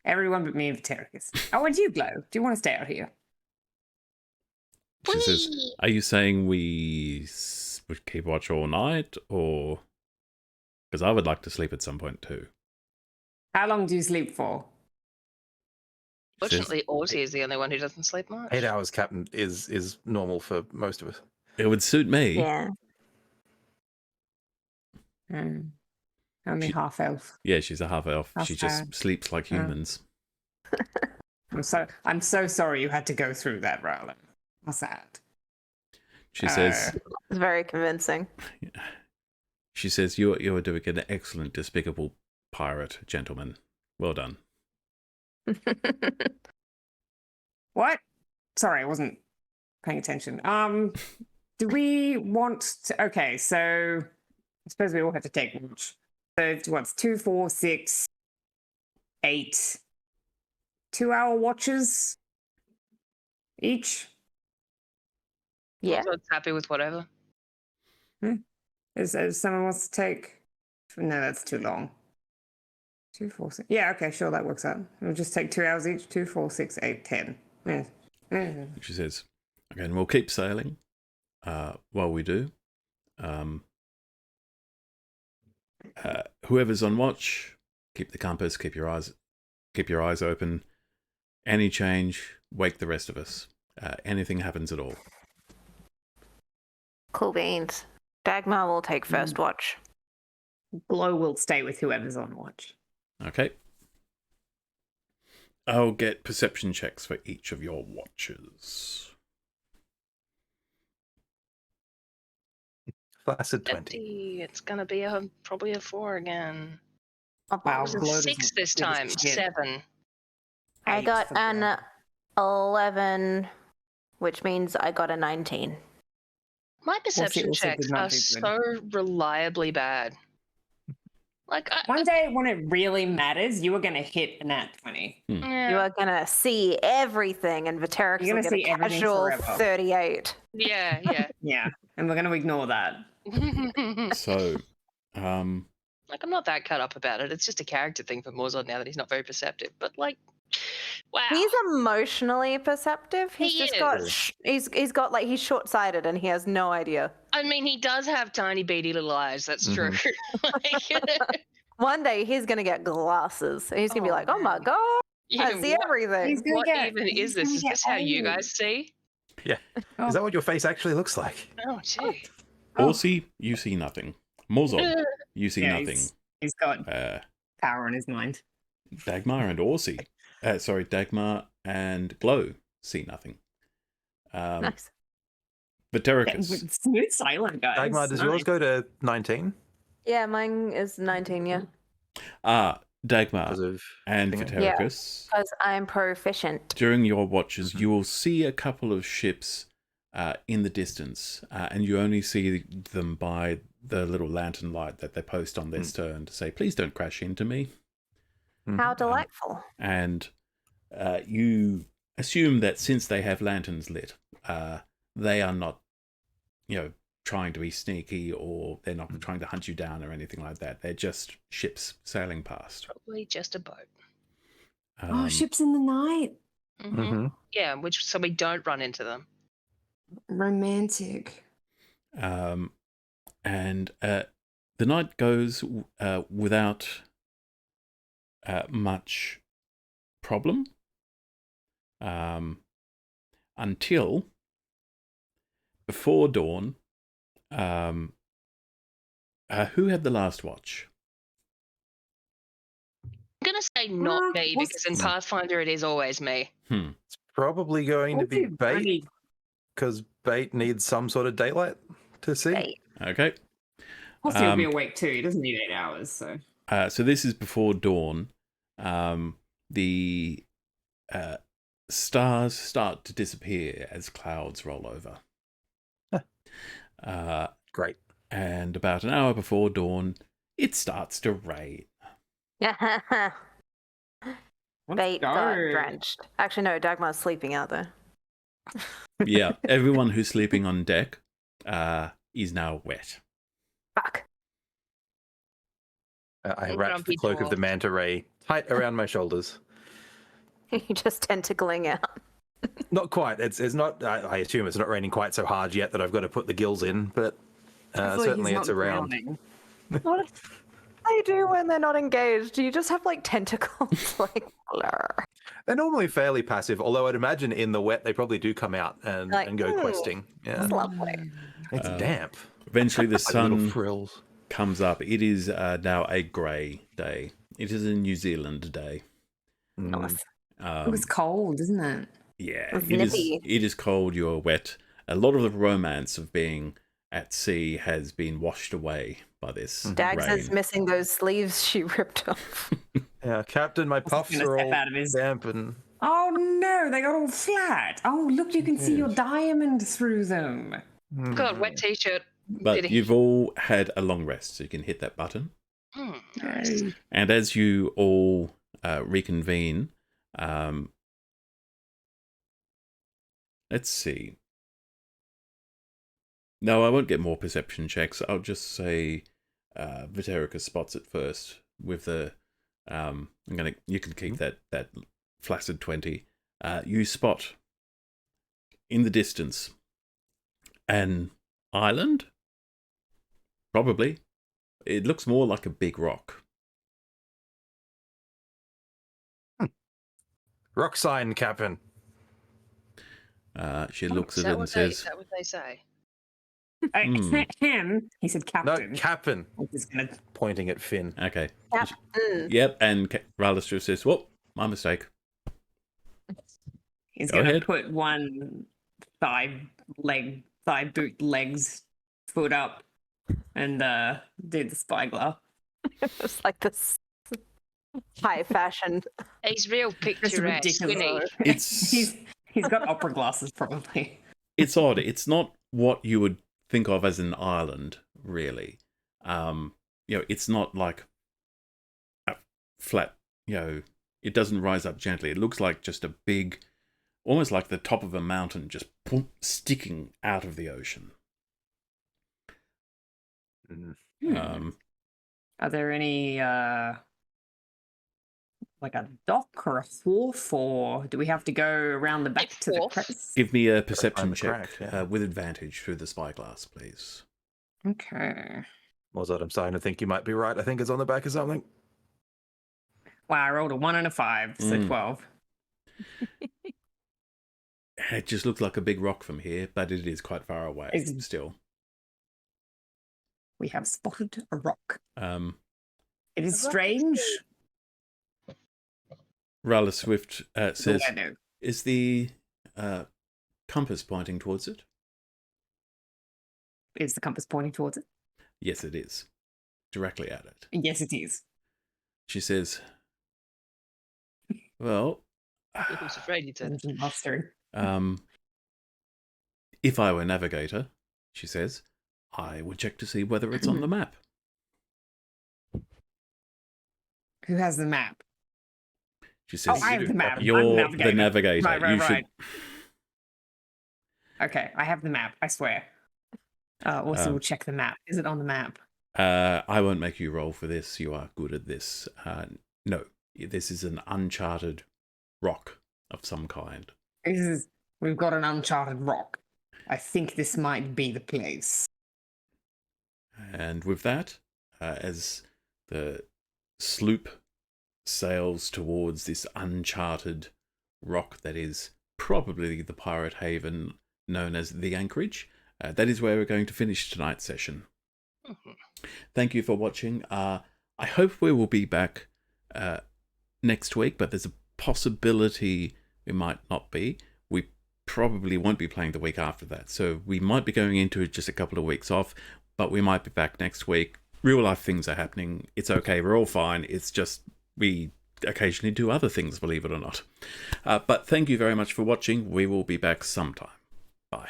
Everyone but me and Vitericus. Oh, and you, Glow. Do you want to stay out here? She says, are you saying we would keep watch all night, or... Because I would like to sleep at some point too. How long do you sleep for? Fortunately, Aussie is the only one who doesn't sleep much. 8 hours, Captain, is normal for most of us. It would suit me. Yeah. Only She- half elf. Yeah, she's a half elf. That's She just sad. sleeps like humans. I'm so sorry you had to go through that, Roland. How sad. She says, It's very convincing. She says, you're doing an excellent, despicable pirate, gentleman. Well done. What? Sorry, I wasn't paying attention. Do we want to... Okay, so I suppose we all have to take watch. So what's 2, 4, 6, 8, 2-hour watches each? Yeah. So it's happy with whatever. Is someone wants to take... No, that's too long. 2, 4, 6. Yeah, okay, sure, that works out. We'll just take 2 hours each. 2, 4, 6, 8, 10. Yeah. She says, okay, and we'll keep sailing while we do. Whoever's on watch, keep the compass, keep your eyes open. Any change, wake the rest of us. Anything happens at all. Cool beans. Dagmar will take first watch. Glow will stay with whoever's on watch. Okay. I'll get perception checks for each of your watches. Flaccid 20. It's gonna be probably a 4 again. Oh, wow, It was a Glow 6 doesn't this give a time. shit. 7. I 8 got for an Glow. 11, which means I got a 19. My perception also did checks not are do so reliably bad. Like, One day when it really matters, you are going to hit a nat 20. You are gonna see everything, and Viterix You're will gonna get a see everything casual forever. 38. yeah. Yeah, and we're going to ignore that. So, Like, I'm not that cut up about it. It's just a character thing for Morzod now that he's not very perceptive. But like, wow. He's emotionally perceptive. He's He just is. got he's got like he's short-sighted and he has no idea. I mean, he does have tiny beady little eyes. That's true. Like, One day he's gonna get glasses and he's gonna be Oh, like, "Oh my man. god, you I know, see everything." He's gonna what get- even he's is this? gonna Is get this how you old. guys see? Yeah. Oh. Is that what your face actually looks like? Oh, gee. Orsi, you see nothing. Morzod, you see Yeah, nothing. He's got Uh, power in his mind. Dagmar and Orsi. Dagmar and Glow see nothing. Nice. Vitericus. Smooth silent, guys. Dagmar, does yours Nice. go to 19? Yeah, mine is 19. Yeah, Dagmar Because of and thingy? Vitericus. because I'm proficient. During your watches, you will see a couple of ships in the distance, and you only see them by the little lantern light that they post on their stern to say, please don't crash into me. How delightful! And you assume that since they have lanterns lit, they are not, trying to be sneaky, or they're not trying to hunt you down or anything like that. They're just ships sailing past. Probably just a boat. Oh, ships in the night. Mm-hmm. Yeah, so we don't run into them. Romantic. And the night goes without much problem until before dawn. Who had the last watch? I'm gonna say not me, what's because in this? Pathfinder it is always me. It's probably going to be What's it bait, really- because bait needs some sort of daylight to see. Bait. Okay. Plus, he'll be awake too. He doesn't need 8 hours, so. So this is before dawn. The stars start to disappear as clouds roll over. Great. And about an hour before dawn, it starts to rain. Bait got go. drenched. Actually, no, Dagmar's sleeping out there. Yeah, everyone who's sleeping on deck is now wet. Fuck. I Hey, wrapped grumpy the cloak of the dwarf. manta ray tight around my shoulders. You just tentacling out. Not quite. It's not. I assume it's not raining quite so hard yet that I've got to put the gills in, but I feel like certainly he's it's not around. drowning. What do they do when they're not engaged? Do you just have like tentacles? Like, blur. They're normally fairly passive, although I'd imagine in the wet they probably do come out and, Like, and go "Ooh, questing. Yeah, That's lovely. it's damp. Eventually, the Like little sun frills. comes up. It is now a grey day. It is a New Zealand day. Nice. It was cold, isn't it? Yeah, It's it is. nippy. It is cold. You're wet. A lot of the romance of being at sea has been washed away by this Dags rain. is missing those sleeves she ripped off. Yeah, Captain, my puffs gonna are step all out of his- damp and... Oh no, they got all flat. Oh, look, you can see your diamond through them. God, wet t-shirt. But Fitting. you've all had a long rest, so you can hit that button. Nice. And as you all reconvene, let's see. No, I won't get more perception checks. I'll just say Viterica spots it first with the. You can keep that flaccid 20. You spot in the distance an island. Probably. It looks more like a big rock. Rock sign, Captain. She looks Is at it that and what says, that what they say? Him, he said No, captain. Captain. I'm just gonna... Pointing at Finn. okay. Captain. Yep, and Rallister says, well, my mistake. He's Go gonna ahead. put one thigh boot legs foot up and do the spyglass. It's like this high fashion. He's real It's picturesque, isn't he? ridiculous. It's He's got opera glasses probably. it's odd. It's not what you would think of as an island, really. It's not like a flat, it doesn't rise up gently. It looks like just a big, almost like the top of a mountain just sticking out of the ocean. Are there any like a dock or a wharf, or do we have to go around the back It's to the wharf. crest? Give me a find perception the check crack, yeah. with advantage through the spyglass, please. Okay. Mozart, I'm starting to think you might be right. I think it's on the back of something. Wow, I rolled a 1 and a 5, so 12. It just looks like a big rock from here, but it is quite far away still. We have spotted a rock. It is A rock strange. Rala Swift says, I know. is the compass pointing towards it? Is the compass pointing towards it? Yes, it is. Directly at it. Yes, it is. She says, well, I was afraid you'd say that. Dungeon Master. if I were navigator, she says, I would check to see whether it's on the map. Who has the map? She says, Oh, I have the map. I'm you're the navigator. Right. You should... Okay, I have the map, I swear. Also, we'll check the map. Is it on the map? I won't make you roll for this. You are good at this. No, this is an uncharted rock of some kind. We've got an uncharted rock. I think this might be the place. And with that, as the sloop sails towards this uncharted rock that is probably the pirate haven known as the Anchorage, that is where we're going to finish tonight's session. Thank you for watching. I hope we will be back next week, but there's a possibility we might not be. We probably won't be playing the week after that, so we might be going into just a couple of weeks off, but we might be back next week. Real life things are happening. It's okay. We're all fine. It's just we occasionally do other things, believe it or not. But thank you very much for watching. We will be back sometime. Bye.